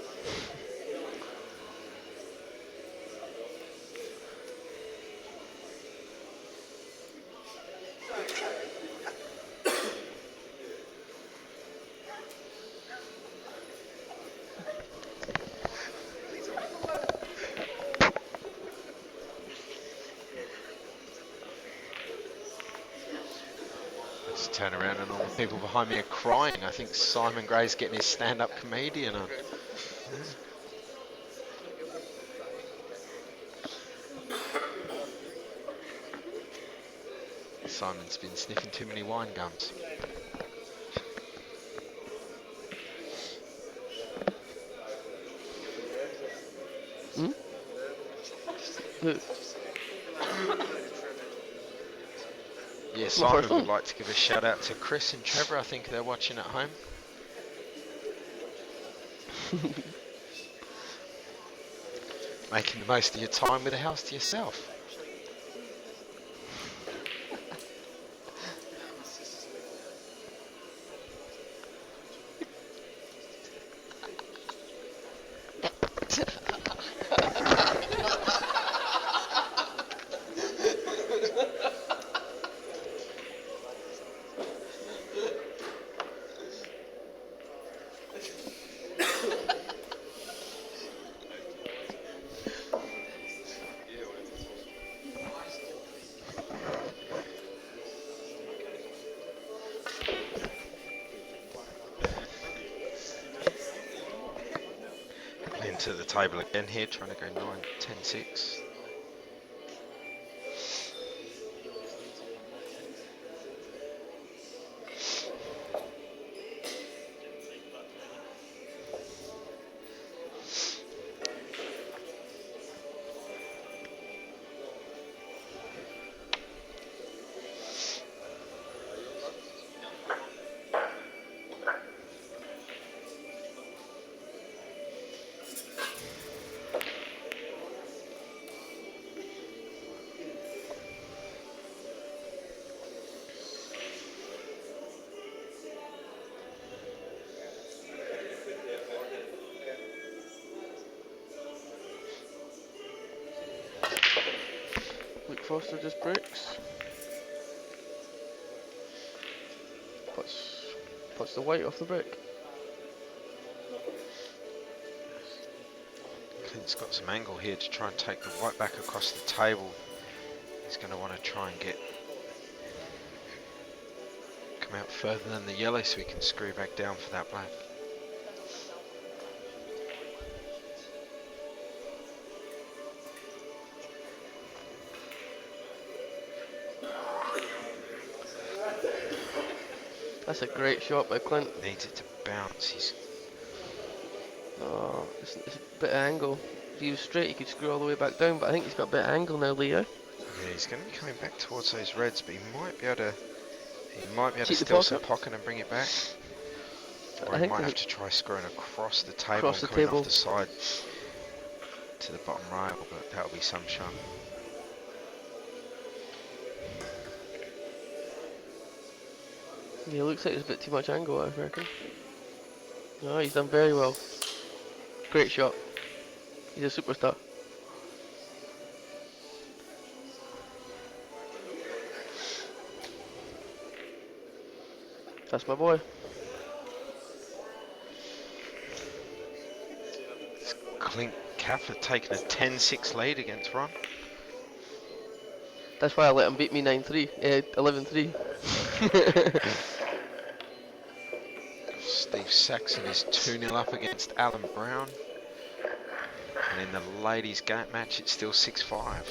Let's turn around and all the people behind me are crying. I think Simon Gray's getting his stand-up comedian on. Simon's been sniffing too many wine gums. Hmm? Who? Yeah, My Simon first would one. like to give a shout out to Chris and Trevor. I think they're watching at home. Making the most of your time with the house to yourself. Into the table again here, trying to go 9-10-6. Luke Foster just breaks. Puts the white off the brick. Clint's got some angle here to try and take the white back across the table. He's going to want to try and come out further than the yellow so he can screw back down for that black. That's a great shot by Clint. Needs it to bounce. Oh, it's a bit of angle. If he was straight, he could screw all the way back down, but I think he's got a bit of angle now, Leo. Yeah, he's going to be coming back towards those reds, but he might be able to Cheat the steal some pocket. pocket and bring it back. Or I he think might there's have to try screwing across the table across and the coming table. off the side to the bottom rail, but that'll be some shot. Yeah, looks like there's a bit too much angle, I reckon. Oh, he's done very well. Great shot. He's a superstar. That's my boy. Clint Kepler taking a 10-6 lead against Ron. That's why I let him beat me 9-3, 11-3. Steve Saxon is 2-0 up against Alan Brown. And in the ladies' game match, it's still 6-5.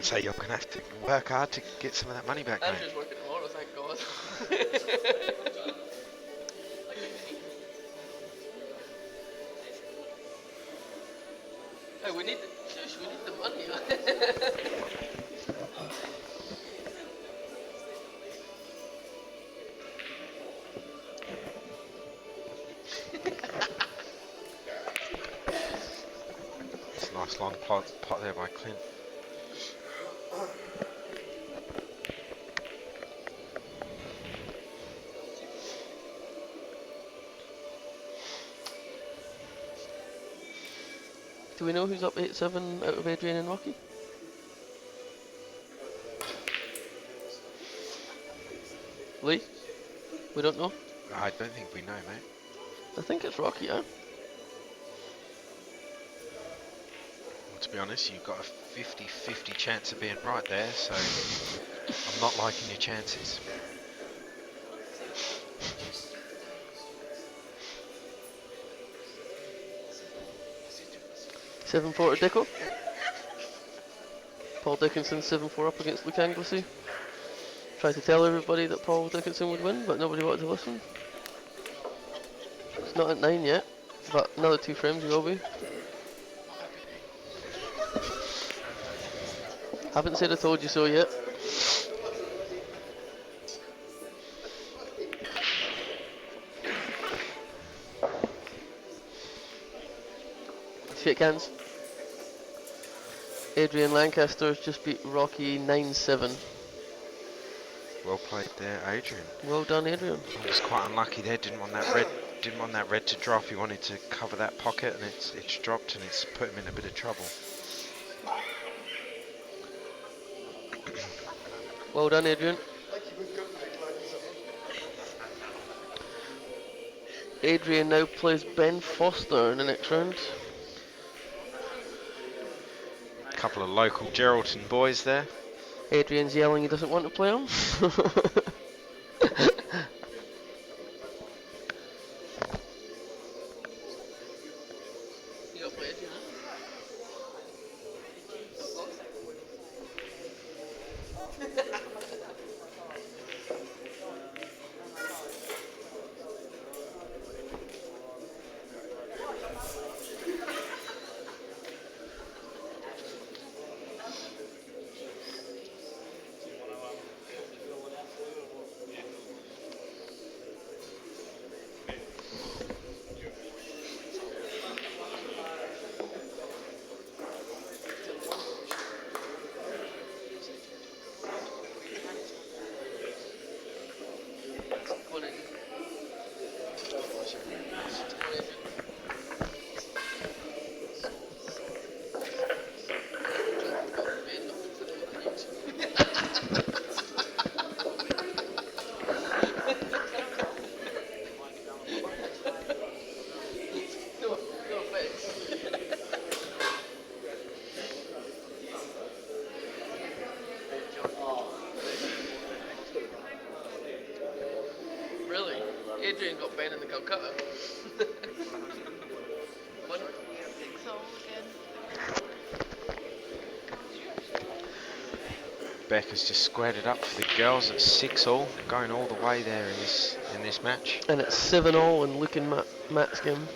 So you're going to have to work hard to get some of that money back, mate. Andrew's working tomorrow, thank God. Hey, we need the money. It's a nice long pot there by Clint. Do we know who's up 8-7 out of Adrian and Rocky? Lee? We don't know? I don't think we know, mate. I think it's Rocky, yeah? Well, to be honest, you've got a 50-50 chance of being right there, so I'm not liking your chances. 7-4 to Dicko. Paul Dickinson 7-4 up against Luke Anglesey. Tried to tell everybody that Paul Dickinson would win, but nobody wanted to listen. It's not at 9 yet, but another 2 frames he will be. Haven't said I told you so yet. Shake hands. Adrian Lancaster's just beat Rocky 9-7. Well played there, Adrian. Well done, Adrian. I was quite unlucky there. Didn't want that red to drop. He wanted to cover that pocket, and it's dropped, and it's put him in a bit of trouble. Well done, Adrian. Adrian now plays Ben Foster in the next round. A couple of local Geraldton boys there. Adrian's yelling he doesn't want to play him. Really? Adrian got Ben in the Calcutta. Becca's just squared it up for the girls at 6-all, going all the way there in this match. And it's 7-all and looking Matt's game.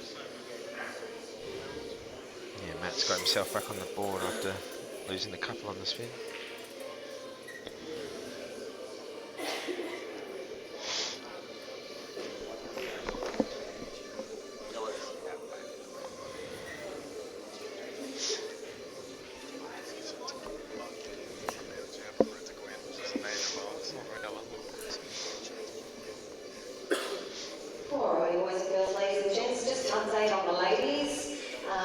Yeah, Matt's got himself back on the board after losing the couple on the spin. Alrighty, boys and girls, ladies and gents, just update on the ladies.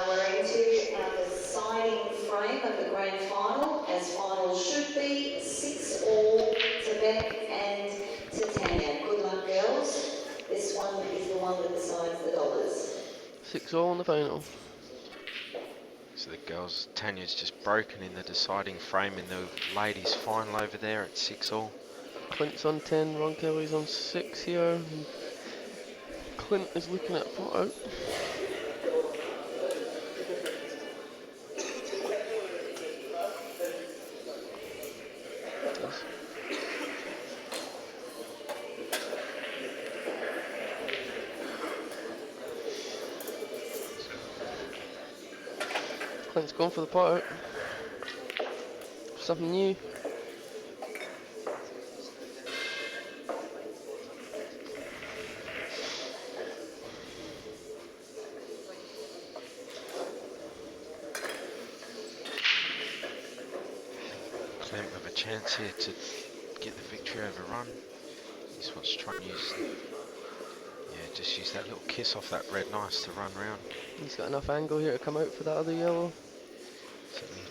We're into our deciding frame of the grand final, as finals should be 6-all to Beck and to Tanya. Good luck, girls. This one is the one that decides the dollars. 6-all in the final. So the girls, Tanya's just broken in the deciding frame in the ladies' final over there at 6-all. Clint's on 10, Ron Kelly's on 6 here. And Clint is looking at a pot out. Clint's going for the pot out. Something new. Clint with a chance here to get the victory over run. He just wants to try and use, just use that little kiss off that red nice to run round. He's got enough angle here to come out for that other yellow. Certainly,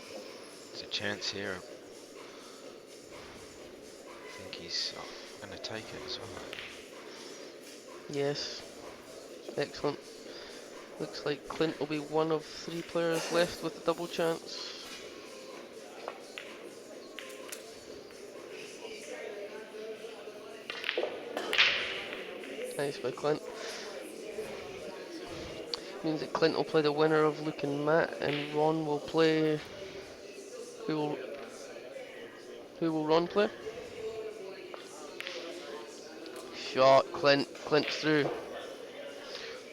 there's a chance here. I think he's going to take it as well. Yes. Excellent. Looks like Clint will be one of 3 players left with a double chance. Nice by Clint. Means that Clint will play the winner of Luke and Matt, and Ron will play. Who will Ron play? Shot, Clint. Clint's through.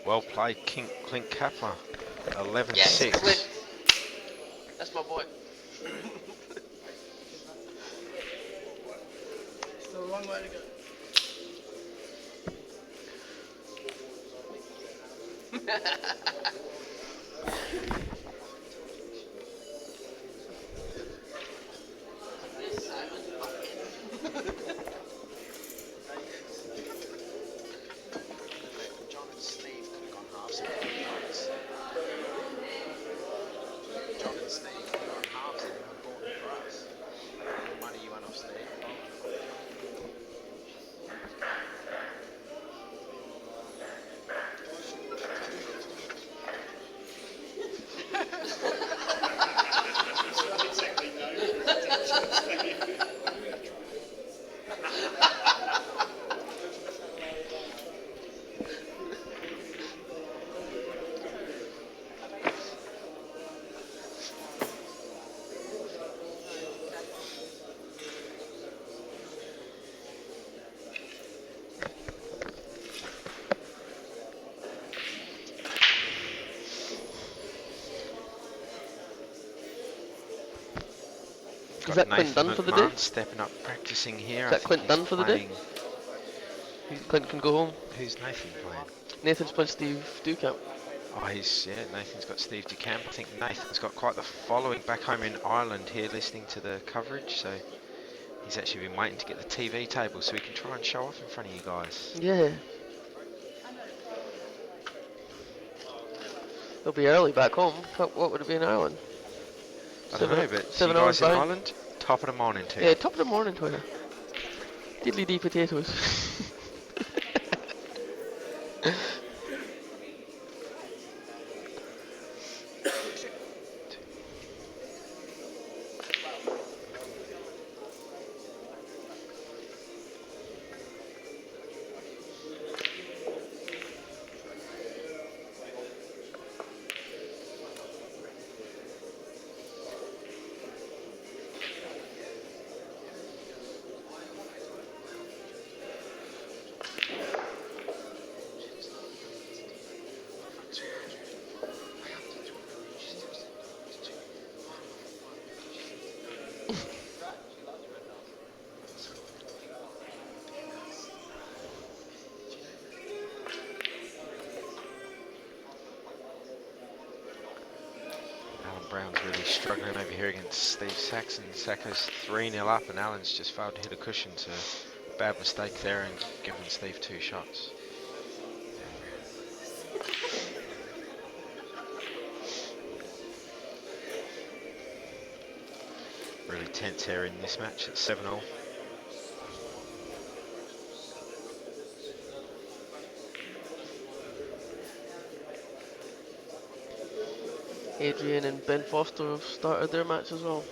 Well played, Clint Kepler. 11-6. Yes, Clint. That's my boy. It's the wrong way to go. John and Steve could have gone halves in points. John and Steve could have gone halves in Bolton for us. The money you went off Steve. Is that Clint done for the day? Stepping up, practicing here. Is that Clint done for the day? Clint can go home. Who's Nathan playing? Nathan's playing Steve Ducamp. Oh, Nathan's got Steve DeCamp. I think Nathan's got quite the following back home in Ireland here listening to the coverage, so he's actually been waiting to get the TV table so he can try and show off in front of you guys. Yeah. They'll be early back home. What would it be in Ireland? I don't know, but 7 you hours guys in behind. Ireland, top of the morning to you. Yeah, top of the morning to you. Diddly dee potatoes. Brown's really struggling over here against Steve Saxon. Sacco's 3-0 up and Alan's just failed to hit a cushion, so bad mistake there and giving Steve 2 shots. Really tense here in this match at 7-0. Adrian and Ben Foster have started their match as well.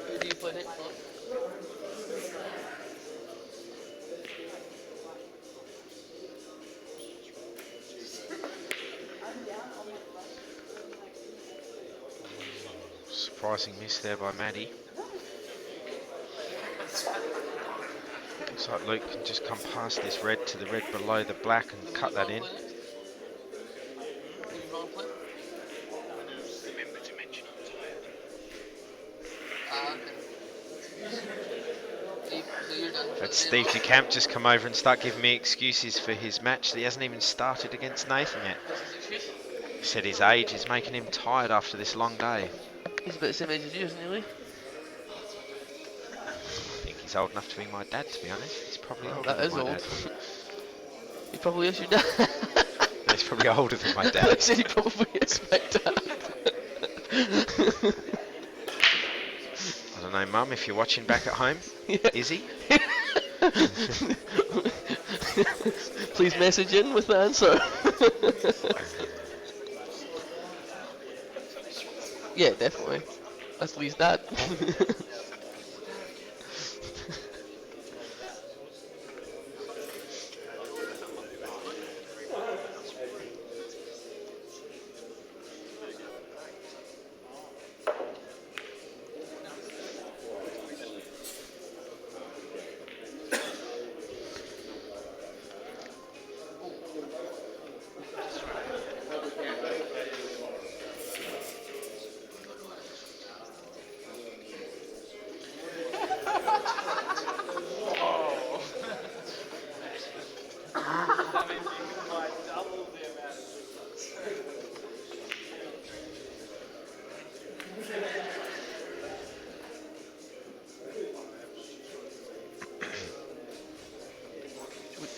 Who do you play next, Mark? Surprising miss there by Maddie. Looks like Luke can just come past this red to the red below the black and cut that in. Had Steve DeCamp just come over and start giving me excuses for his match that he hasn't even started against Nathan yet. He said his age is making him tired after this long day. He's about the same age as you, isn't he, Lee? I think he's old enough to be my dad, to be honest. He's probably older That than is my old. dad. He probably is your dad. He's probably older than my I dad. said he probably is my dad. I don't know, Mum, if you're watching back at home, Yeah. is he? Please message in with the answer. Yeah, definitely. That's Lee's dad.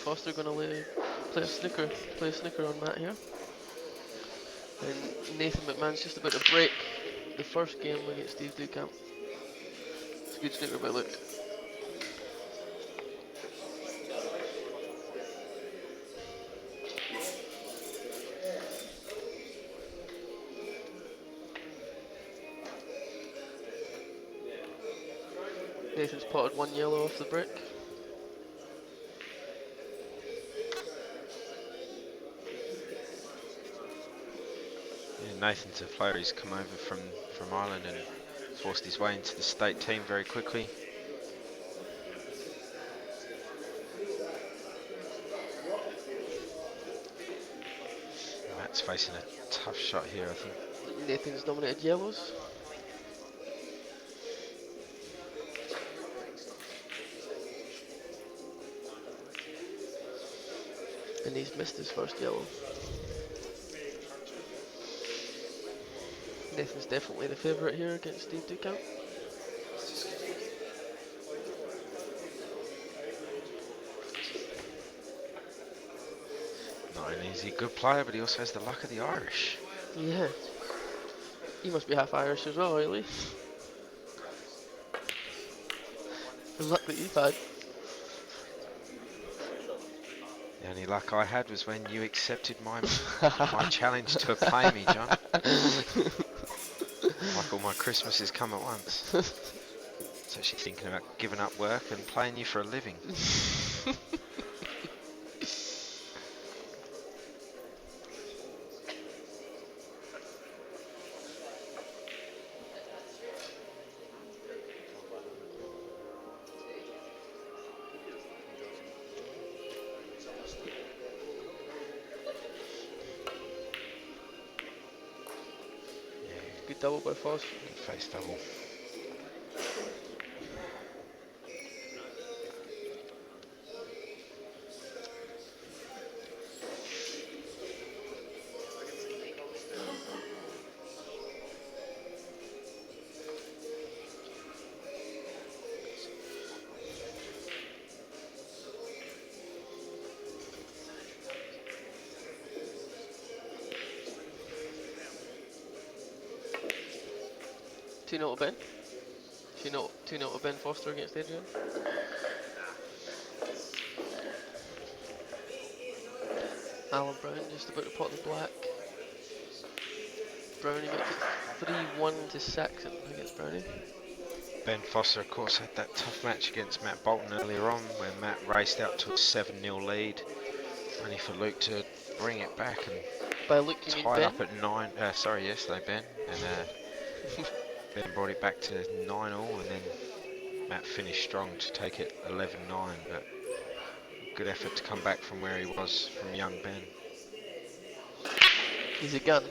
Foster going to play a snooker on Matt here. And Nathan McMahon's just about to break the first game against Steve Ducamp. It's a good snooker by Luke. Nathan's potted one yellow off the brick. Nathan's a player who's come over from Ireland and forced his way into the state team very quickly. Matt's facing a tough shot here, I think. Nathan's dominated yellows. And he's missed his first yellow. Nathan's definitely the favourite here against Steve Ducamp. Not only is he a good player, but he also has the luck of the Irish. Yeah. He must be half Irish as well, really. The luck that you've had. The only luck I had was when you accepted my challenge to play me, John. Like all my Christmases come at once. It's actually thinking about giving up work and playing you for a living. Good double by Foss. Good face double. Two 0 to Ben. 2-0 to Ben Foster against Adrian. Alan Brown just about to pot the black. Brownie makes it 3-1 to Saxon against Brownie. Ben Foster, of course, had that tough match against Matt Bolton earlier on, where Matt raced out to a 7-0 lead, only for Luke to bring it back and By Luke, you mean tie it Ben? up at 9. Sorry, yes, they Ben. And Ben brought it back to 9-all, and then Matt finished strong to take it 11-9. But good effort to come back from where he was from young Ben. He's a gun.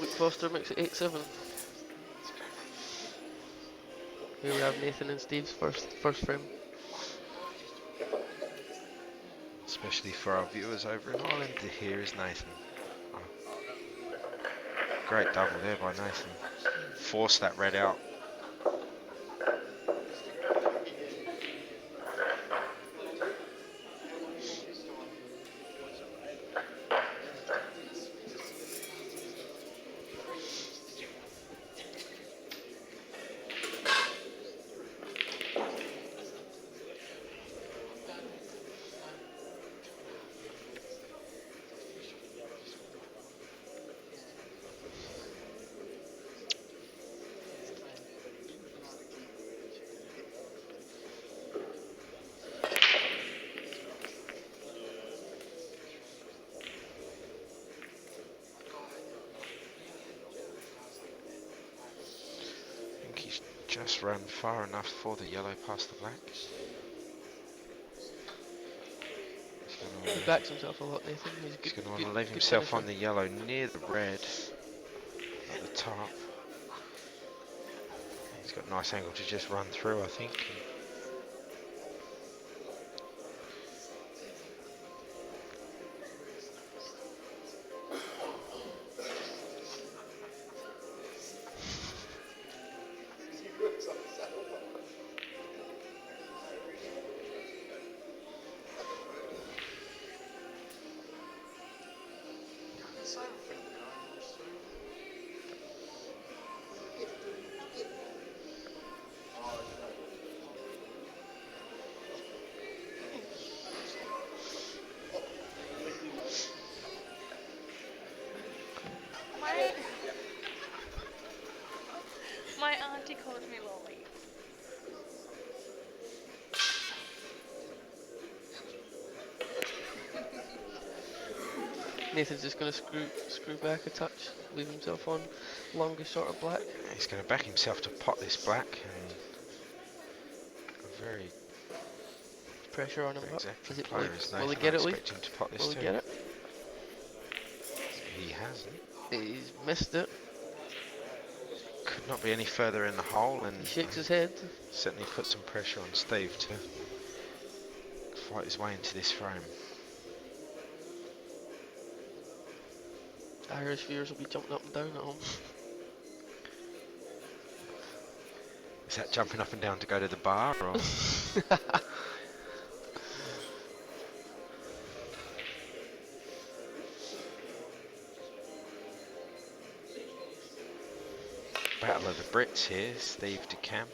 Luke Foster makes it 8-7. Here we have Nathan and Steve's first frame. Especially for our viewers over in Ireland, here is Nathan. Oh. Great double there by Nathan. Forced that red out. Just run far enough for the yellow past the black. He backs himself a lot, Nathan. He's going to want to leave himself on the yellow near the red at the top. He's got a nice angle to just run through, I think. My auntie calls me Lolly. Nathan's just going to screw back a touch, leave himself on longest short of black. He's going to back himself to pot this black, and very pressure on him. exact player is Nathan. Will he get it, Lee? Expect him to pot this Will too. he get it? He hasn't. He's missed it. Could not be any further in the hole, and He shakes his head. certainly put some pressure on Steve to fight his way into this frame. Irish viewers will be jumping up and down at home. Is that jumping up and down to go to the bar, or? Battle of the Brits here. Steve de Camp,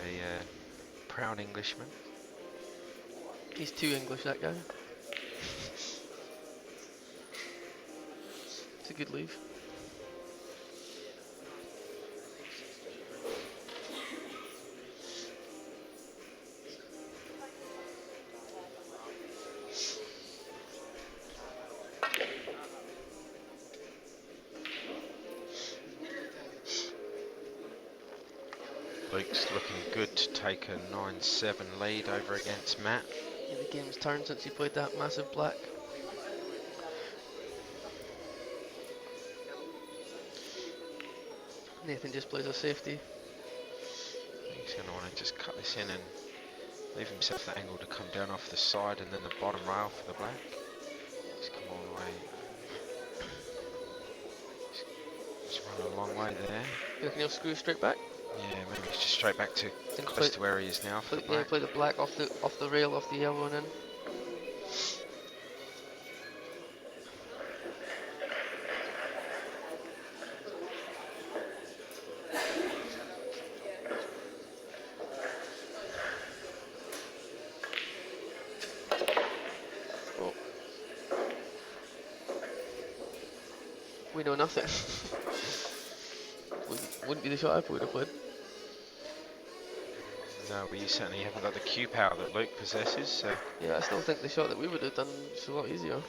a proud Englishman. He's too English, that guy. It's a good leave. Luke's looking good to take a 9-7 lead over against Matt. Yeah, the game's turned since he played that massive black. Nathan just plays a safety. He's going to want to just cut this in and leave himself the angle to come down off the side and then the bottom rail for the black. He's come all the way. He's run a long way there. You reckon he'll screw straight back? Yeah, maybe it's just straight back to Then close to where he is now for the Yeah, black. play the black off the rail, off the yellow, and then. We know nothing. Wouldn't be the shot I would have played. No, but you certainly haven't got the Q power that Luke possesses, so Yeah, I still think the shot that we would have done is a lot easier.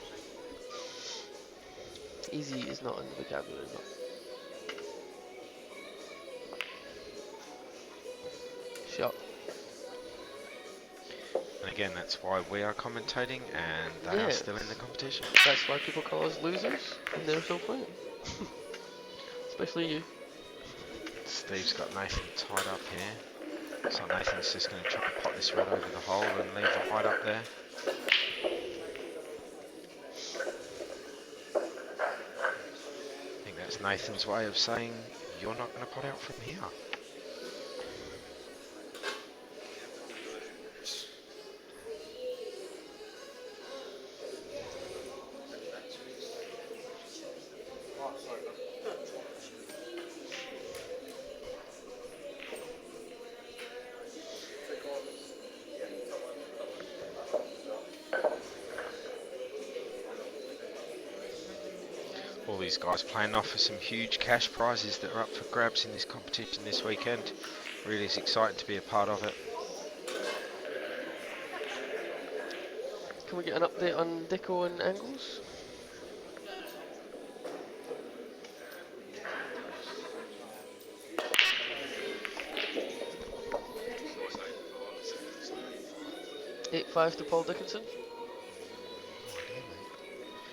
Easy is not in the vocabulary, but shot. and again that's why we are commentating and they are still in the competition. That's why people call us losers, and they're still playing. Especially you. Steve's got Nathan tied up here. So Nathan's just going to try and pop this red over the hole and leave the white up there. I think that's Nathan's way of saying you're not going to pot out from here. All these guys playing off for some huge cash prizes that are up for grabs in this competition this weekend. Really is exciting to be a part of it. Can we get an update on Deco and angles? Eight 5 to Paul Dickinson.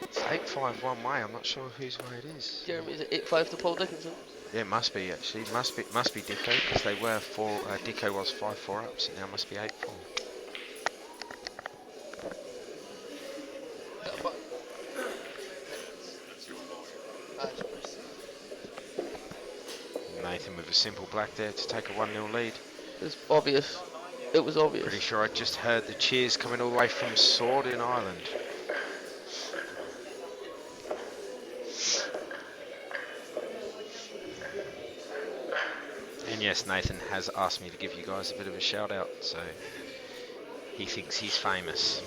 It's 8-5 one way. I'm not sure whose way it is. Jeremy, is it 8-5 to Paul Dickinson? Yeah, it must be actually. Must be Dicko because they were Dicko was 5-4 up, so now must be 8-4. Nathan with a simple black there to take a 1-0 lead. It's obvious. It was obvious. Pretty sure I just heard the cheers coming all the way from Sword in Ireland. And yes, Nathan has asked me to give you guys a bit of a shout out, so he thinks he's famous.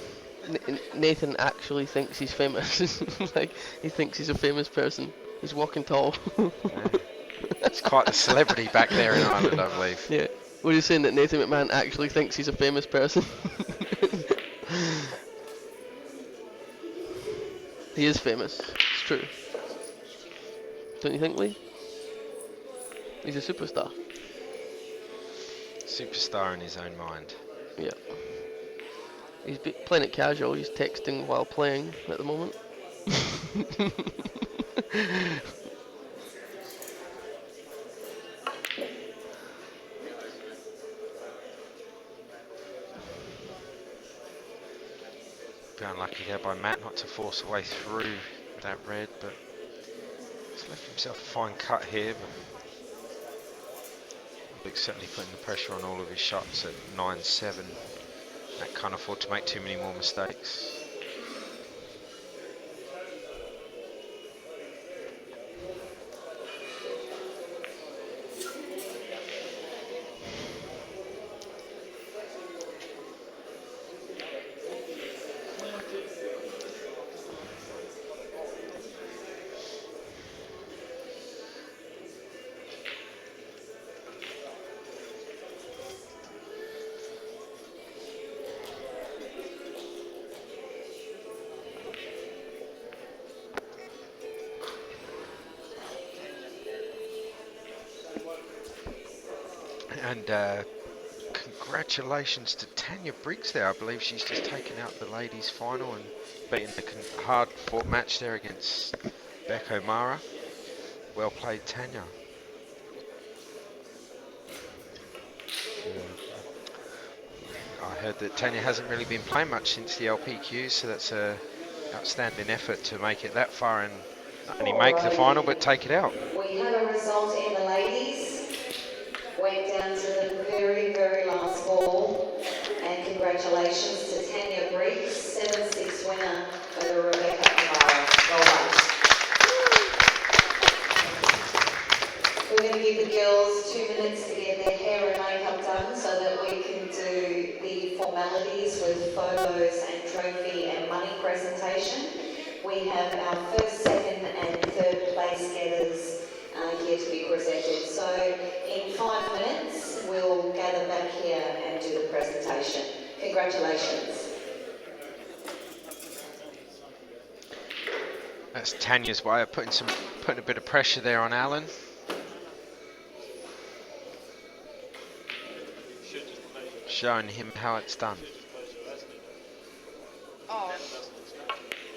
Nathan actually thinks he's famous. Like, he thinks he's a famous person. He's walking tall. Yeah. It's quite the celebrity back there in Ireland, I believe. Yeah. What are you saying, that Nathan McMahon actually thinks he's a famous person? He is famous. It's true. Don't you think, Lee? He's a superstar. Superstar in his own mind. Yeah. He's playing it casual. He's texting while playing at the moment. Been unlucky there by Matt not to force a way through that red, but he's left himself a fine cut here. But Luke's certainly putting the pressure on all of his shots at 9-7. Matt can't afford to make too many more mistakes. And congratulations to Tanya Briggs there. I believe she's just taken out the ladies' final and beaten the hard-fought match there against Beck O'Mara. Well played, Tanya. I heard that Tanya hasn't really been playing much since the LPQs, so that's a outstanding effort to make it that far and not only make the final but take it out. We have a result in the ladies. Went down to the very, very last ball. And congratulations to Tanya Briggs, 7-6 winner over Rebecca O'Mara. Well done. We're going to give the girls 2 minutes to get their hair and makeup done so that we can do the formalities with photos and trophy and money presentation. We have our first, second and third place getters here to be presented. So in 5 minutes, we'll gather back here and do the presentation. Congratulations. That's Tanya's way of putting a bit of pressure there on Alan. Showing him how it's done. Oh.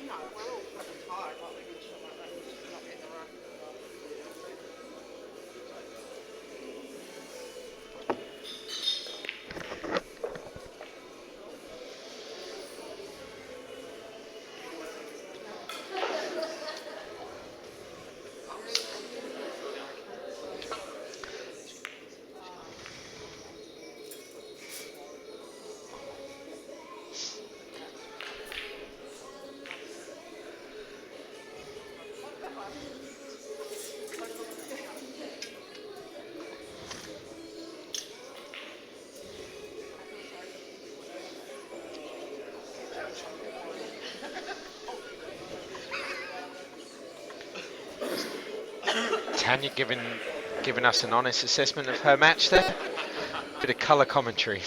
No, we're all fucking tired. Like, we can shit like that and just not get the run. Tanya giving us an honest assessment of her match there. Bit of colour commentary.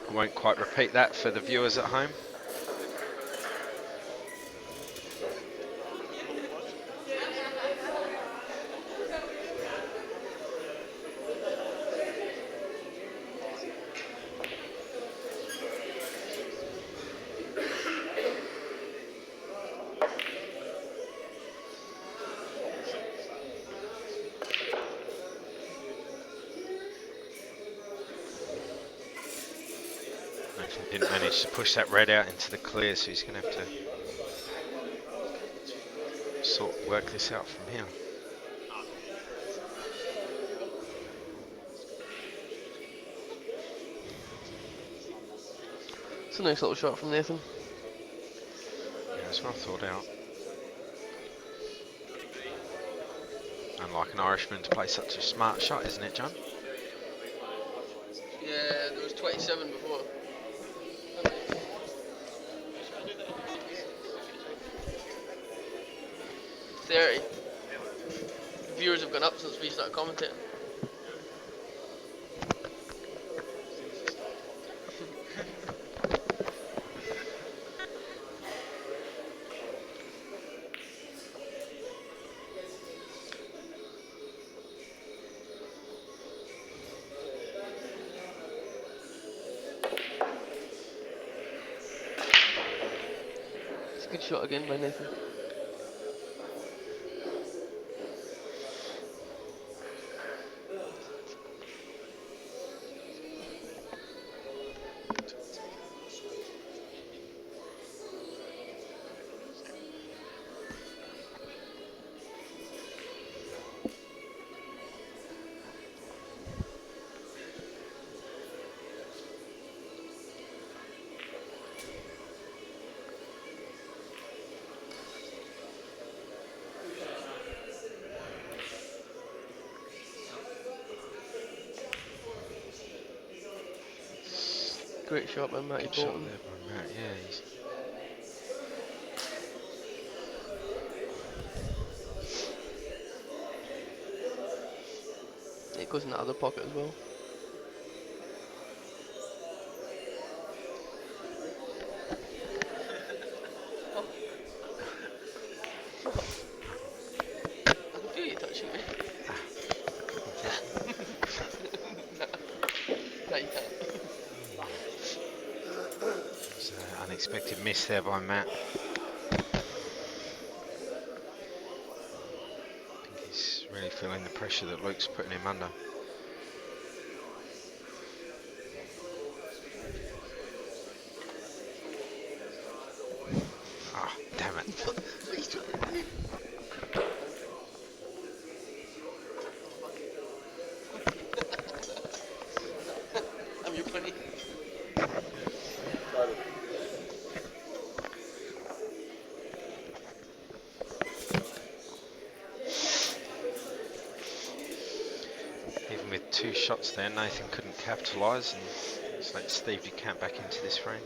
I won't quite repeat that for the viewers at home. Didn't manage to push that red out into the clear, so he's going to have to work this out from here. It's a nice little shot from Nathan. Yeah, it's well thought out. Unlike an Irishman to play such a smart shot, isn't it, John? Yeah, there was 27 before. 30. Viewers have gone up since we started commentating. It's a good shot again by Nathan. Great shot by Matty Good shot Bolton. there by Matt, yeah. It goes in the other pocket as well. I can feel you touching me. No, you can't. It's an unexpected miss there by Matt. I think he's really feeling the pressure that Luke's putting him under. Ah, damn it. I'm your buddy. Even with two shots there, Nathan couldn't capitalise, and it's let Steve decamp back into this frame.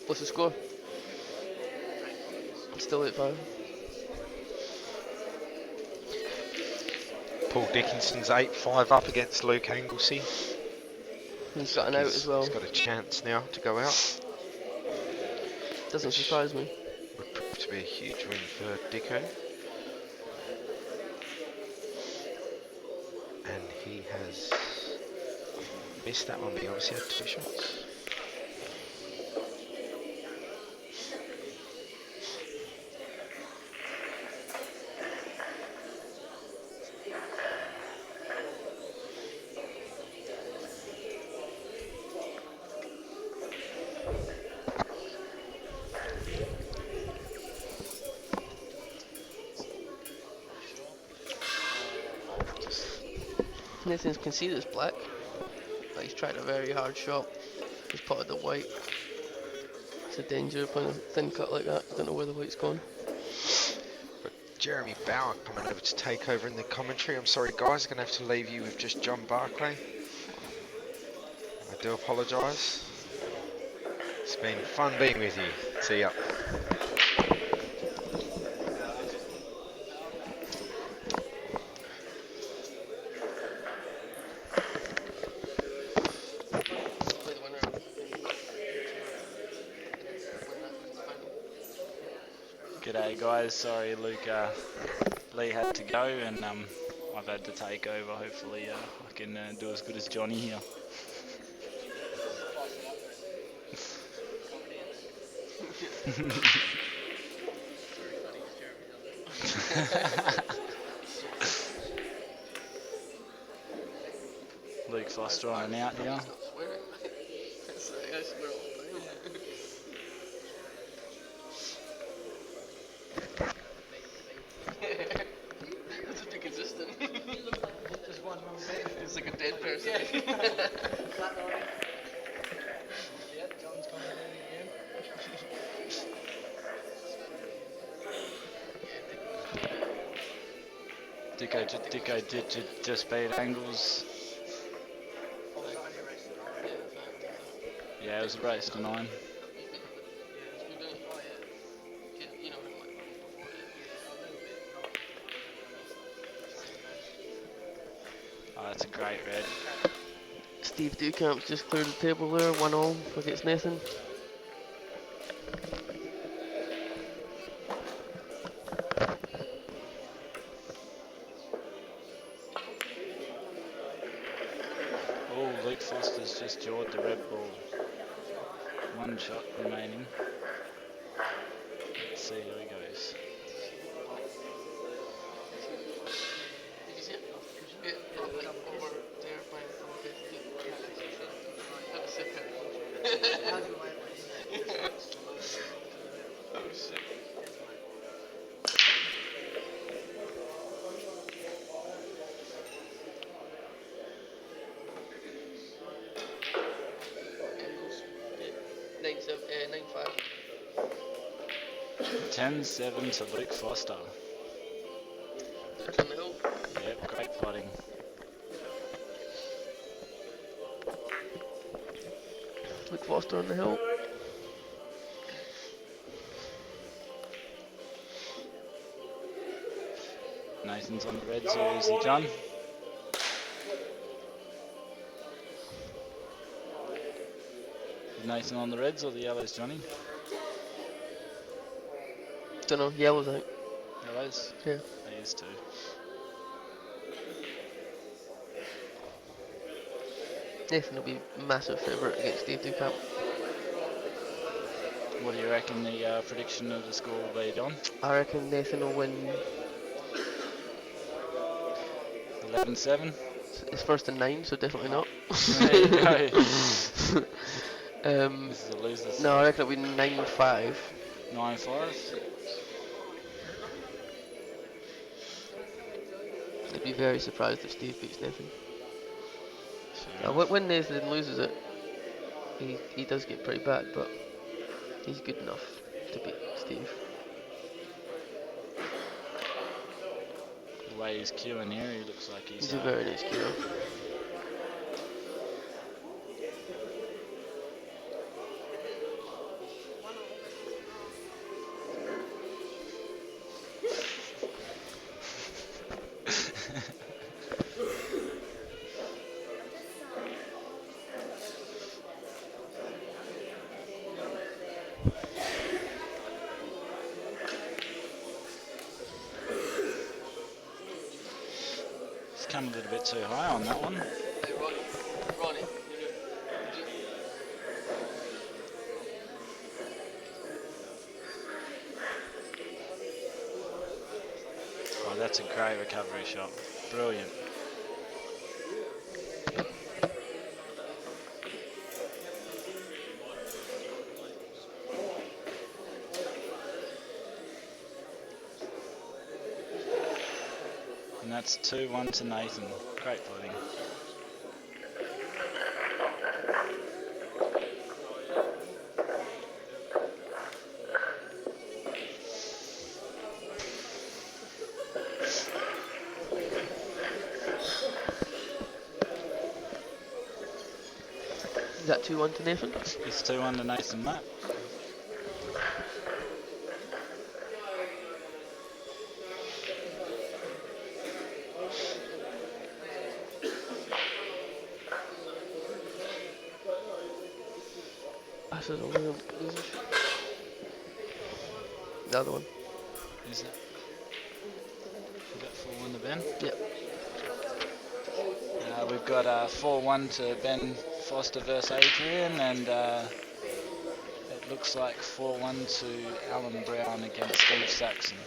What's the score? Still 8-5. Paul Dickinson's 8-5 up against Luke Anglesey. He's Looks got an like out as well. He's got a chance now to go out. Doesn't which surprise me. Would prove to be a huge win for Dicko. And he has missed that one, but he obviously had 2 shots. Nathan's conceded it's black, but he's tried a very hard shot. He's potted the white. It's a danger playing a thin cut like that. Don't know where the white's gone. But Jeremy Bauer coming over to take over in the commentary. I'm sorry guys, I'm going to have to leave you with just John Barclay. I do apologise. It's been fun being with you. See ya. G'day guys, sorry Luke, Lee had to go and I've had to take over. Hopefully I can do as good as Johnny here. Luke Foster on and out here. That's just be consistent. Just one more bit. It's like a dead person. Yeah, John's coming in again. Dicko did just beat Angles. Yeah, it was a race to 9. Oh, that's a great red. Steve Ducamp's just cleared the table there, 1-all against Nathan. Oh, Luke Foster's just jawed the red ball. 1 shot remaining. Let's see how he goes. Nine 5. 10-7 to Luke Foster. That's on the hill. Yep, great putting. Luke Foster on the hill. Nathan's on the reds, or is he done? Is Nathan on the reds or the yellows, Johnny? Don't know, yellows I think. Yellows? Yeah. He is too. Nathan will be massive favourite against Steve Ducamp. What do you reckon the prediction of the score will be, Don? I reckon Nathan will win 11-7? his first in 9, so definitely not. There you go. This is a loser. No, I reckon it'll be 9-5. 9-5? I'd be very surprised if Steve beats Nathan. Sure. When Nathan loses it, he does get pretty bad, but he's good enough to beat Steve. The way he's queuing here, he looks like he's... He's a very nice hero. It's come a little bit too high on that one. Hey, Ronnie. Oh, that's a great recovery shot. Brilliant. And that's 2-1 to Nathan. Great putting. Is that 2-1 to Nathan? It's 2-1 to Nathan, Matt. This is only the other one. Is that 4-1 to Ben? Yep. We've got 4-1 to Ben Foster versus Adrian, and it looks like 4-1 to Alan Brown against Steve Saxon.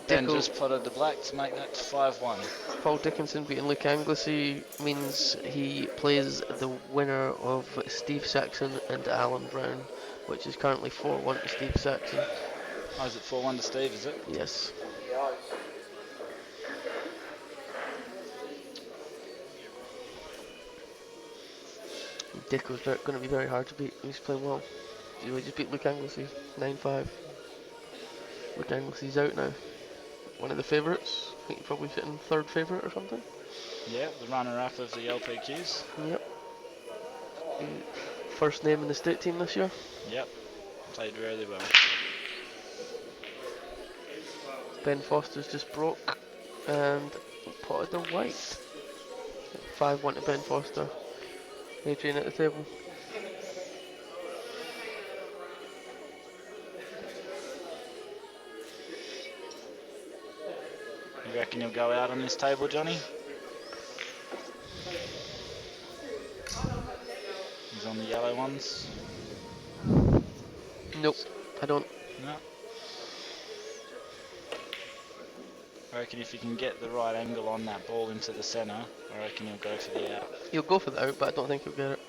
Ben just plotted the black to make that 5-1. Paul Dickinson beating Luke Anglesey means he plays the winner of Steve Saxon and Alan Brown, which is currently 4-1 to Steve Saxon. Oh, is it 4-1 to Steve, is it? Yes. Dick was going to be very hard to beat. He's playing well. He just beat Luke Anglesey 9-5. Luke Anglesey's out now. One of the favourites. I think he's probably sitting third favourite or something. Yeah, the runner-up of the LPQs. Yep. First name in the state team this year. Yep, played really well. Ben Foster's just broke and potted the white. 5-1 to Ben Foster. Adrian at the table. You reckon you'll go out on this table, Johnny? He's on the yellow ones. Nope, I don't. No. I reckon if you can get the right angle on that ball into the centre, I reckon you'll go for the out. He'll go for the out, but I don't think he'll get it.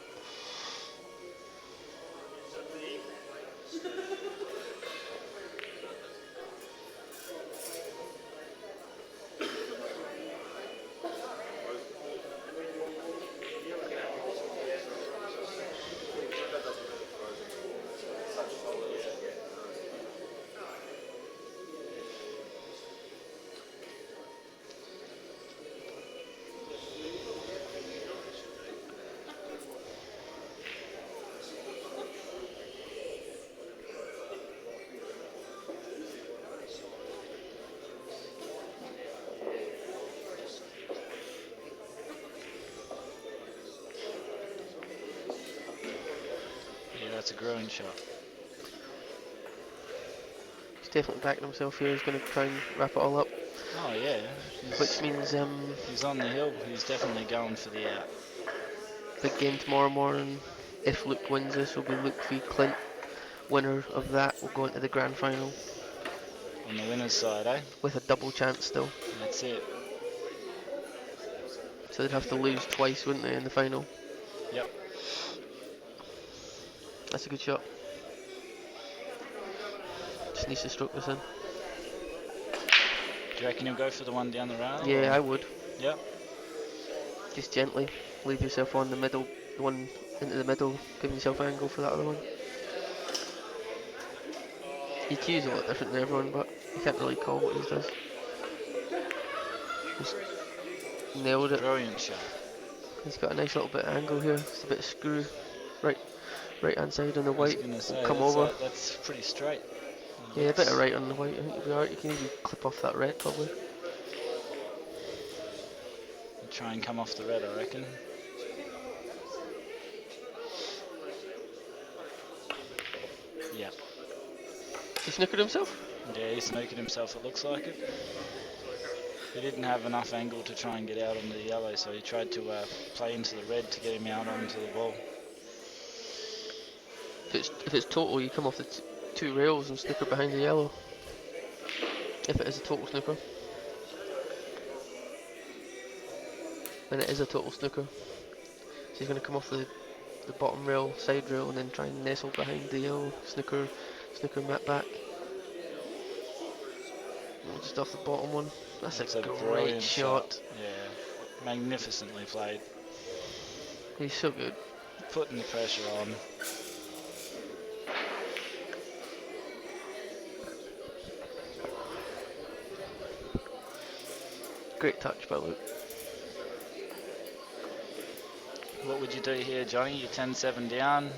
That's a growing shot. He's definitely backing himself here. He's going to try and wrap it all up. Oh yeah. Which means he's on the hill. He's definitely going for the out. Big game tomorrow morning. If Luke wins this, will be Luke v Clint. Winner of that will go into the grand final. On the winner's side, eh? With a double chance still. That's it. So they'd have to lose twice, wouldn't they, in the final? Yep. That's a good shot. Just needs to stroke this in. Do you reckon you'll go for the one down the rail? Yeah, or? I would. Yep. Just gently leave yourself on the middle, the one into the middle, giving yourself angle for that other one. He cues a lot different than everyone, but you can't really call what he does. Just nailed it. Brilliant shot. He's got a nice little bit of angle here, just a bit of screw. right hand side on the I was white. gonna Will say come over. that's pretty straight. Yeah, a bit of right on the white. I think you'll be alright. You can even clip off that red probably. Try and come off the red, I reckon. Yeah. He snookered himself? Yeah, he snookered himself, it looks like it. He didn't have enough angle to try and get out on the yellow, so he tried to play into the red to get him out onto the ball. If it's total, you come off the two rails and snooker behind the yellow. If it is a total snooker. Then it is a total snooker. So he's going to come off the bottom rail, side rail, and then try and nestle behind the yellow snooker mat back. Just off the bottom one. That's a great brilliant shot. Yeah, magnificently played. He's so good. Putting the pressure on. Great touch by Luke. What would you do here, Johnny? You're 10-7 down.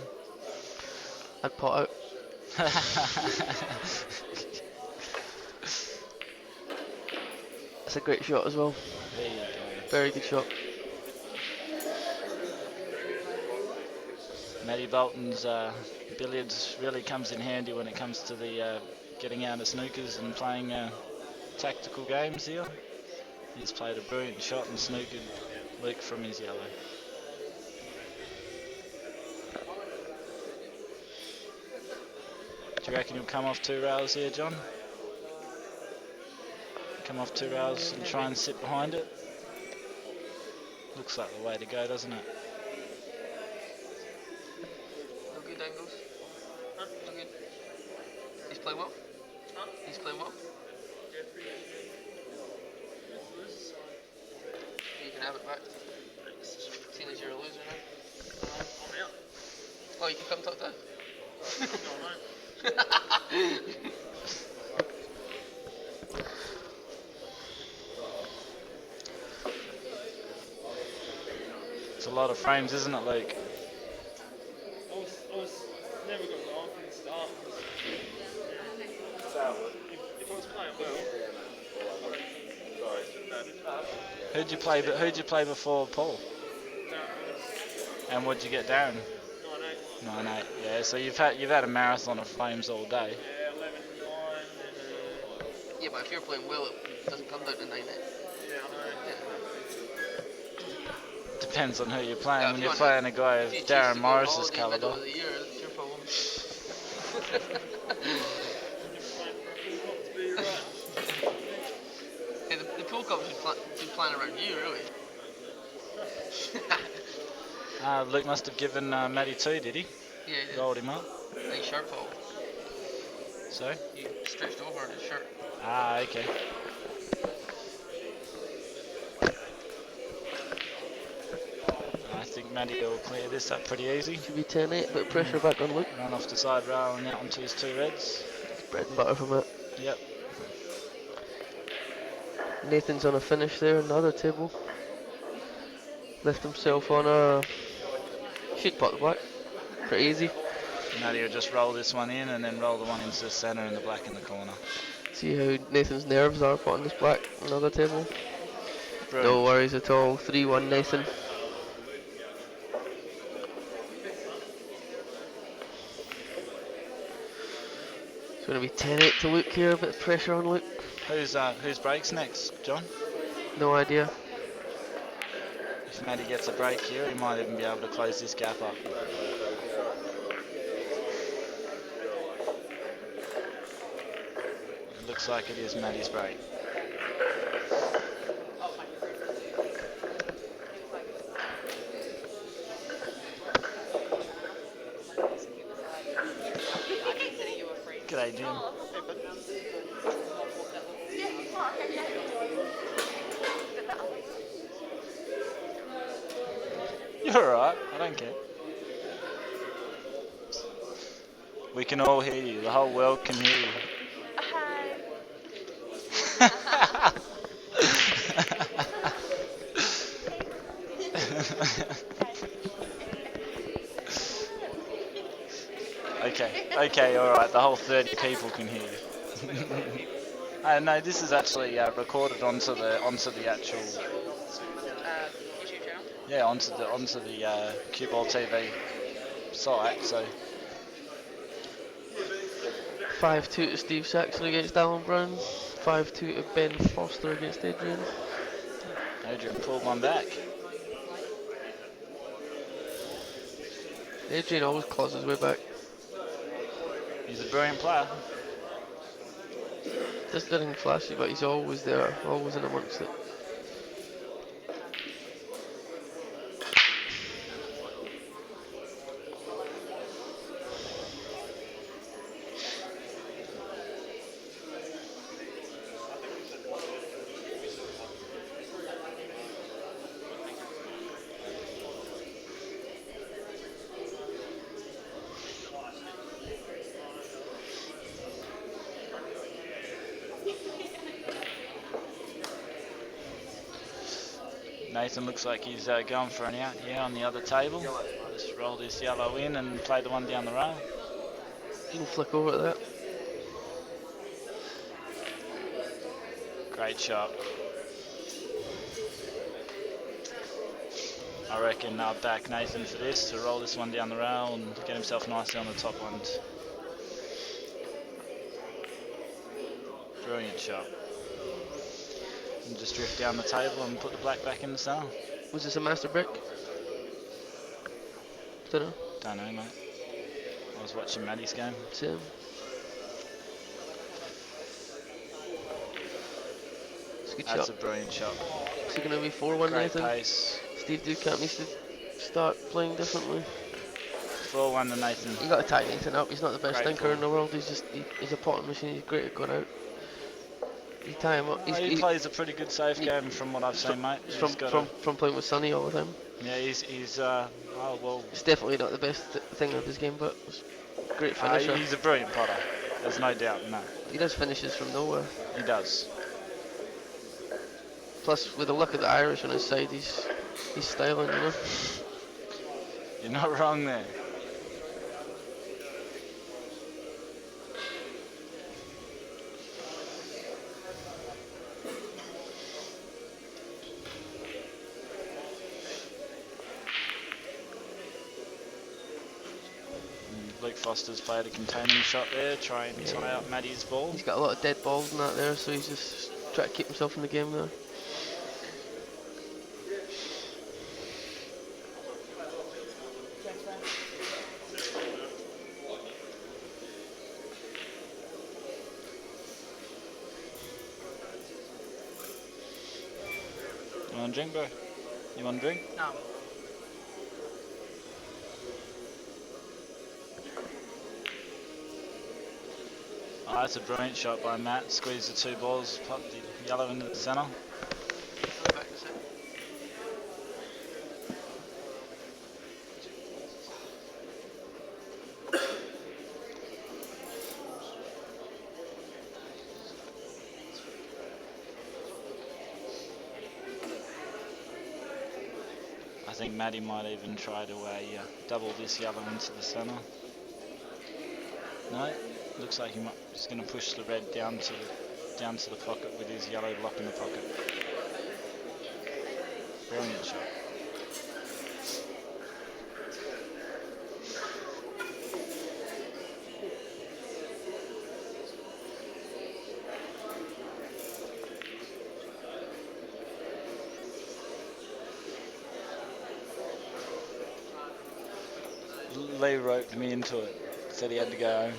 I'd pot out. That's a great shot as well. There you go. Very good shot. Matty Bolton's billiards really comes in handy when it comes to the getting out of snookers and playing tactical games here. He's played a brilliant shot and snookered Luke from his yellow. Do you reckon you'll come off two rails here, John? Come off two rails and try and sit behind it? Looks like the way to go, doesn't it? No good angles. No good. He's playing well. He's playing well. You can have it back. Seeing as you're a loser now. I'm out. Oh, you can come talk to us. It's a lot of frames, isn't it, Luke? I was never got the arm from the start. If I was playing well, I reckon Who'd you play before Paul? And what'd you get, Darren? 9-8. 9-8. Yeah, so you've had a marathon of frames all day. Yeah, 11-9 and Yeah, but if you're playing well, it doesn't come down to 9-8. yeah, I know. Depends on who you're playing. Yeah, when if you're you playing a guy of If you choose Darren to go Morris's holiday middle calibre. of the year, that's your problem. Hey, the pool cup should plan around you, really. Luke must have given Matty 2, did he? Yeah, he did. Rolled him up. Nice shirt fold. So? He stretched over his shirt. Okay. I think Matty will clear this up pretty easy. Should be 10-8, bit of pressure back on Luke. Run off the side rail and out onto his two reds. Bread and butter from it. Yep. Nathan's on a finish there on the other table. Left himself on a... Should pot the black. Pretty easy. Matty will just roll this one in and then roll the one into the centre and the black in the corner. See how Nathan's nerves are potting this black on the other table. Brilliant. No worries at all. 3-1 Nathan. It's going to be 10-8 to Luke here. A bit of pressure on Luke. Whose breaks next, John? No idea. If Matty gets a break here, he might even be able to close this gap up. It looks like it is Matty's break. G'day, Jim. You're alright, I don't care. We can all hear you, the whole world can hear you. Okay, all right. The whole 30 people can hear you. No, this is actually recorded onto the actual YouTube channel. yeah onto the CueballTV site. So 5-2 to Steve Saxon against Alan Brown. 5-2 to Ben Foster against Adrian. Adrian pulled one back. Adrian always claws his way back. He's a brilliant player. Just nothing flashy, but he's always there, always in amongst it. Nathan looks like he's going for an out here on the other table. Just roll this yellow in and play the one down the rail. You can flick over to that. Great shot. I reckon I'll back Nathan for this, to roll this one down the rail and get himself nicely on the top one. Brilliant shot. And just drift down the table and put the black back in the center. Was this a master break? Don't know. Don't know, mate. I was watching Maddie's game. Same. It's a good That's shot. a brilliant shot. Is it going to be 4-1, Great Nathan? pace. Steve Ducamp needs to start playing differently. 4-1 to Nathan. You got to tie Nathan up. He's not the best Great thinker in ball. the world. He's a potting machine. He's great at going out. You tie him up. He plays a pretty good safe game from what I've seen, mate. From playing with Sonny all the time. Yeah, he's It's definitely not the best thing of his game, but it's a great finisher. he's a brilliant potter. There's no doubt in that. He does finishes from nowhere. He does. Plus, with the look of the Irish on his side, he's styling, you know. You're not wrong there. Luke Foster's played a containing shot there, trying to tie out Maddie's ball. He's got a lot of dead balls in that there, so he's just trying to keep himself in the game there. You want a drink, bro? You want a drink? No. Oh, that's a brilliant shot by Matt. Squeeze the two balls, pop the yellow into the centre. I think Maddie might even try to double this yellow into the centre. No, looks like he's going to push the red down to the pocket with his yellow lock in the pocket. Brilliant shot. Lee roped me into it. Said he had to go home.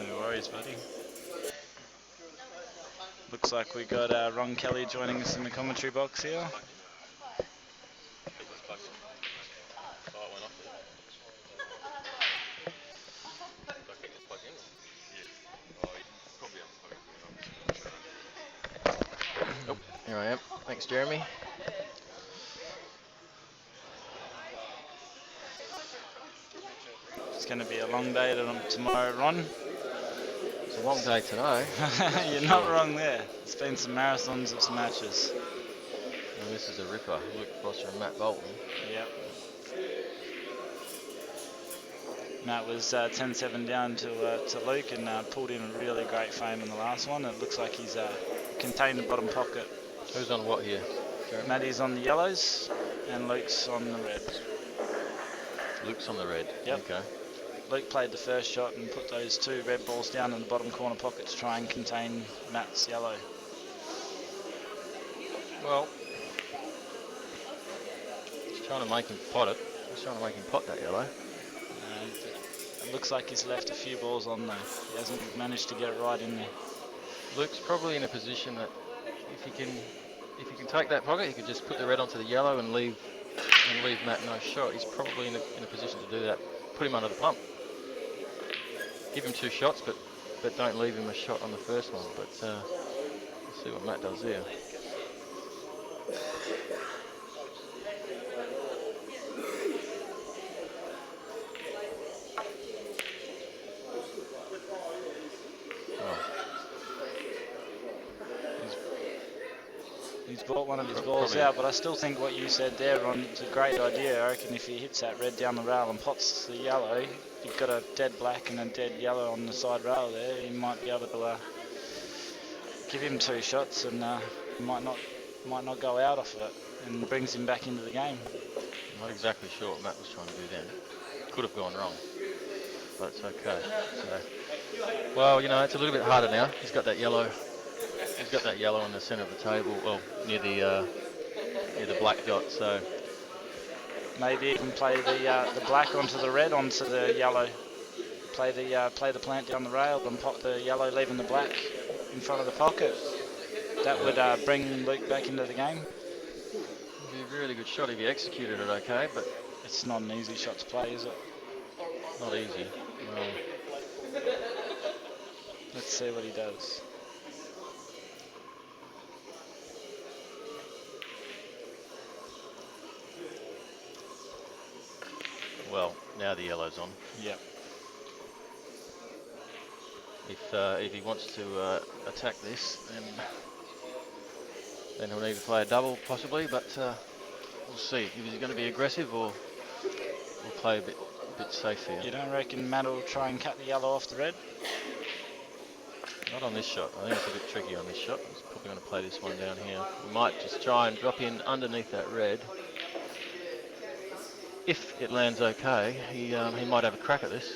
No worries, buddy. Looks like we got Ron Kelly joining us in the commentary box here. Here I am. Thanks, Jeremy. It's going to be a long day tomorrow, Ron. It's a long day today. You're not wrong there. It's been some marathons of some matches. And this is a ripper. Luke Foster and Matt Bolton. Yep. Matt was 10-7 down to Luke and pulled in a really great frame in the last one. It looks like he's contained the bottom pocket. Who's on what here? Jeremy? Matty's on the yellows and Luke's on the red. Luke's on the red. Yep. Okay. Luke played the first shot and put those 2 red balls down in the bottom corner pocket to try and contain Matt's yellow. Well, he's trying to make him pot it. He's trying to make him pot that yellow. It looks like he's left a few balls on there. He hasn't managed to get it right in there. Luke's probably in a position that if he can take that pocket, he could just put the red onto the yellow and leave Matt no shot. He's probably in a position to do that. Put him under the pump. Give him 2 shots, but don't leave him a shot on the first one. But let's see what Matt does there. He's brought one of his balls out, but I still think what you said there, Ron, it's a great idea. I reckon if he hits that red down the rail and pots the yellow, you've got a dead black and a dead yellow on the side rail there. He might be able to give him 2 shots and he might not go out off of it, and brings him back into the game. I'm not exactly sure what Matt was trying to do then. Could have gone wrong, but it's okay. So, well, you know, it's a little bit harder now. He's got that yellow. He's got that yellow in the centre of the table, well, near the black dot. So maybe even play the black onto the red onto the yellow. Play the plant down the rail and pop the yellow, leaving the black in front of the pocket. That would bring Luke back into the game. It'd be a really good shot if he executed it okay, but it's not an easy shot to play, is it? Not easy. Let's see what he does. Well, now the yellow's on. Yep. If he wants to attack this, then he'll need to play a double possibly, but we'll see. If he's going to be aggressive or we'll play a bit safe here. You don't reckon Matt will try and cut the yellow off the red? Not on this shot. I think it's a bit tricky on this shot. He's probably going to play this one down here. We might just try and drop in underneath that red. If it lands okay, he might have a crack at this.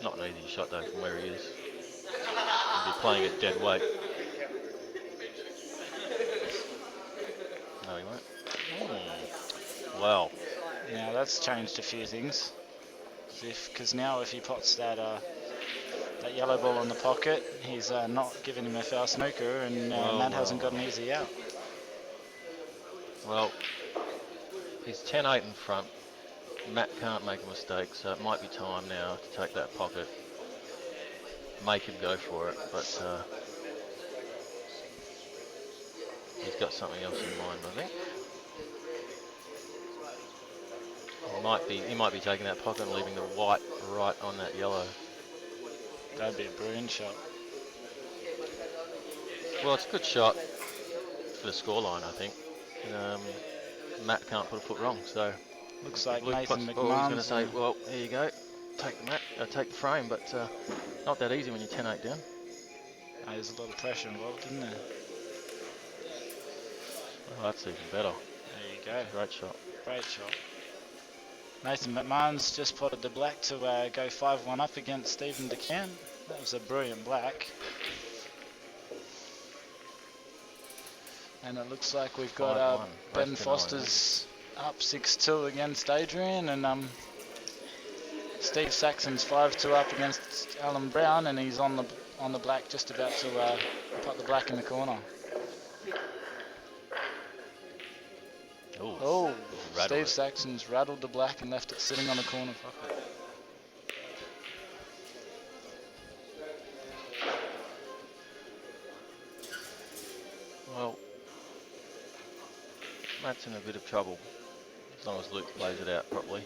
Not an easy shot though from where he is. He'll be playing at dead weight. No, he won't. Wow. Now that's changed a few things. Because now if he pots that yellow ball in the pocket, he's not giving him a foul snooker, and Matt hasn't got an easy out. Well, he's 10-8 in front. Matt can't make a mistake, so it might be time now to take that pocket. Make him go for it, but he's got something else in mind, I think. He might be taking that pocket and leaving the white right on that yellow. That'd be a brilliant shot. Well, it's a good shot for the scoreline, I think. Matt can't put a foot wrong, so looks like Luke Nathan he's McMahon's going to say, well, here you go, take the frame, but not that easy when you're 10-8 down. There's a lot of pressure involved, isn't there? Oh, that's even better. There you go. Great shot. Great shot. Nathan McMahon's just potted the black to go 5-1 up against Stephen DeCan. That was a brilliant black. And it looks like we've got Ben Foster's up 6-2 against Adrian, and Steve Saxon's 5-2 up against Alan Brown, and he's on the black, just about to put the black in the corner. Oh, Steve Saxon's rattled the black and left it sitting on the corner pocket. Well, Matt's in a bit of trouble, as long as Luke plays it out properly.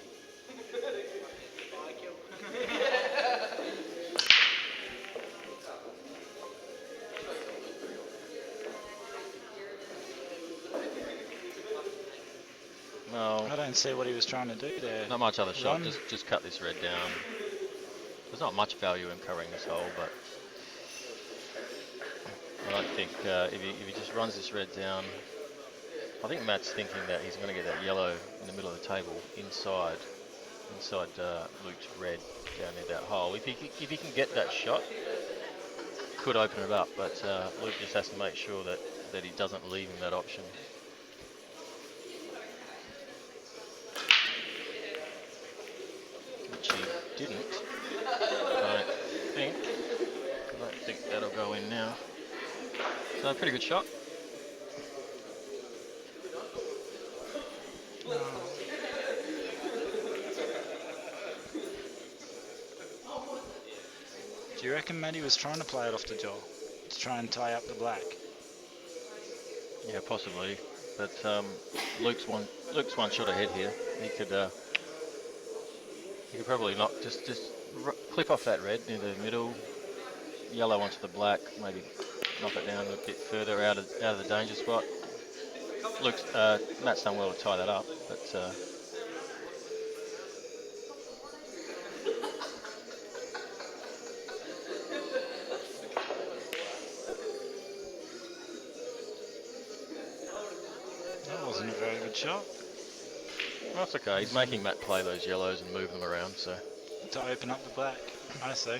well, I don't see what he was trying to do there. not much other shot. Ron? Just cut this red down. There's not much value in covering this hole, but I don't think if he just runs this red down, I think Matt's thinking that he's going to get that yellow in the middle of the table inside Luke's red down near that hole. If he can get that shot, could open it up, but Luke just has to make sure that he doesn't leave him that option. Which he didn't. I don't think that'll go in now. So pretty good shot. Do you reckon Matty was trying to play it off the jaw to try and tie up the black? Yeah, possibly. But Luke's one shot ahead here. He could probably knock just clip off that red into the middle, yellow onto the black, maybe knock it down a bit further out of the danger spot. Matt's done well to tie that up, but That wasn't a very good shot. well, that's okay. He's making Matt play those yellows and move them around, so. To open up the black, I see.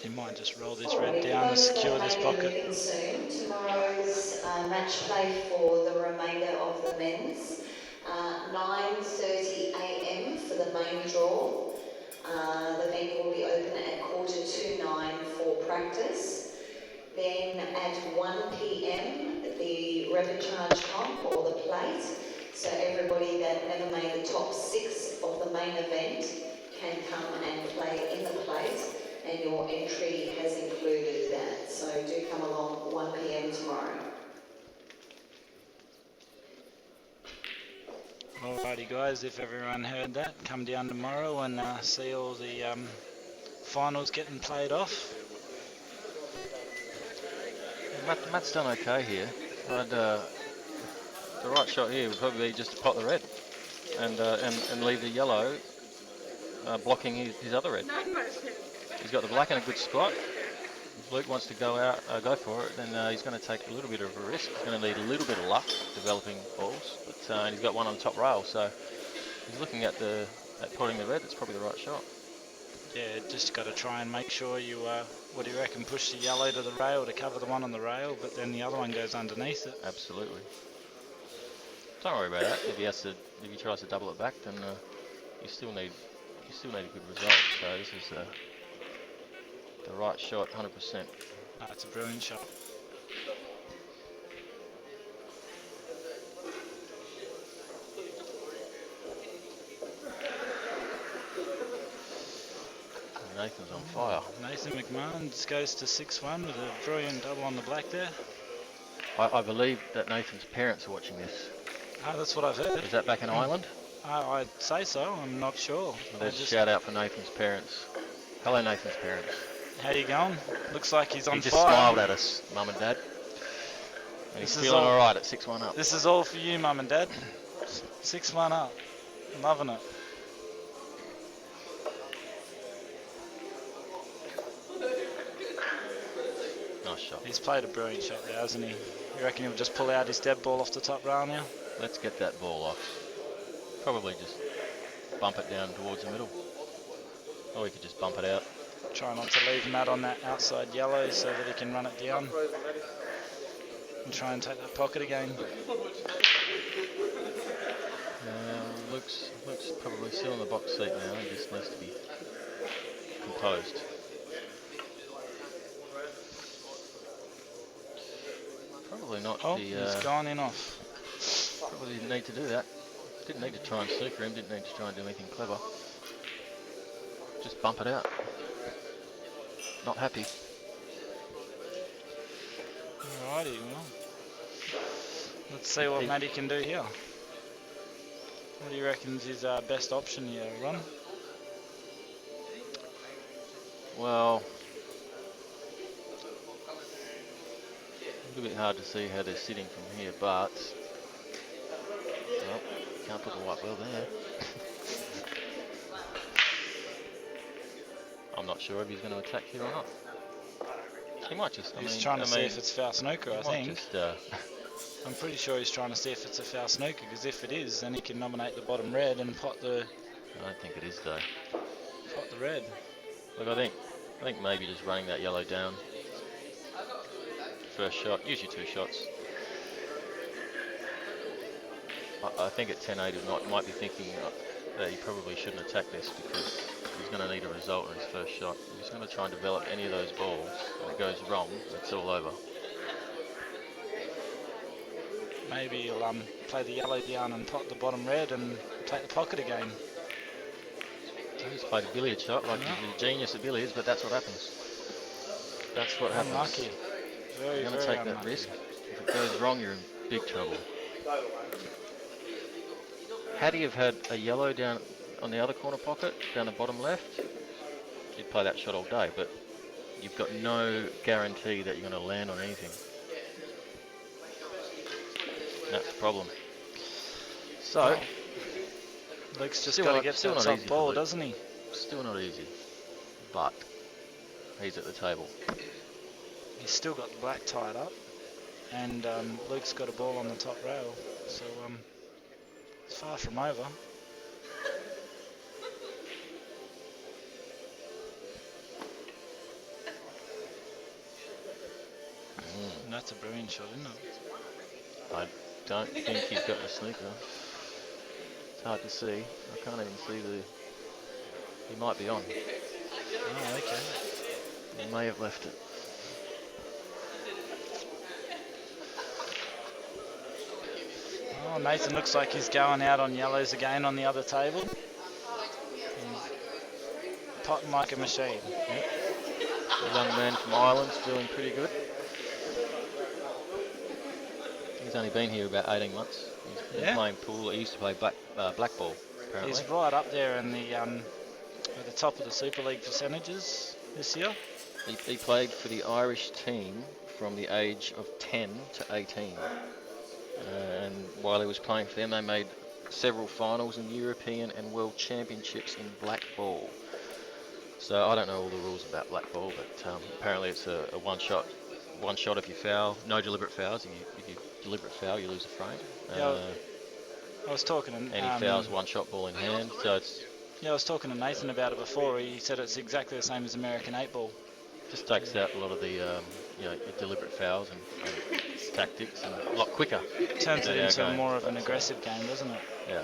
He might just roll this red down to secure this pocket. Soon. Tomorrow's match play for the remainder of the men's. 9:30 a.m. for the main draw. The venue will be open at 8:45 for practice. Then at 1 p.m. the repechage comp or the plate. So everybody that never made the top 6 of the main event can come and play in the plate. And your entry has included that. So do come along 1 p.m. tomorrow. Alrighty guys, if everyone heard that, come down tomorrow and see all the finals getting played off. Matt's done okay here. The right shot here would probably be just to pot the red and leave the yellow blocking his other red. He's got the black in a good spot. If Luke wants to go for it, then he's going to take a little bit of a risk. He's going to need a little bit of luck developing balls, but and he's got one on the top rail, so he's looking at potting the red. It's probably the right shot. Yeah, just got to try and make sure you, what do you reckon, push the yellow to the rail to cover the one on the rail, but then the other one goes underneath it. Absolutely. Don't worry about that. If he tries to double it back, then you still need a good result. So this is the right shot, 100%. That's a brilliant shot. Nathan's on fire. Nathan McMahon just goes to 6-1 with a brilliant double on the black there. I believe that Nathan's parents are watching this. Ah, that's what I've heard. Is that back in Ireland? I'd say so. I'm not sure. Well, there's a shout out for Nathan's parents. Hello, Nathan's parents. How you going? Looks like he's on fire. He just smiled at us, Mum and Dad. And he's feeling all right at 6-1 up. This is all for you, Mum and Dad. 6-1 up. Loving it. Nice shot. He's played a brilliant shot there, hasn't he? You reckon he'll just pull out his dead ball off the top rail now? Let's get that ball off. Probably just bump it down towards the middle. Or we could just bump it out. Try not to leave Matt on that outside yellow so that he can run it down. And try and take that pocket again. Luke's probably still in the box seat now. He just needs to be composed. Probably not he's gone in off. Probably didn't need to do that. Didn't need to try and snooker him, didn't need to try and do anything clever. Just bump it out. Not happy. Alrighty, well. Let's see what Matty can do here. What do you reckon is his best option here, Ron? Well, little bit hard to see how they're sitting from here, but well, can't put the white ball there. I'm not sure if he's going to attack here or not. He might just. He's trying to see if it's foul snooker, I think. Just, I'm pretty sure he's trying to see if it's a foul snooker, because if it is, then he can nominate the bottom red and pot the. I don't think it is though. Pot the red. Look, I think maybe just running that yellow down. First shot, usually 2 shots. I think at 10-8 he might be thinking that he probably shouldn't attack this because he's going to need a result in his first shot. If he's going to try and develop any of those balls and it goes wrong, it's all over. Maybe he'll play the yellow down and pot the bottom red and take the pocket again. He's played a billiard shot like he's a genius at billiards, but that's what happens. That's what happens. Unlucky. Very, You're going to take that risk. If it goes wrong, you're in big trouble. Had he have had a yellow down on the other corner pocket, down the bottom left, you'd play that shot all day, but you've got no guarantee that you're going to land on anything. That's the problem. So, Luke's just got to get to the top ball, doesn't he? Still not easy, but he's at the table. He's still got the black tied up, and Luke's got a ball on the top rail, so it's far from over. And that's a brilliant shot, isn't it? I don't think he's got the snooker. It's hard to see. I can't even see the. He might be on. Oh, okay. He may have left it. Oh, Nathan looks like he's going out on yellows again on the other table. Potting like a machine. Yep. The young man from Ireland's doing pretty good. He's only been here about 18 months. He's been playing pool. He used to play black ball, apparently. He's right up there in the at the top of the Super League percentages this year. He played for the Irish team from the age of 10 to 18. And while he was playing for them, they made several finals in European and World Championships in black ball. So I don't know all the rules about black ball, but apparently it's a one shot if you foul, no deliberate fouls. If you deliberate foul, you lose a frame. I was talking to any fouls, one shot ball in hand. So it's I was talking to Nathan about it before. He said it's exactly the same as American 8-ball. Just takes out a lot of the your deliberate fouls and tactics, and a lot quicker. Turns it into more of an aggressive game, doesn't it? Yeah.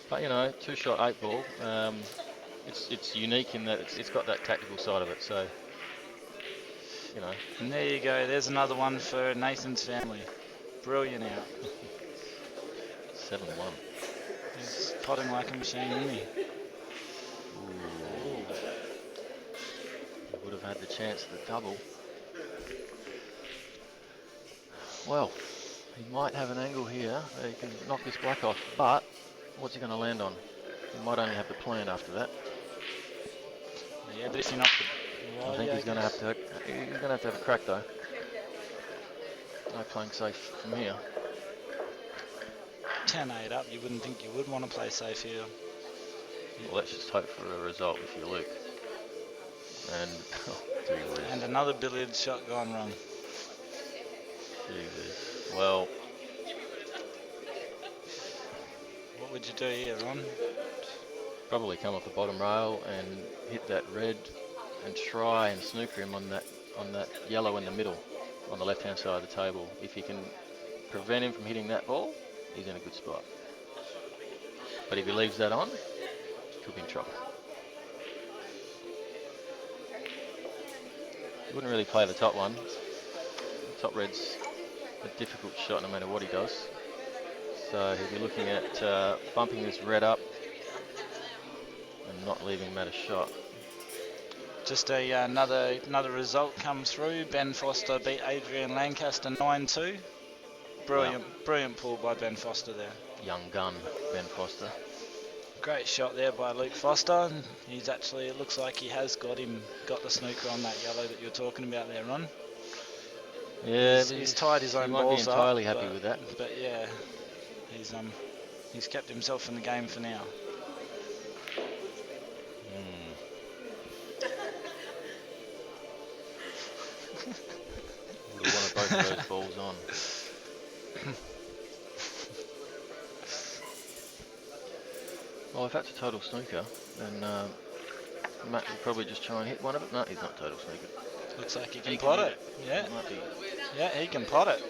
But 2-shot 8-ball. It's unique in that it's got that tactical side of it. So And there you go. There's another one for Nathan's family. Brilliant out. 7-1. He's potting like a machine, isn't he? Ooh. He would have had the chance at the double. Well, he might have an angle here. He can knock this black off, but what's he going to land on? He might only have the plan after that. Yeah, but if you knock the... I think he's going to have to have a crack though. No playing safe from here. 10-8 up, you wouldn't think you would want to play safe here. Well, let's just hope for a result if you're Luke. And and another billiard shot gone wrong. Jesus. Well, what would you do here, Ron? probably come off the bottom rail and hit that red and try and snooker him on that yellow in the middle, on the left-hand side of the table. If you can prevent him from hitting that ball, he's in a good spot. But if he leaves that on, he could be in trouble. He wouldn't really play the top one. The top red's a difficult shot no matter what he does. So he'll be looking at bumping this red up and not leaving him at a shot. Just another result come through. Ben Foster beat Adrian Lancaster 9-2. Brilliant pull by Ben Foster there. Young gun, Ben Foster. Great shot there by Luke Foster. He's actually, it looks like he has got the snooker on that yellow that you're talking about there, Ron. Yeah, He's tied his own he won't be balls up. entirely happy with that. But yeah, he's kept himself in the game for now. Would have wanted both of those balls on. Well, if that's a total snooker, then Matt will probably just try and hit one of it. No, he's not total snooker. Looks like he can pot it. Yeah. Might be. Yeah, he can pot it.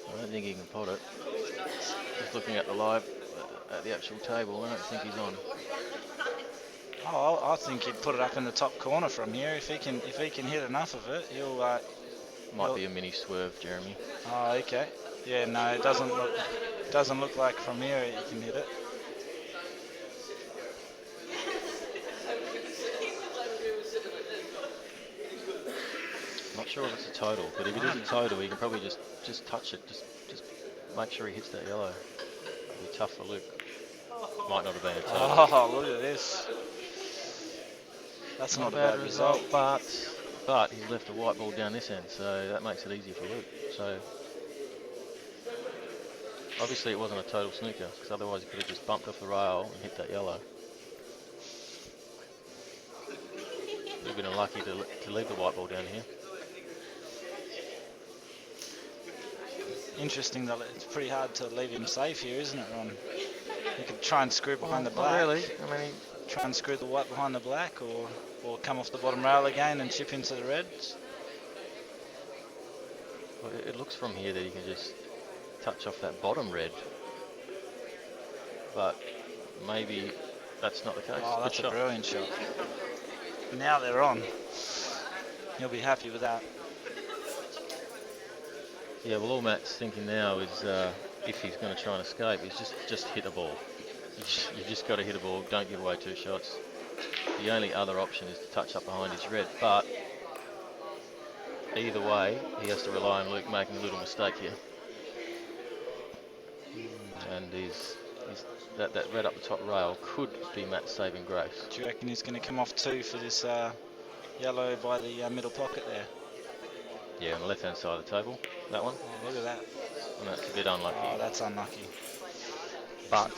I don't think he can pot it. Just looking at the live, at the actual table, I don't think he's on. Oh, I think he'd put it up in the top corner from here. If he can hit enough of it, he'll. Might be a mini swerve, Jeremy. Oh, okay. Yeah, no, it doesn't look like from here he can hit it. Not sure if it's a total, but if it is a total, he can probably just touch it. Just make sure he hits that yellow. It'll be tough for Luke. Might not have been a total. Oh, look at this. That's not a bad result. But he left a white ball down this end, so that makes it easier for Luke. So obviously it wasn't a total snooker, because otherwise he could have just bumped off the rail and hit that yellow. Would have been unlucky to leave the white ball down here. Interesting that it's pretty hard to leave him safe here, isn't it, Ron? You could try and screw behind the black. Not really. I mean, try and screw the white behind the black, or come off the bottom rail again and chip into the reds. well, it looks from here that he can just touch off that bottom red, but maybe that's not the case. Oh, that's a brilliant shot. Now they're on. He'll be happy with that. Yeah, well, all Matt's thinking now is if he's going to try and escape, is just hit a ball. You've just got to hit a ball. Don't give away 2 shots. The only other option is to touch up behind his red, but either way, he has to rely on Luke making a little mistake here. And that red up the top rail could be Matt's saving grace. Do you reckon he's going to come off 2 for this yellow by the middle pocket there? Yeah, on the left-hand side of the table, that one. Oh, look at that. And that's a bit unlucky. Oh, that's unlucky. But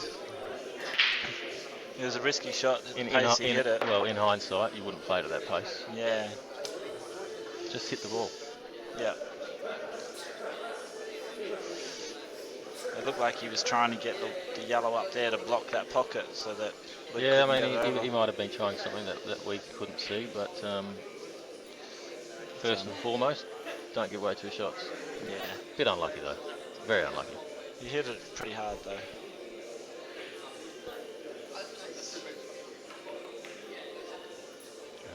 it was a risky shot. In hit it. Well, in hindsight, you wouldn't play it at that pace. Yeah. Just hit the ball. Yeah. It looked like he was trying to get the yellow up there to block that pocket so that... Yeah, I mean, he might have been trying something that we couldn't see, but first and foremost, don't give away 2 shots. Yeah. Bit unlucky, though. Very unlucky. He hit it pretty hard, though.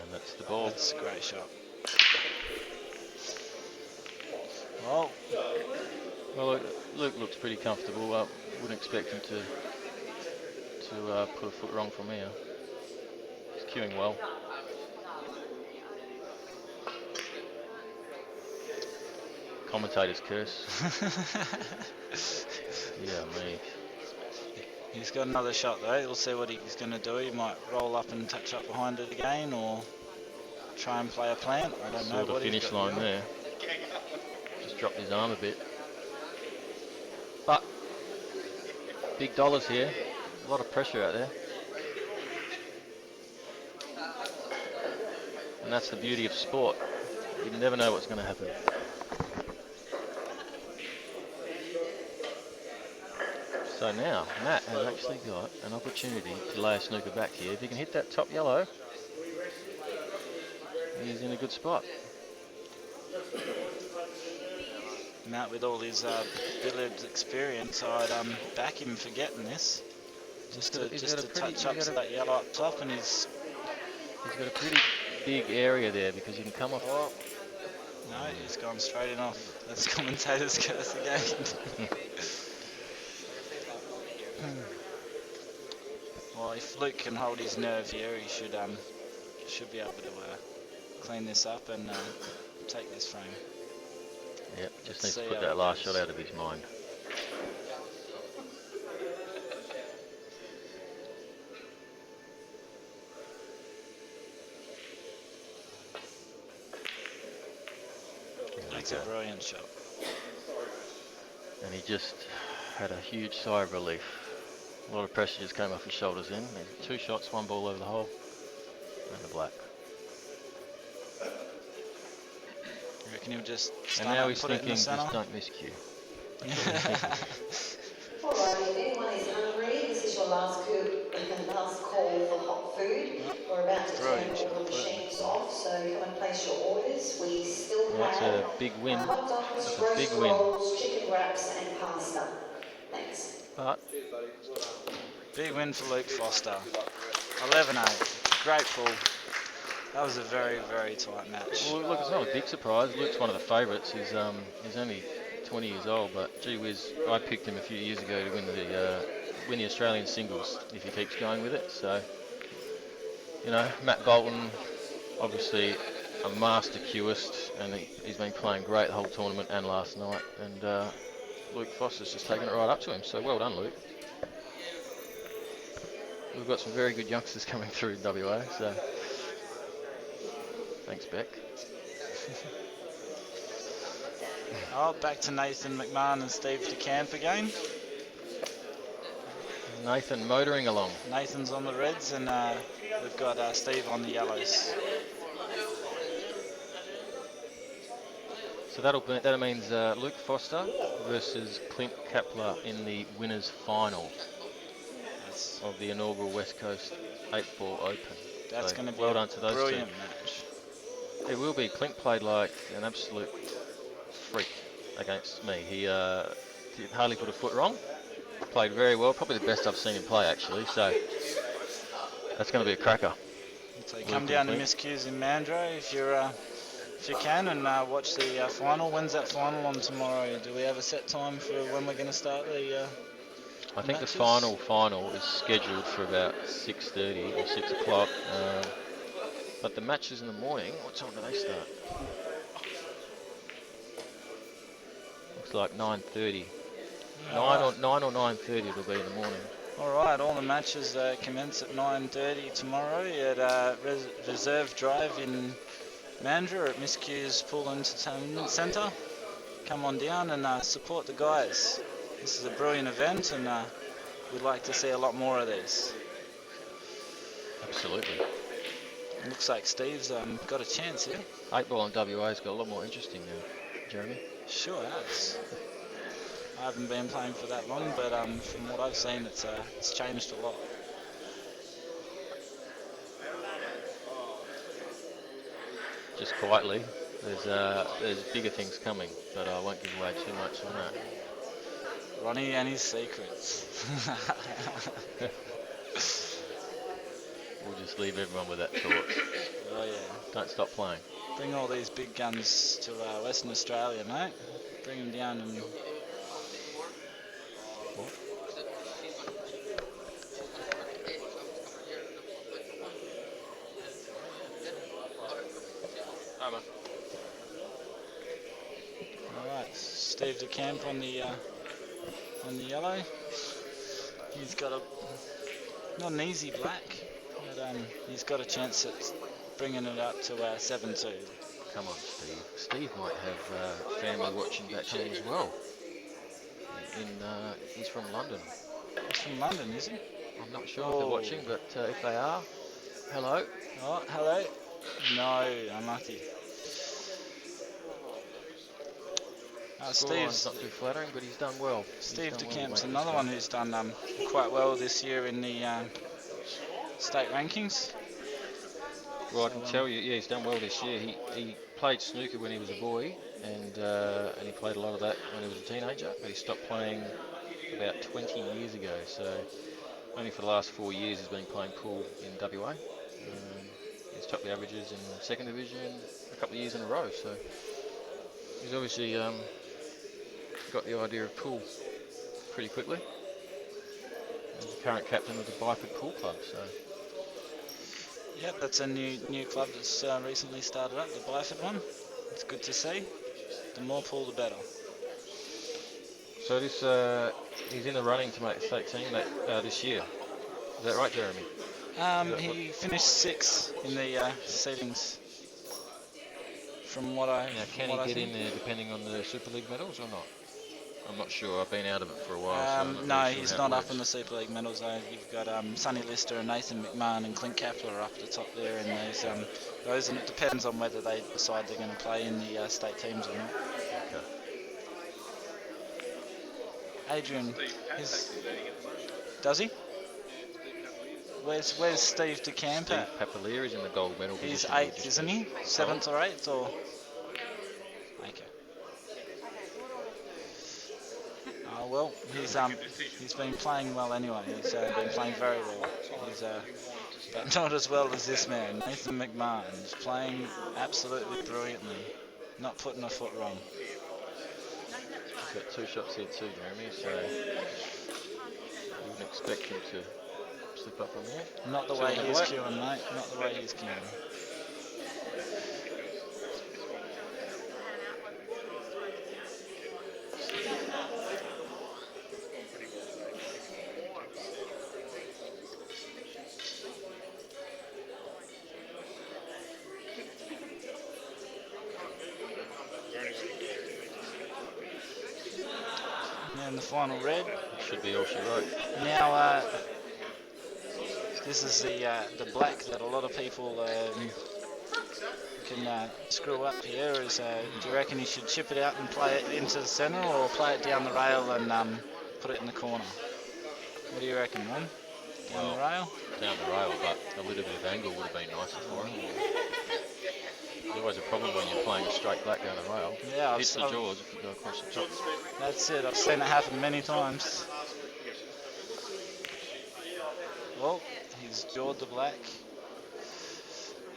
And that's the ball. That's a great shot. Well, Luke looks pretty comfortable. Wouldn't expect him to put a foot wrong from here. He's cueing well. Commentator's curse. Yeah, me. He's got another shot though. We'll see what he's going to do. He might roll up and touch up behind it again, or try and play a plant. I don't know. Sort of finish line there. Just dropped his arm a bit. But big dollars here. A lot of pressure out there. And that's the beauty of sport. You never know what's going to happen. So now, Matt has actually got an opportunity to lay a snooker back here. If he can hit that top yellow, he's in a good spot. Matt, with all his billiards experience, I'd back him for getting this. Just to touch up to that yellow up top, and he's got a pretty big area there because you can come off. Oh, no, he's gone straight in off. That's commentator's curse again. Well, if Luke can hold his nerve here, he should be able to clean this up and take this frame. Yep, just needs to put that last shot out of his mind. That's a brilliant shot. And he just had a huge sigh of relief. A lot of pressure just came off his shoulders then. 2 shots, 1 ball over the hole, and the black. You reckon he'll just And stand now up he's and put it in the thinking, centre? just don't miss Q. That's what he's thinking. Alright, if anyone is hungry, this is your last call for hot food. We're about to turn Brilliant all shot. the Put it in. machines off, so come and place your orders. We still Well, that's have a big win. hot dogs, That's a big roast win. rolls, chicken wraps and pasta. Thanks. But Big win for Luke Foster. 11-8. Great pull. That was a very, very tight match. well, look, it's not a big surprise. Luke's one of the favourites. He's only 20 years old, but gee whiz, I picked him a few years ago to win the Australian singles if he keeps going with it. So, you know, Matt Bolton, obviously a master cueist, and he's been playing great the whole tournament and last night. And Luke Foster's just taken it right up to him. So well done, Luke. We've got some very good youngsters coming through in WA. So thanks, Beck. Oh, back to Nathan McMahon and Steve DeCamp again. Nathan motoring along. Nathan's on the reds and we've got Steve on the yellows. So that means Luke Foster versus Clint Kepler in the winners' final of the inaugural West Coast 8-ball Open. That's So going to be well a done to those brilliant two. match. It will be. Clint played like an absolute freak against me. He hardly put a foot wrong. Played very well, probably the best I've seen him play actually. So that's going to be a cracker. So come down to Miss Q's in Mandurah if you can, and watch the final. When's that final on tomorrow? Do we have a set time for when we're going to start the I think matches? the final is scheduled for about 6:30 or 6 o'clock. But the matches in the morning, what time do they start? Looks like 9:30. 9 or 9:30 it'll be in the morning. All right, all the matches commence at 9:30 tomorrow at Reserve Drive in Mandurah at Miss Q's Pool Entertainment Centre. Come on down and support the guys. This is a brilliant event and we'd like to see a lot more of these. Absolutely. It looks like Steve's got a chance here. 8-ball in WA's got a lot more interesting now, Jeremy. Sure has. I haven't been playing for that long, but from what I've seen, it's changed a lot. Just quietly, there's bigger things coming, but I won't give away too much on that. Ronnie and his secrets. We'll just leave everyone with that thought. Oh yeah. Don't stop playing. Bring all these big guns to Western Australia, mate. Bring them down and... Alright, Steve DeCamp on the yellow. He's got not an easy black, but he's got a chance at bringing it up to 7-2. Come on, Steve. Steve might have family watching back home as well. He's from London. He's from London, is he? I'm not sure if they're watching, but if they are, hello. Oh, hello. No, unlucky. Steve's not too flattering, but he's done well. Steve DeCamp's another one who's done quite well this year in the state rankings. Well, I can tell you, yeah, he's done well this year. He played snooker when he was a boy, and he played a lot of that when he was a teenager, but he stopped playing about 20 years ago. So only for the last 4 years he's been playing pool in WA. He's topped the averages in second division a couple of years in a row. So he's obviously got the idea of pool pretty quickly. He's the current captain of the Byford Pool Club. So. Yep, that's a new club that's recently started up, the Byford one. It's good to see. The more pool, the better. So this he's in the running to make the state team this year. Is that right, Jeremy? He finished 6th in the seedings from what I Now, can what he I get think. in there depending on the Super League medals or not? I'm not sure. I've been out of it for a while, so I'm not No, really sure he's how not it up works. in the Super League medals. You've got Sonny Lister and Nathan McMahon and Clint Kepler up at the top there, and those, and it depends on whether they decide they're going to play in the state teams or not. Okay. Adrian, does he? Where's Steve DeCamp Steve at? Papalier is in the gold medal He's position. We've 8th, just isn't he? finished. 7th or 8th, or? Okay. Oh well, he's been playing well anyway. He's been playing very well. He's but not as well as this man, Nathan McMahon. He's playing absolutely brilliantly, not putting a foot wrong. He's got 2 shots here too, Jeremy, so you wouldn't expect him to slip up from here. Not the 2 way on the he's black. queuing, mate. Not the way he's queuing. And the final red. Should be all she wrote. Now, this is the black that a lot of people can screw up here. Do you reckon he should chip it out and play it into the centre, or play it down the rail and put it in the corner? What do you reckon, Ron? Down the rail? Down the rail, but a little bit of angle would have been nicer for him. There's always a problem when you're playing a straight black down the rail. Yeah, Hits the jaws if you go across the top. That's it. I've seen it happen many times. Well, he's jawed the black,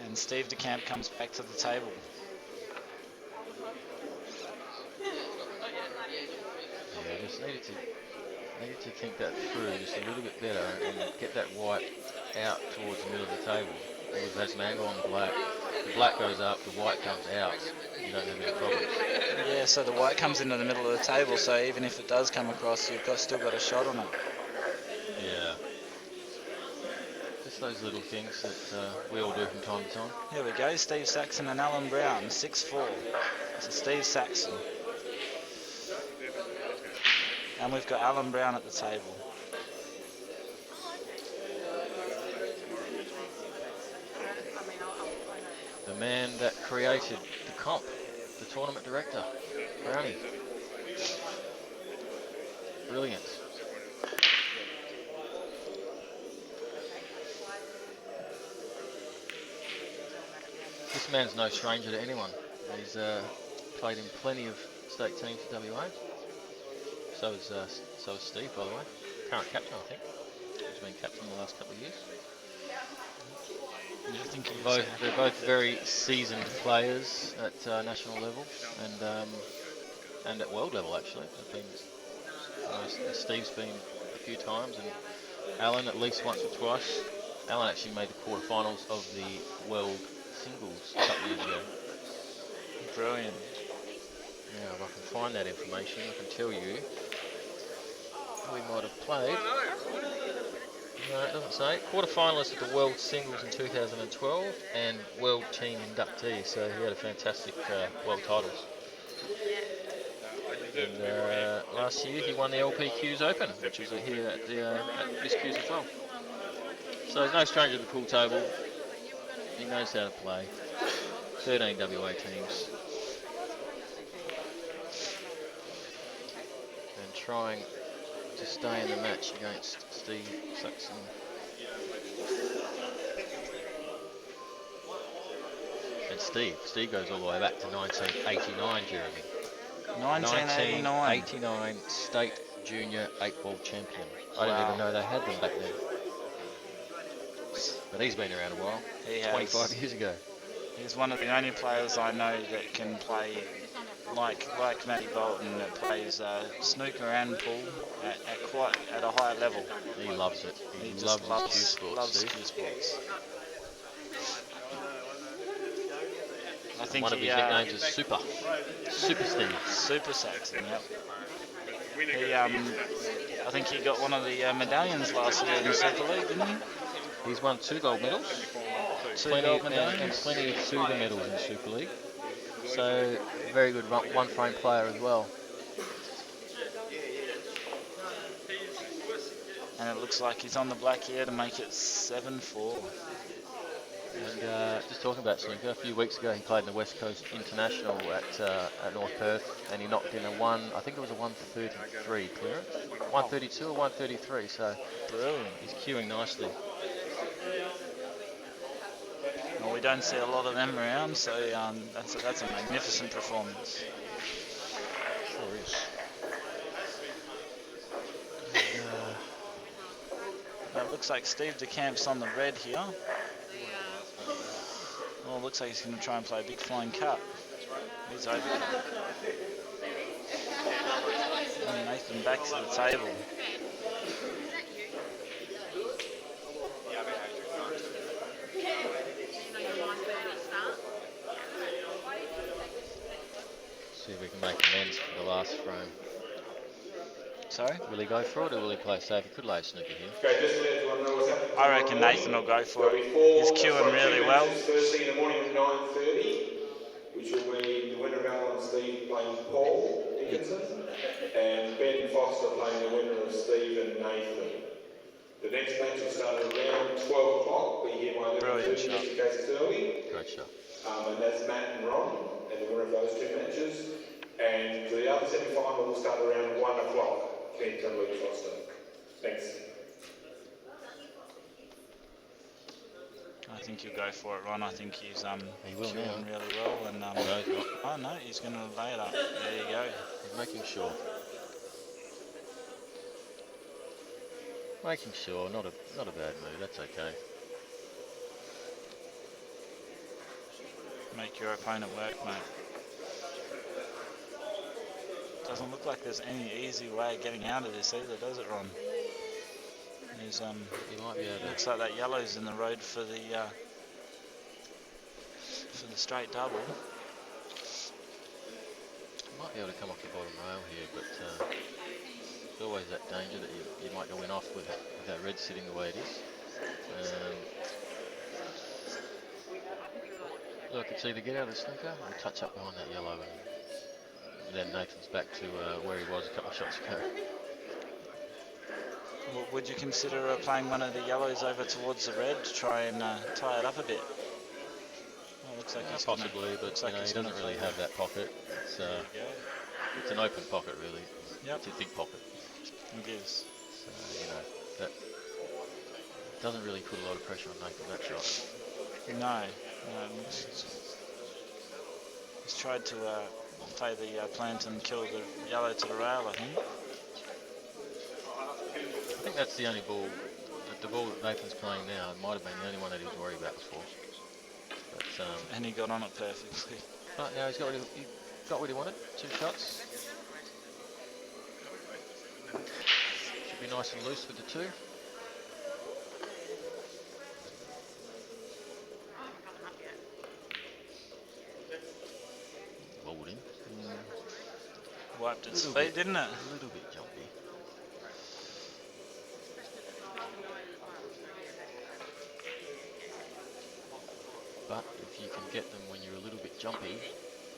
and Steve DeCamp comes back to the table. Yeah, just needed to think that through just a little bit better and get that white out towards the middle of the table. We've had some angle on the black. The black goes up, the white comes out. You don't have any problems. Yeah, so the white comes into the middle of the table, so even if it does come across, you've still got a shot on it. Yeah. Just those little things that we all do from time to time. Here we go, Steve Saxon and Alan Brown, 6-4. So Steve Saxon. And we've got Alan Brown at the table. The man that created the comp, the tournament director, Brownie. Brilliant. This man's no stranger to anyone. He's played in plenty of state teams for WA. So is Steve, by the way. Current captain, I think. He's been captain the last couple of years. I think They're both very seasoned players at national level and at world level, actually. Steve's been a few times, and Alan at least once or twice. Alan actually made the quarterfinals of the world singles a couple of years ago. Brilliant. Now, if I can find that information, I can tell you who he might have played. No, it doesn't say. Quarterfinalist at the World Singles in 2012 and World Team inductee, so he had a fantastic world titles. And last year he won the LPQs Open, which was here at this Qs as well. So he's no stranger to the pool table. He knows how to play. 13 WA teams. And trying to stay in the match against Steve Saxon. And Steve goes all the way back to 1989, Jeremy. 1989. 1989 state junior 8-ball champion. I didn't Wow. even know they had them back then. But he's been around a while. He has. 25 years ago. He's one of the only players I know that can play like Matty Bolton, that plays snooker and pool at a high level. He loves it. He just loves loves his Q sports. loves Steve. Q sports. I think One of his nicknames is Super Steve. Super Saxon, yep. I think he got one of the medallions last year in the Super League, didn't he? He's won 2 gold medals. Two Plenty gold and medallions. plenty of silver medals in Super League. So very good one frame player as well. And it looks like he's on the black here to make it 7-4. And just talking about snooker, a few weeks ago he played in the West Coast International at North Perth, and he knocked in I think it was a 133 clearance, 132 or 133. So Brilliant. he's queuing nicely. Well, we don't see a lot of them around, so that's a magnificent performance. Sure is. It looks like Steve DeCamp's on the red here. Well, it looks like he's going to try and play a big flying cut. He's over. And Nathan back to the table. See if we can make amends for the last frame. Sorry? Will he go for it, or will he play safe? He could lay a snooker here. Okay, just to let everyone know what's happening. I reckon Nathan will go for it. He's queuing really well. Thursday in the morning at 9:30, which will be the winner of Alan and Steve playing Paul Dickinson, and Ben Foster playing the winner of Steve and Nathan. The next match will start around 12 o'clock. Be here by 11:30 just in case it's early. Great shot. And that's Matt and Ron, and the winner of those two matches. And the other semi-final will start around 1 o'clock. Clint and Luke Foster. Thanks. I think he'll go for it, Ron. I think he's He will queuing now. really well. And No, he's not. oh no, he's going to lay it up. There you go. He's making sure. Making sure, not a bad move. That's okay. Make your opponent work, mate. Doesn't look like there's any easy way of getting out of this either, does it, Ron? There's He might be able to. looks like that yellow's in the road for the straight double. Might be able to come off the bottom rail here, but there's always that danger that you might go in off with that red sitting the way it is. Look, it's either get out of the snooker or touch up behind that yellow, and then Nathan's back to where he was a couple of shots ago. Would you consider playing one of the yellows over towards the red to try and tie it up a bit? Well, looks like he's possibly, but like he doesn't really have that pocket. It's an open pocket, really. Yep. It's a big pocket. It is. So, that doesn't really put a lot of pressure on Nathan, that shot. No. He's tried to play the plant and kill the yellow to the rail, I think. I think that's the only ball, the ball that Nathan's playing now might have been the only one that he was worried about before. But, and he got on it perfectly. Right now he got what he wanted, 2 shots. Should be nice and loose with the 2. Rolled in. Wiped its feet, didn't it? A little bit jumpy. But if you can get them when you're a little bit jumpy,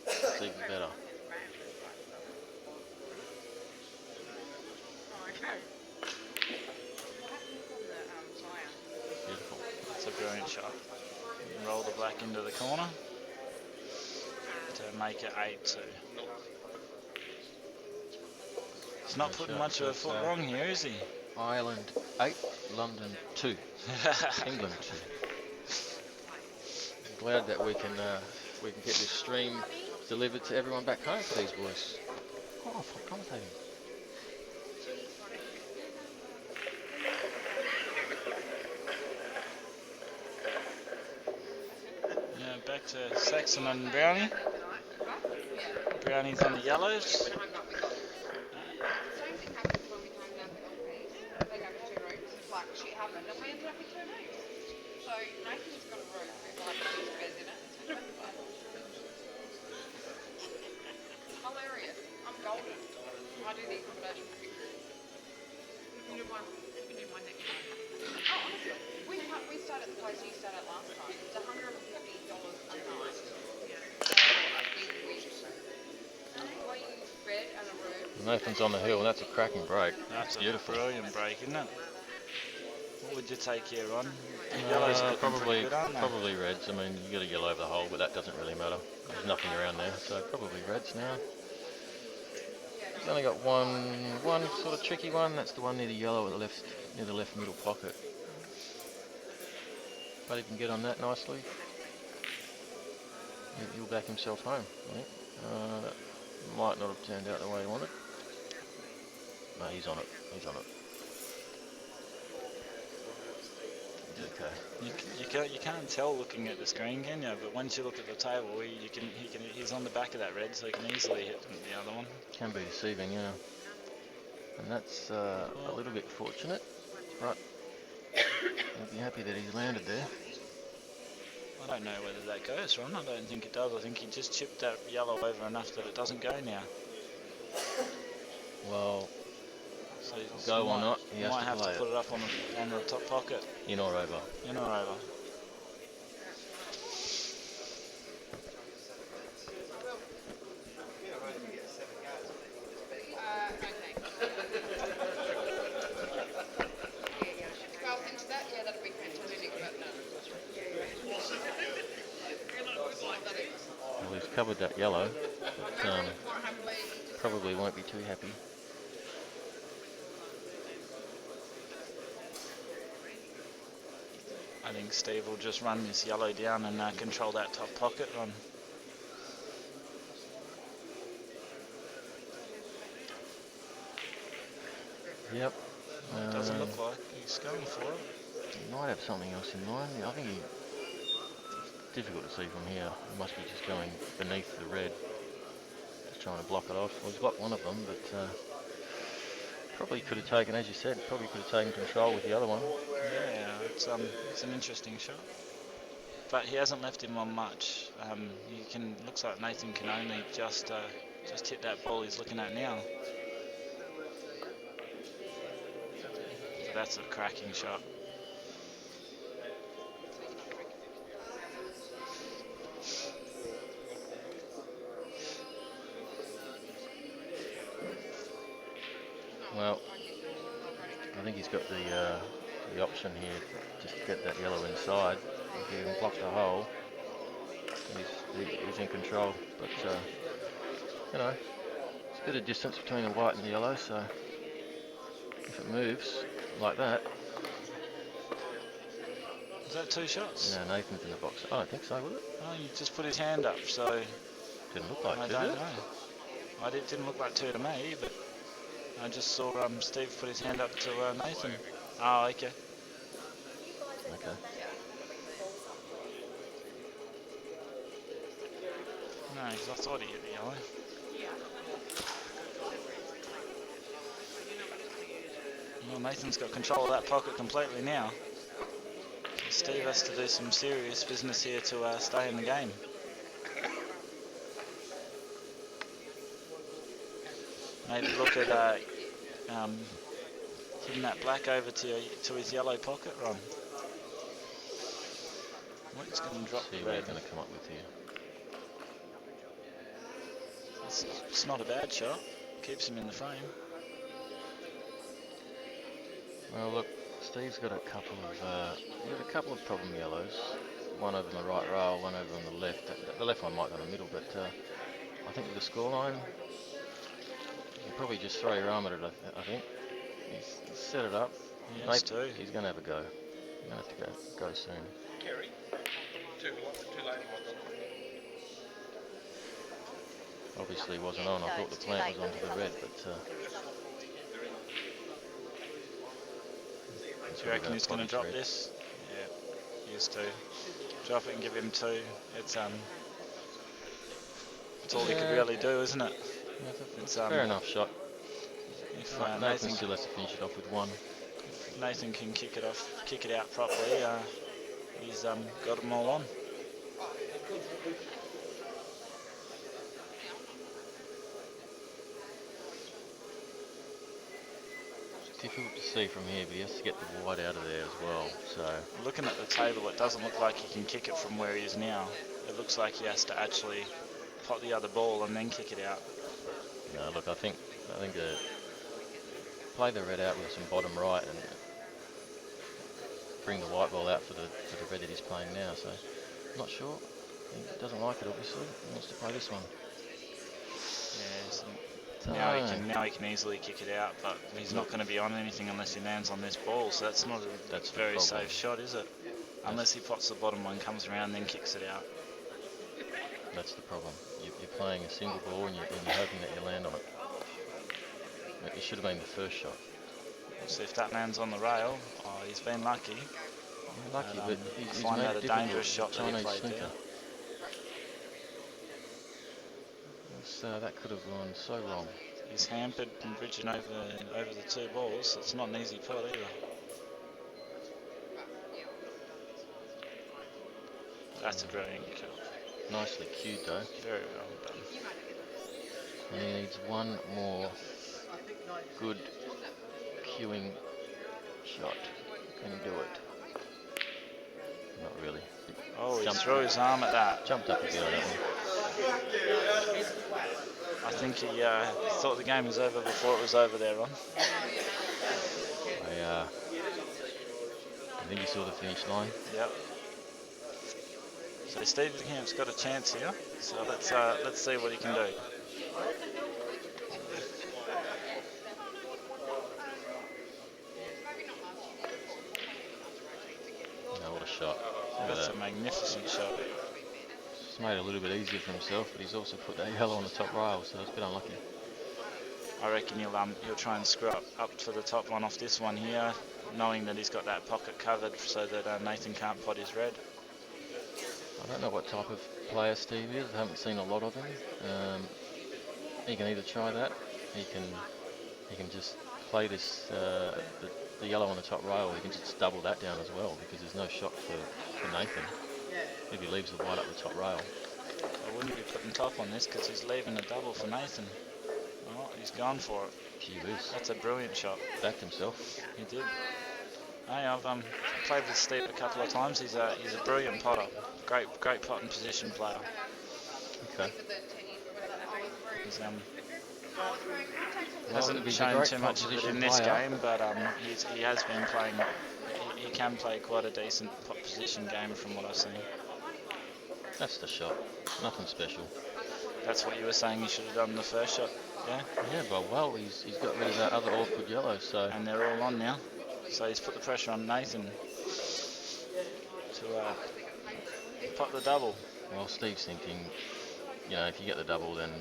it's even better. Beautiful. That's a brilliant shot. Roll the black into the corner to make it 8-2. He's not putting much of a foot wrong here, is he? Ireland 8, London 2, England 2. I'm glad that we can get this stream delivered to everyone back home for these boys. Oh, I'm commentating. Yeah, back to Saxon and Brownie. Brownie's on the yellows. Hilarious. I'm golden. I do the accommodation for pictures. You can do one next time. Oh, honestly, we stayed at the place you stayed at last time. It's $150 a night. Yeah. So I think we Nathan's on the hill, and that's a cracking break. That's Beautiful. a brilliant break, isn't it? What would you take here, Ron? The yellows are looking pretty good, aren't they? Probably reds. I mean, you got a yellow over the hole, but that doesn't really matter. There's nothing around there, so probably reds now. He's only got one sort of tricky one. That's the one near the yellow at the left, near the left middle pocket. But he can get on that nicely. He'll back himself home, I think. That might not have turned out the way he wanted. No, he's on it. He's on it. Okay. You can't tell looking at the screen, can you? But once you look at the table, he's on the back of that red, so he can easily hit the other one. Can be deceiving, yeah. And that's a little bit fortunate, but I'd be happy that he's landed there. I don't know whether that goes, Ron. I don't think it does. I think he just chipped that yellow over enough that it doesn't go now. Well, so go or not, he has might to have to play put it up on the top pocket. In or over. In or over. Well, he's covered that yellow, but probably won't be too happy. I think Steve will just run this yellow down and control that top pocket, Ron. Yep. Doesn't look like he's going for it. He might have something else in mind. I think it's difficult to see from here. He must be just going beneath the red. Just trying to block it off. Well, he's blocked one of them, but probably could have taken, as you said, probably could have taken control with the other one. Yeah, it's an interesting shot. But he hasn't left him on much. Looks like Nathan can only just hit that ball he's looking at now. So that's a cracking shot. Well, I think he's got the option here to just get that yellow inside. If he can block the hole, he's in control. But you know, it's a bit of distance between the white and the yellow, so if it moves like that. Is that two shots? No, Nathan's in the box. I don't think so, was it? Oh, he just put his hand up, so didn't look like I two, don't did it? know. It didn't look like two to me, but I just saw Steve put his hand up to Nathan. Oh, okay. Okay. No, because I thought he hit the yellow. Well, Nathan's got control of that pocket completely now. So Steve has to do some serious business here to stay in the game. Maybe look at hitting that black over to his yellow pocket, Ron. What's going to drop See the what red? he's going to come up with here. It's not a bad shot. Keeps him in the frame. Well, look, Steve's got a couple of problem yellows. One over on the right rail, one over on the left. The left one might go in the middle, but I think with the scoreline, you can probably just throw your arm at it. I think he's set it up. Yes, too. He's going to have a go. He's going to have to go soon. Kerry, two lady ones. Obviously wasn't on. I thought the plant was onto the red, but. Do you reckon he's going to drop this? Yeah, he is too. Drop it and give him two. It's all he could really do, isn't it? It's fair enough shot. If Nathan still has to finish it off with one. If Nathan can kick it out properly, he's got them all on. Difficult to see from here, but he has to get the white out of there as well. So looking at the table, it doesn't look like he can kick it from where he is now. It looks like he has to actually pot the other ball and then kick it out. No, look, I think play the red out with some bottom right and bring the white ball out for the red that he's playing now. So, not sure. He doesn't like it, obviously. He wants to play this one. Yes. So, Now he can easily kick it out, but he's not going to be on anything unless he lands on this ball. So that's not a very safe shot, is it? Unless he pots the bottom one, comes around, then kicks it out. that's the problem. You're playing a single ball and you're hoping that you land on it. It should have been the first shot. So if that lands on the rail, he's been lucky. Lucky, but he's find made that it a dangerous shot that he Chinese played snooker. there. So that could have gone so wrong. He's hampered and bridging over the two balls. It's not an easy pot either. That's a brilliant shot. Nicely cued though. Very well done. And he needs one more good cueing shot. Can he do it? Not really. Oh, he threw his arm at that. Jumped up a bit on that one. I think he thought the game was over before it was over there, Ron. I think he saw the finish line. Yep. So Stevencamp's got a chance here. So let's see what he can do. No, what a shot. That's a magnificent shot. He's made it a little bit easier for himself, but he's also put that yellow on the top rail, so it's a bit unlucky. I reckon he'll try and screw up for the top one off this one here, knowing that he's got that pocket covered so that Nathan can't pot his red. I don't know what type of player Steve is. I haven't seen a lot of him. He can either try that, he can just play this the yellow on the top rail. He can just double that down as well because there's no shot for Nathan if he leaves the white up the top rail. I wouldn't be putting top on this because he's leaving a double for Nathan. Oh, he's gone for it. Gee whiz. That's a brilliant shot. Backed himself. He did. Hey, I've played with Steve a couple of times. He's a brilliant potter. Great pot and position player. Okay. He's hasn't shown too much of it in this game, but he has been playing. He can play quite a decent pot position game from what I've seen. That's the shot. Nothing special. That's what you were saying he should have done in the first shot, yeah? Yeah, but well, he's got rid of that other awkward yellow, so... And they're all on now. So he's put the pressure on Nathan to pot the double. Well, Steve's thinking, you know, if you get the double, then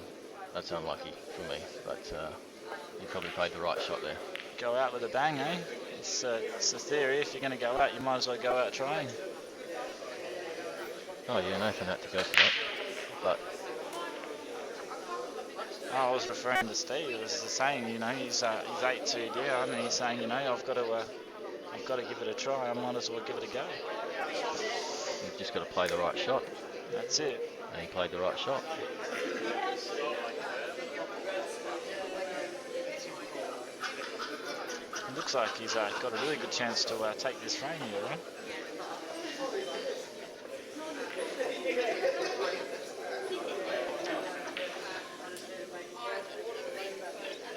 that's unlucky for me. But he probably played the right shot there. Go out with a bang, eh? It's a theory. If you're going to go out, you might as well go out trying. Oh yeah, Nathan had to go for that. But I was referring to Steve. It was saying, you know, he's 8-2 down, and he's saying, you know, I've got to give it a try. I might as well give it a go. you've just got to play the right shot. That's it. And he played the right shot. It looks like he's got a really good chance to take this frame here, right?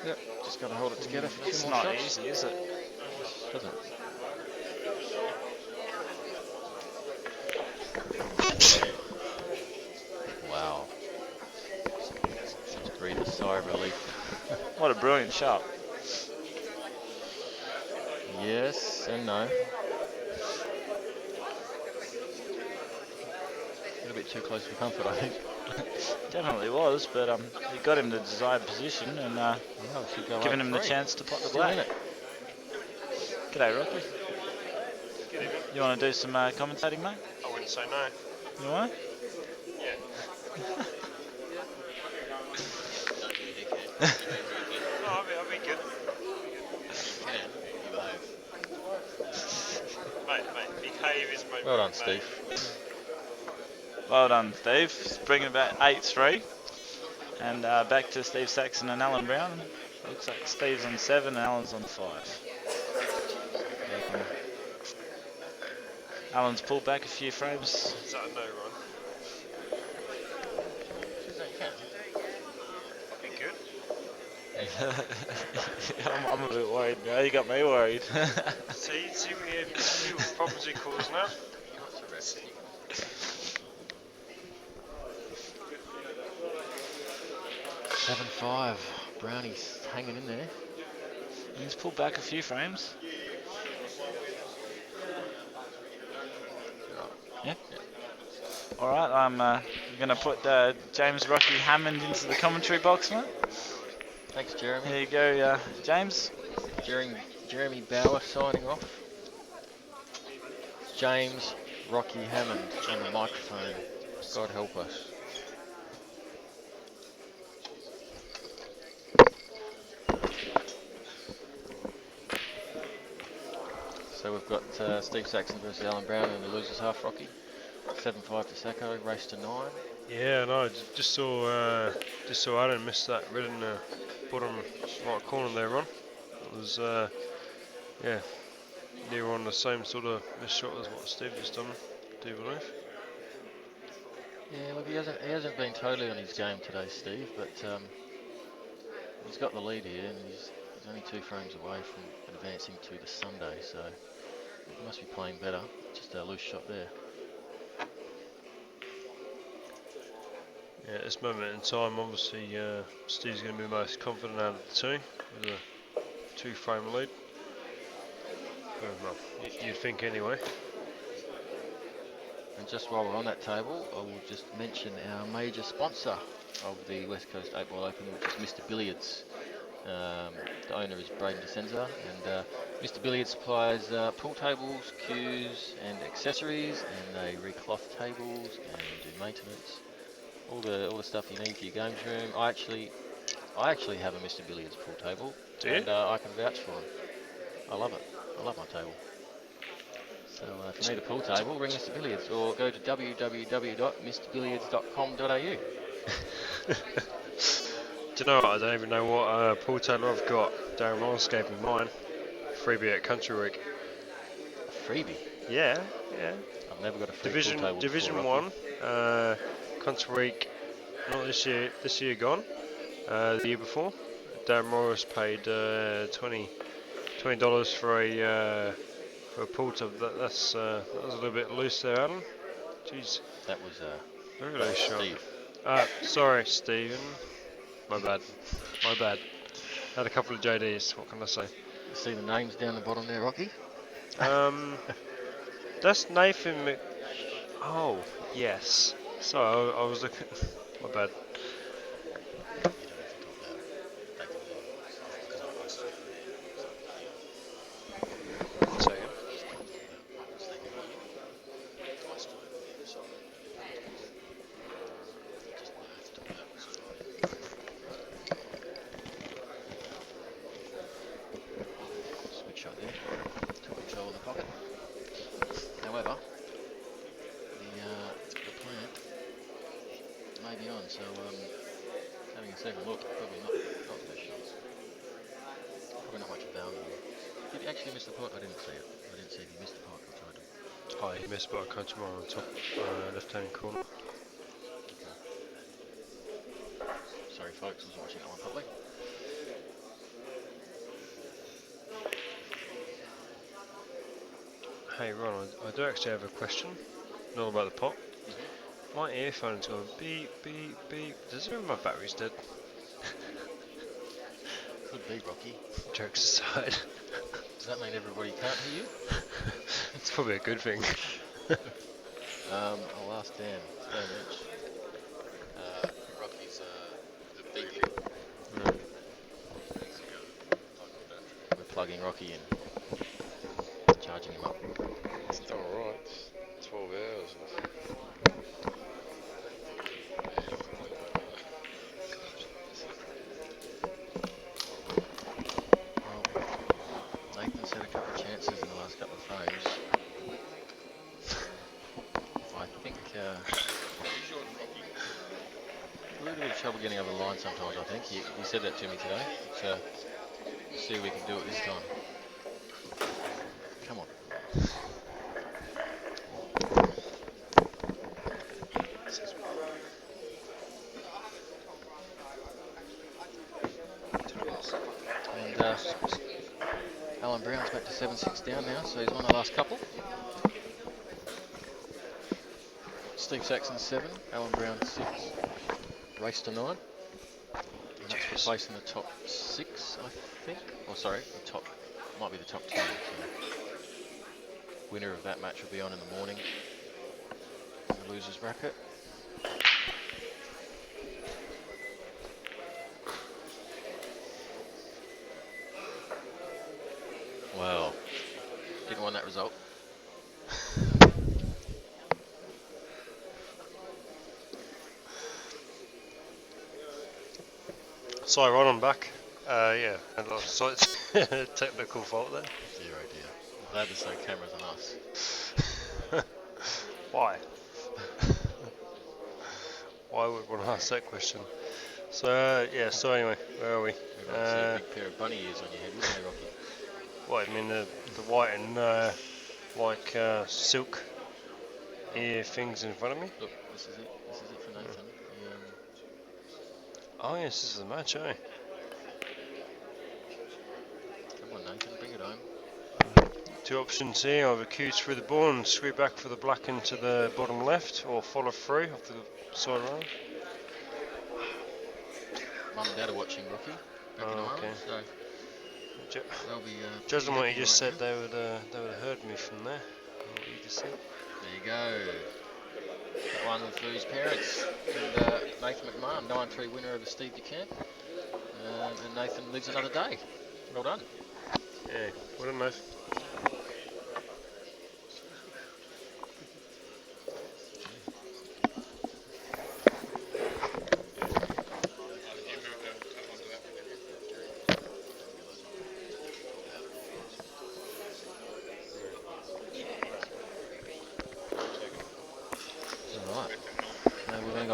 Yep, just got to hold it together for It's two more not shots. easy, is it? Doesn't. Wow. Just breathe a sigh of relief. What a brilliant shot. Yes and no. A bit too close for comfort, I think. Definitely was, but he got him the desired position and giving him the chance to pot the black. G'day, Rocky. You want to do some commentating, mate? I wouldn't say no. You want? Yeah. No, I'll be good. Mate, behave is my Well done, mate. Steve. Well done, Steve. He's bringing about 8-3. And back to Steve Saxon and Alan Brown. Looks like Steve's on 7 and Alan's on 5. Alan's pulled back a few frames. Is that a no, Ron? I'll be good. I'm a bit worried now. You got me worried. See what problems he caused now. 7-5. Brownie's hanging in there. He's pulled back a few frames. Yeah. All right, I'm going to put James Rocky Hammond into the commentary box, mate. Thanks, Jeremy. There you go, James. Jeremy Bauer signing off. James Rocky Hammond on the microphone. God help us. So we've got Steve Saxon versus Alan Brown in the losers half, Rocky. 7-5 to Sacco, race to 9. Yeah, no, just saw Alan miss that red in the bottom right corner there, Ron. It was yeah, near on the same sort of miss shot as what Steve just done, do you believe? Yeah, look, he hasn't been totally on his game today, Steve, but he's got the lead here, and he's only 2 frames away from advancing to the Sunday, so he must be playing better. Just a loose shot there. Yeah, at this moment in time, obviously Steve's going to be most confident out of the two with a 2-frame lead. Well, you'd think anyway. And just while we're on that table, I will just mention our major sponsor of the West Coast 8-Ball Open, which is Mr. Billiards. The owner is Braden DeSenza, and Mr. Billiards supplies pool tables, cues, and accessories, and they recloth tables and do maintenance. All the stuff you need for your games room. I actually have a Mr. Billiards pool table, and I can vouch for it. I love it. I love my table. So if you need a pool table, ring Mr. Billiards or go to www.mrbilliards.com.au. Do you know what? I don't even know what pool table I've got. Darren Rollins gave me mine. Freebie at Country Week. A freebie? Yeah. I've never got a free pool table Division before, 1, Country Week, not this year gone, the year before. Darren Morris paid $20 for a pool table. That was a little bit loose there, Alan. Jeez. That was Very loose shot. Steve. Sorry, Stephen. My bad. Had a couple of JDs. What can I say? You see the names down the bottom there, Rocky? That's Nathan Mc... Oh, yes. So I was looking... My bad. Switch shot there to control the pocket. However, the plant may be on, so having a second look, probably not the best shot. Probably not much value. Did he actually miss the pot? I didn't see it. I didn't see if he missed the pot or tried to. Oh, he missed by a country mile on top, left-hand corner. Sorry folks, I wasn't watching that one properly. Hey Ron, I do actually have a question. Not about the pot. My earphone's going beep, beep, beep. Does it mean my battery's dead? Could be, Rocky. Jokes aside. Does that mean everybody can't hear you? It's probably a good thing. I'll ask Dan Rich. Rocky's the big league. We're plugging Rocky in. Charging him up. It's alright. 12 hours. Well, Nathan's had a couple of chances in the last couple of frames. I think a little bit of trouble getting over the line sometimes, I think. He said that to me today. So, see if we can do it this time. Come on. Brown's back to 7-6 down now, so he's won the last couple. Steve Saxon 7, Alan Brown 6. Race to 9. And that's for place in the top 6, I think. Oh, sorry, the top, might be the top 10. So winner of that match will be on in the morning. The losers bracket. Well, didn't want that result. Sorry, Ron, I'm back. Yeah, and so it's technical fault there. Dear oh dear. I'm glad there's no cameras on us. Why? Why would one ask that question? So yeah. So anyway, where are we? We've got a big pair of bunny ears on your head, wouldn't they, Rocky? What, I mean the white and like silk ear things in front of me? Look, this is it. This is it for Nathan. Oh yes, this is the match, eh? Come on, Nathan, bring it home. Two options here, either cue through the ball and sweep back for the black into the bottom left, or follow through off the side row. Mum and Dad are watching, Rocky. Back in Ireland, so they'll be. Judging on what you just said, they would have heard me from there. What you just said. There you go. That one for his parents. And Nathan McMahon, 9-3 winner over Steve DeCamp. And Nathan lives another day. Well done. Yeah, well done, Nathan.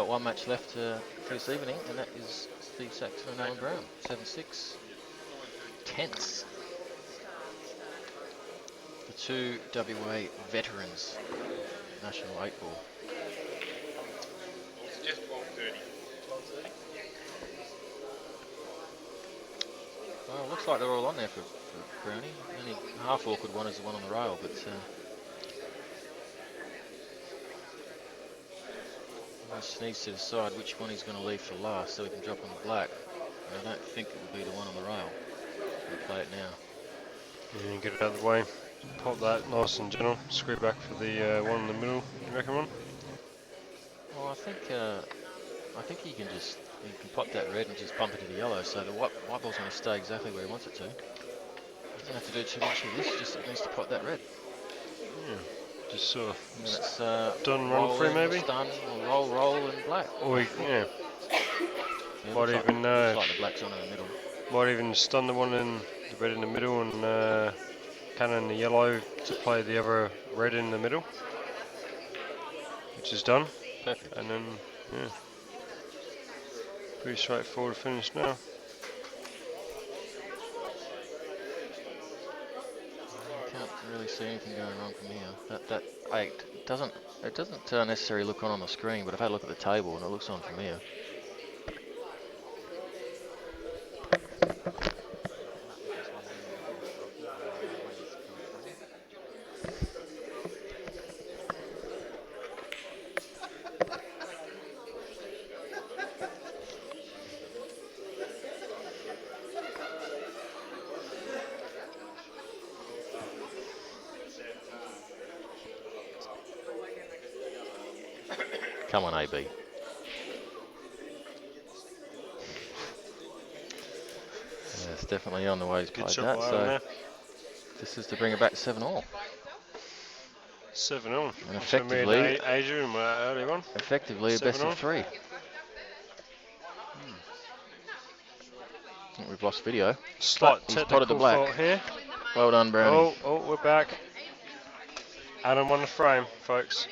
One match left for this evening, and that is Steve Saxon and Alan Brown. 7-6. Tense. The two WA veterans. National 8 ball. Just 12:30. Well, looks like they're all on there for Brownie. Only half awkward one is the one on the rail, but just needs to decide which one he's going to leave for last so he can drop on the black. And I don't think it will be the one on the rail. We'll play it now. Yeah, get it out of the way. Pop that nice and gentle. Screw back for the one in the middle. You reckon, Ron? Well, I think he can pop that red and just bump it to the yellow, so the white ball's going to stay exactly where he wants it to. He doesn't have to do too much with this, just needs to pop that red. Yeah. Just sort of It's done run through maybe? Stun, or roll and black. Or yeah. Might looks even like the black's on in the middle. might even stun the one in the red in the middle and cannon the yellow to play the other red in the middle. Which is done. Perfect. And then yeah. Pretty straightforward finish now. Can't really see anything going wrong from here. That 8 doesn't necessarily look on the screen, but I've had a look at the table and it looks on from here. Come on, AB. Yeah, it's definitely on the way he's Good played shot that. by So there. this is to bring it back to 7-all. 7-all. And effectively, Adrian early on. Effectively a best of 3. I think we've lost video. Slight He's technical potted the black. fault here. Well done, Brownie. Oh, we're back. Adam won the frame, folks.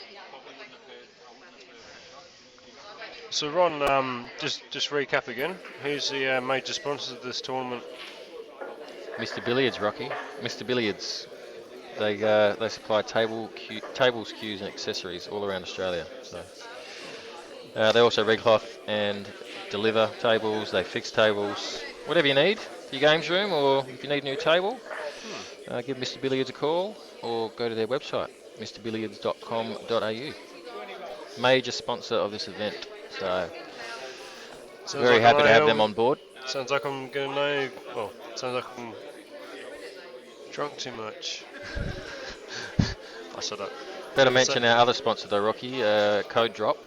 So Ron, just recap again. Who's the major sponsors of this tournament? Mr. Billiards, Rocky. Mr. Billiards. They supply tables, cues, and accessories all around Australia. So they also recloth and deliver tables. They fix tables, whatever you need for your games room, or if you need a new table. give Mr. Billiards a call or go to their website, mrbilliards.com.au. Major sponsor of this event, so Sounds very like I happy to have know. them on board. Sounds like I'm gonna know. Well, sounds like I'm drunk too much. I said that. Better mention our other sponsor though, Rocky, Code Drop.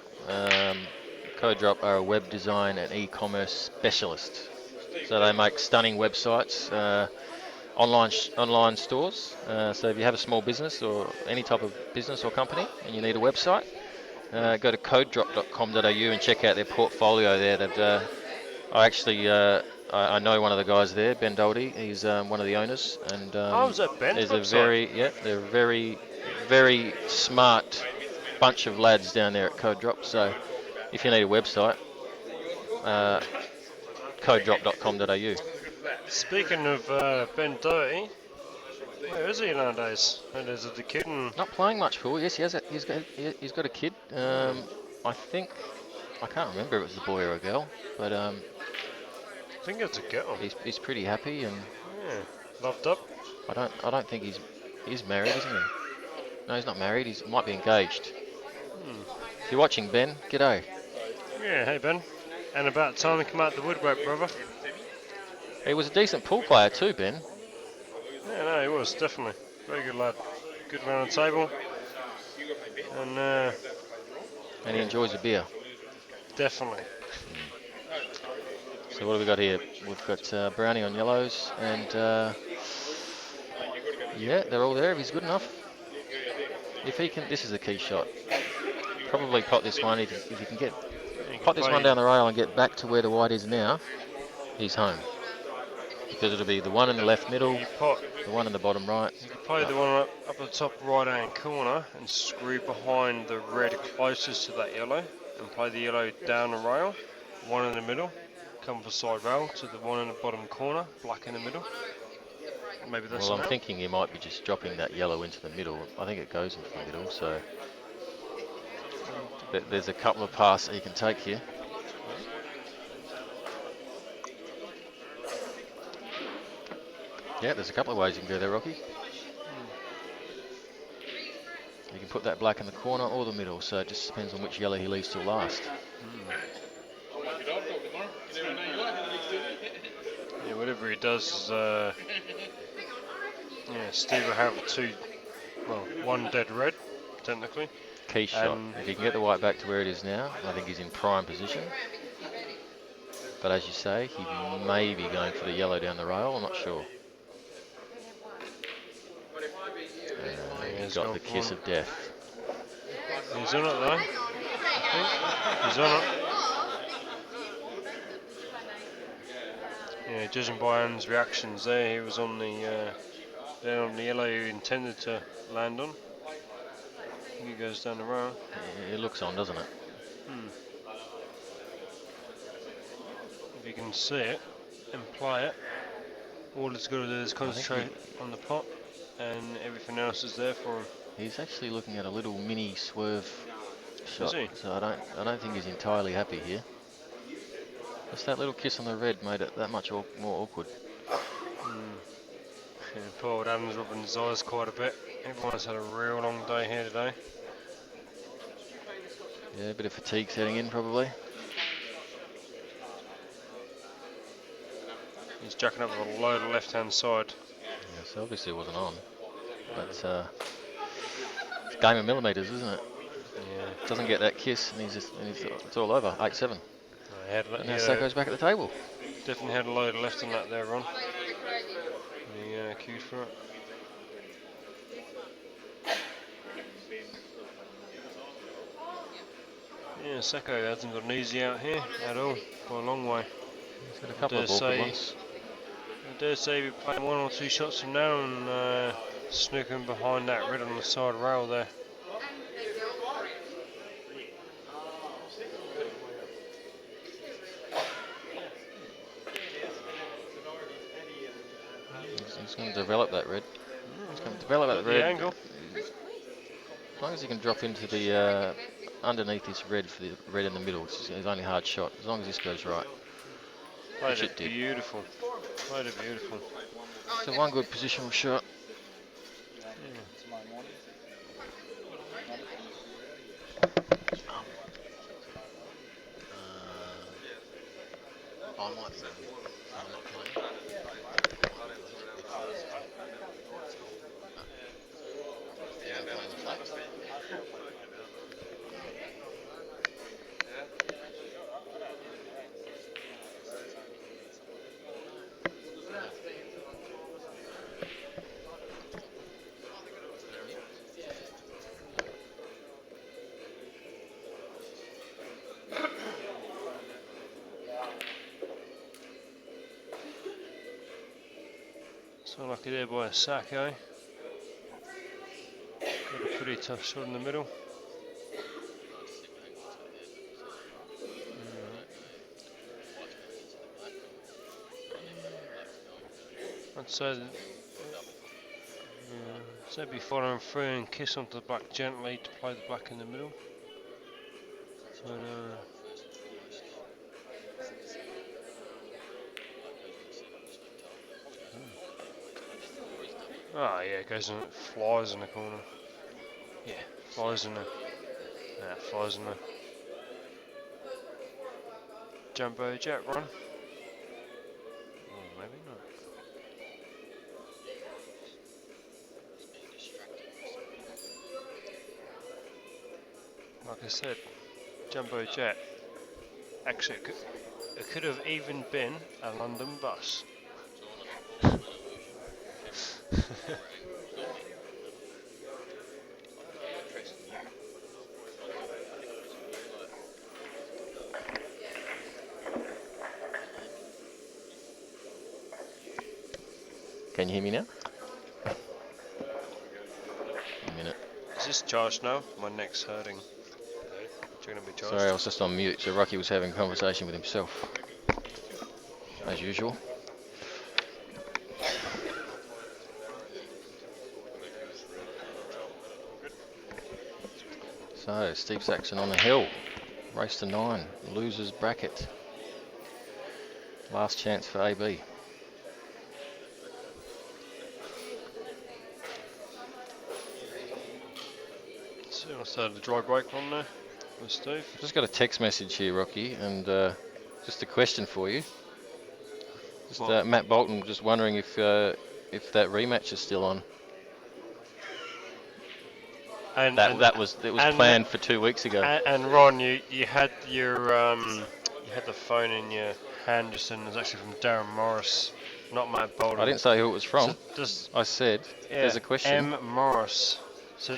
Code Drop are a web design and e-commerce specialist. So they make stunning websites, online stores. So if you have a small business or any type of business or company and you need a website, go to codedrop.com.au and check out their portfolio there. I actually I know one of the guys there, Ben Doherty. He's one of the owners, and I was at Ben's there's a website. they're a very smart bunch of lads down there at Code Drop. So if you need a website, codedrop.com.au. Speaking of Ben Doherty, where is he nowadays? And is it the kid? And Not playing much, Paul. Yes, he's got a kid. I think I can't remember if it was a boy or a girl, but I think it's a girl. he's pretty happy, and Yeah, loved up. I don't think he's married, isn't he? No, he's not married. He might be engaged. If you're watching, Ben, g'day. Yeah, hey Ben. And about time to come out the woodwork, brother. He was a decent pool player too, Ben. Yeah, no, he was definitely very good lad. Good round the table. And And he enjoys a beer. definitely. So what have we got here? We've got Brownie on yellows, and yeah, they're all there. If he's good enough, if he can, this is a key shot. Probably pot this one. If he can get pot this one down the rail and get back to where the white is now, he's home. Because it'll be the one in the left middle, the one in the bottom right. You can play the one up the top right hand corner and screw behind the red closest to that yellow and play the yellow down the rail, one in the middle, come for side rail to the one in the bottom corner, black in the middle. Maybe that's Well, I'm thinking he might be just dropping that yellow into the middle. I think it goes into the middle, so there's a couple of passes he can take here. Yeah, there's a couple of ways you can go there, Rocky. You can put that black in the corner or the middle, so it just depends on which yellow he leaves till last. Yeah, whatever he does, yeah, Steve will have one dead red, technically. Key shot. If he can get the white back to where it is now, I think he's in prime position. But as you say, he may be going for the yellow down the rail, I'm not sure. He's got the kiss of death. He's on it though. He's on it. Yeah, judging by Aaron's reactions there, he was on the down on the yellow he intended to land on. He goes down the rail. It looks on, doesn't it? If you can see it and play it, all it's got to do is concentrate on the pot, and everything else is there for him. He's actually looking at a little mini swerve shot, Is he? so I don't think he's entirely happy here. Just that little kiss on the red made it that much more awkward. Yeah, poor old Adam's rubbing his eyes quite a bit. Everyone's had a real long day here today. Yeah, a bit of fatigue setting in probably. He's jacking up with a load of left-hand side. Yeah, so obviously it wasn't on. But it's a game of millimetres, isn't it? Yeah. Doesn't get that kiss, and it's all over. 8-7. And now Sako's back at the table. Definitely had a load of left on that there, Ron. He queued for it. Yeah, Sako hasn't got an easy out here at all, by a long way. He's got a couple of awkward ones. I dare say he'll be playing one or two shots from now and snooking behind that red on the side rail there. He's going to develop that red. He's going to develop that red. The angle. As long as he can drop into the underneath this red for the red in the middle, it's his only hard shot. As long as this goes right. Played it beautiful. Played it beautiful. So one good positional shot. So lucky there by a sack, eh? Got a pretty tough shot in the middle. I'd say that, so it'd be following through and kiss onto the black gently to play the black in the middle. But oh yeah, it goes and it flies in the corner. Yeah, flies in the. Yeah, flies in the. Jumbo jet run. Oh, maybe not. Like I said, jumbo jet. Actually, it could have even been a London bus. Can you hear me now? A minute. Is this charged now? My neck's hurting. You're gonna be charged. Sorry, I was just on mute, so Rocky was having a conversation with himself, as usual. So, Steve Saxon on the hill. Race to 9. Losers bracket. Last chance for AB. So I started the dry break on there with Steve. Just got a text message here, Rocky, and just a question for you. Just Matt Bolton just wondering if that rematch is still on. And it was planned for 2 weeks ago. And Ron, you had your you had the phone in your hand just then. It was actually from Darren Morris, not Matt Bolton. I didn't say who it was from. So I said there's a question. M Morris. So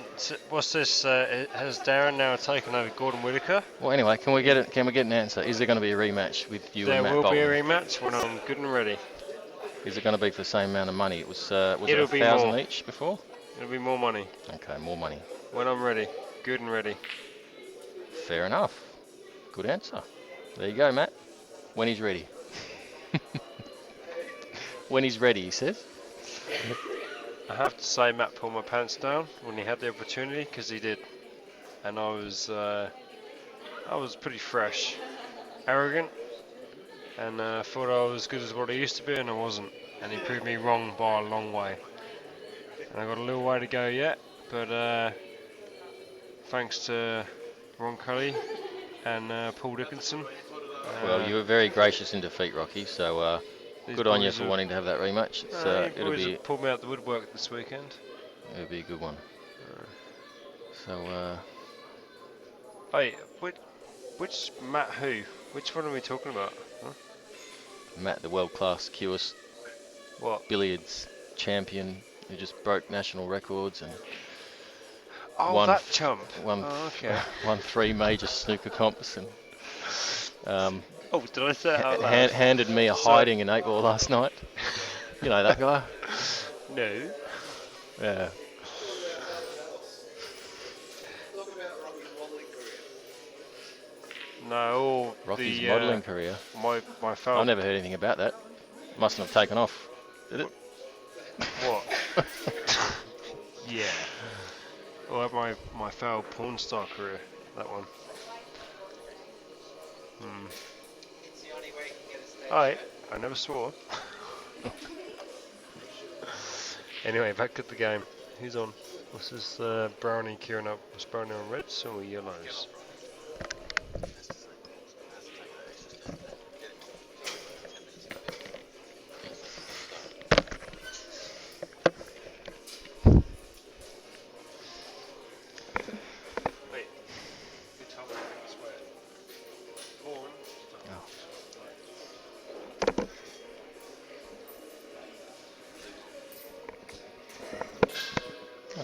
what's this? Has Darren now taken over Gordon Whitaker? Well, anyway, can we get an answer? Is there going to be a rematch with you and Matt Bolton? There will be a rematch when I'm good and ready. Is it going to be for the same amount of money? It was it 1,000 each before? It'll be more money. Okay, more money. When I'm ready, good and ready. Fair enough. Good answer. There you go, Matt. When he's ready. When he's ready, he says. I have to say, Matt pulled my pants down when he had the opportunity, because he did, and I was pretty fresh, arrogant, and thought I was as good as what I used to be, and I wasn't, and he proved me wrong by a long way. And I got a little way to go yet, but thanks to Ron Cully and Paul Dickinson. Well, you were very gracious in defeat, Rocky, so good on you for wanting to have that rematch. It'll pulled me out the woodwork this weekend. It'll be a good one. So, hey, which Matt who? Which one are we talking about? Huh? Matt, the world-class QS billiards champion who just broke national records and that chump. Won 3 major snooker comps and did I say that out loud? handed me a hiding in 8-ball last night. You know that guy? No. Yeah. No, Rocky's modelling career. My foul. I've never heard anything about that. Mustn't have taken off, did it? What? Yeah. Well, my failed porn star career. That one. Alright, I never swore. Anyway, back at the game. Who's on? What's this brownie queuing up? Was brownie on reds or yellows?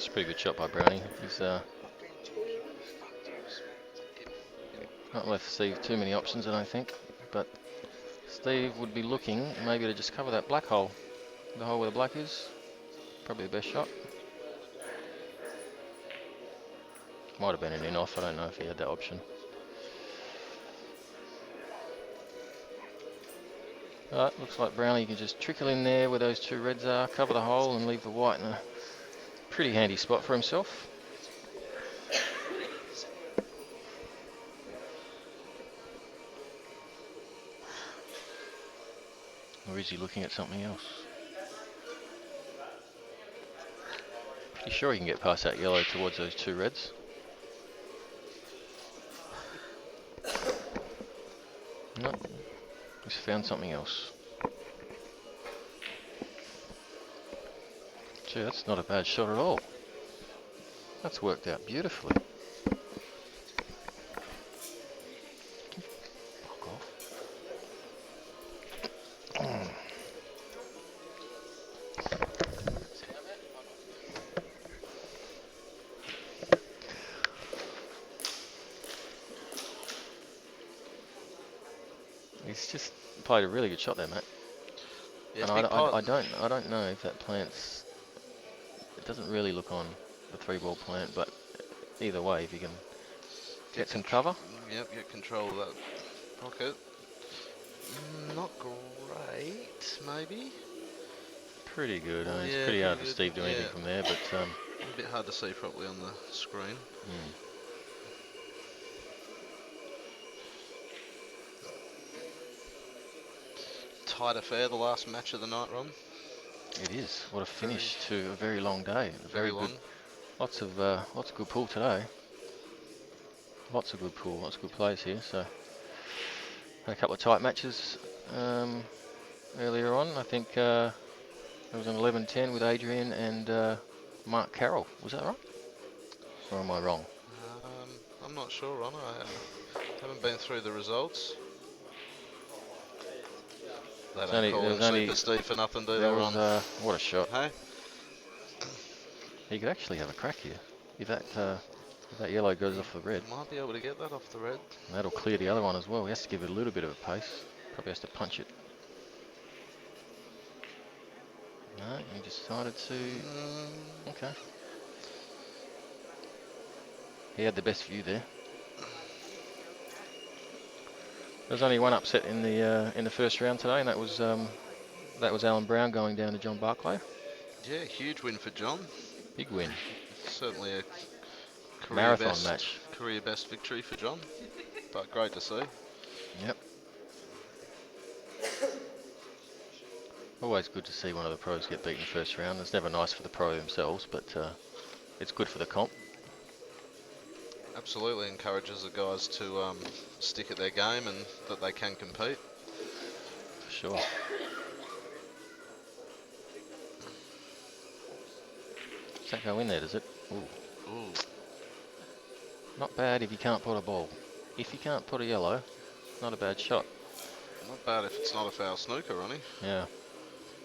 That's a pretty good shot by Brownie. He's not left Steve too many options, I don't think. But Steve would be looking maybe to just cover that black hole. The hole where the black is. Probably the best shot. Might have been an in-off. I don't know if he had that option. Alright, looks like Brownie can just trickle in there where those two reds are, cover the hole and leave the white in a pretty handy spot for himself. Or is he looking at something else? Pretty sure he can get past that yellow towards those two reds. No, he's found something else. Gee, that's not a bad shot at all. That's worked out beautifully. Fuck off. He's just played a really good shot there, Matt. Yeah, And I don't know if that plant's. It doesn't really look on the 3-ball plant, but either way, if you can get some cover. Yep, get control of that pocket. Not great, maybe. Pretty good. Yeah, It's pretty hard for good. Steve to do anything from there, but A bit hard to see properly on the screen. Tight affair, the last match of the night, Ron. it is. What a finish to a very long day. Very long. Good. Lots of good pool today. Lots of good pool. Lots of good plays here. So had a couple of tight matches earlier on. I think there was an 11-10 with Adrian and Mark Carroll. Was that right? Or am I wrong? I'm not sure, Ron. I haven't been through the results. They don't call him Super Steve for nothing, do they, Ron? What a shot. Hey? He could actually have a crack here. If that yellow goes off the red. Might be able to get that off the red. That'll clear the other one as well. He has to give it a little bit of a pace. Probably has to punch it. No, he decided to... Okay. He had the best view there. There's only one upset in the first round today, and that was Alan Brown going down to John Barclay. Yeah, huge win for John. Big win. Certainly a Marathon match. Career best victory for John, but great to see. Yep. Always good to see one of the pros get beaten first round. It's never nice for the pro themselves, but it's good for the comp. Absolutely encourages the guys to stick at their game and that they can compete. For sure. Does that go in there, does it? Ooh. Ooh. Not bad if you can't put a ball. If you can't put a yellow, not a bad shot. Not bad if it's not a foul snooker, Ronnie. Yeah.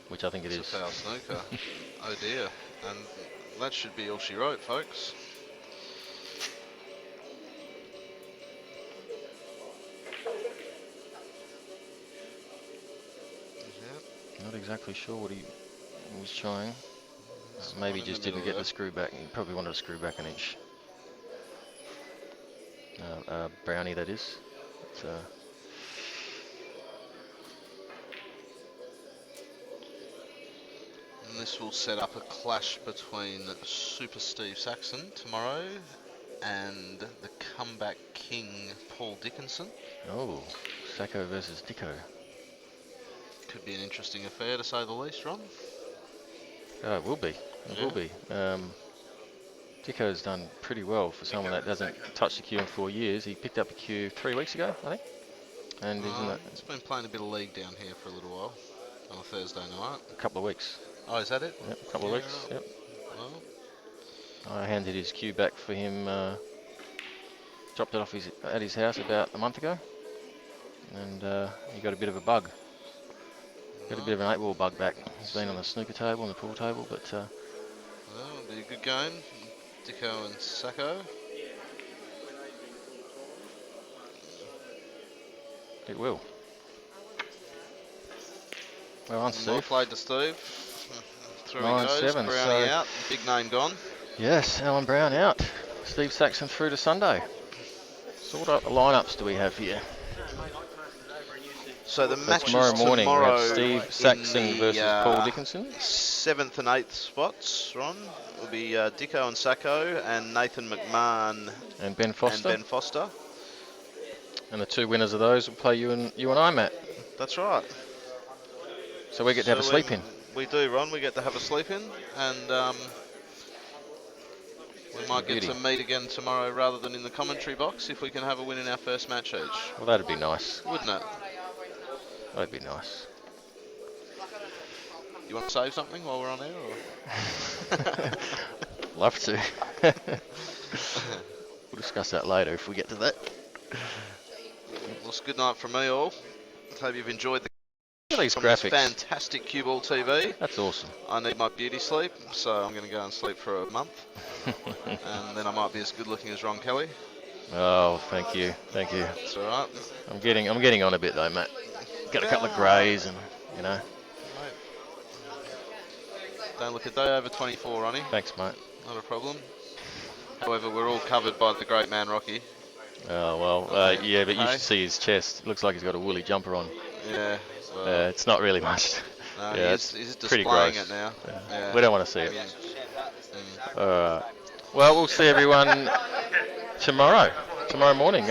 Which I think it is. It's a foul snooker. Oh dear. And that should be all she wrote, folks. Not exactly sure what he was trying. Maybe just didn't get the screw back. He probably wanted to screw back an inch. Brownie, that is. And this will set up a clash between Super Steve Saxon tomorrow and the comeback king Paul Dickinson. Oh, Sacco versus Dicko. Could be an interesting affair to say the least, Ron. Oh, it will be. It will be. Dicko's done pretty well for someone that hasn't touched the cue in 4 years. He picked up a cue 3 weeks ago, I think. And he's been playing a bit of league down here for a little while on a Thursday night. A couple of weeks. Oh, is that it? Yep, a couple of weeks. Yep. Well, I handed his cue back for him. Dropped it off at his house about a month ago, and he got a bit of a bug. Got a bit of an 8-ball bug back. He's been on the snooker table and the pool table, but well, it'd be a good game. Dicko and Sacco. It will. Well on, Well Steve. played to Steve. Through he 9-7, goes. Brownie so- out. Big name gone. Yes, Alan Brown out. Steve Saxon through to Sunday. So what lineups do we have here? So the So matches tomorrow morning we tomorrow have Steve in Saxon the, versus Paul Dickinson. 7th and 8th spots, Ron, will be Dicko and Sacco and Nathan McMahon And Ben Foster. and Ben Foster. And the two winners of those will play you and I, Matt. That's right. So we get to have a sleep in. We do, Ron. We get to have a sleep in, and we might get Beauty. to meet again tomorrow rather than in the commentary box if we can have a win in our first match each. Well, that'd be nice. Wouldn't it? That'd be nice. You want to save something while we're on air? Or? Love to. We'll discuss that later if we get to that. Well, it's a good night from me all. Hope you've enjoyed the Look at these from this graphics. fantastic CueballTV. That's awesome. I need my beauty sleep, so I'm going to go and sleep for a month. And then I might be as good looking as Ron Kelly. Oh, thank you. Thank you. That's all right. I'm getting on a bit though, Matt. Got a couple of greys and, you know. Mate, don't look a day over 24, Ronnie. Thanks, mate. Not a problem. However, we're all covered by the great man Rocky. Oh, well, yeah, but you Hey? should see his chest. Looks like he's got a woolly jumper on. Yeah. Well, It's not really much. no, yeah, he's pretty displaying gross. it now. Yeah. We don't want to see it. Mm. All right. Well, we'll see everyone tomorrow morning.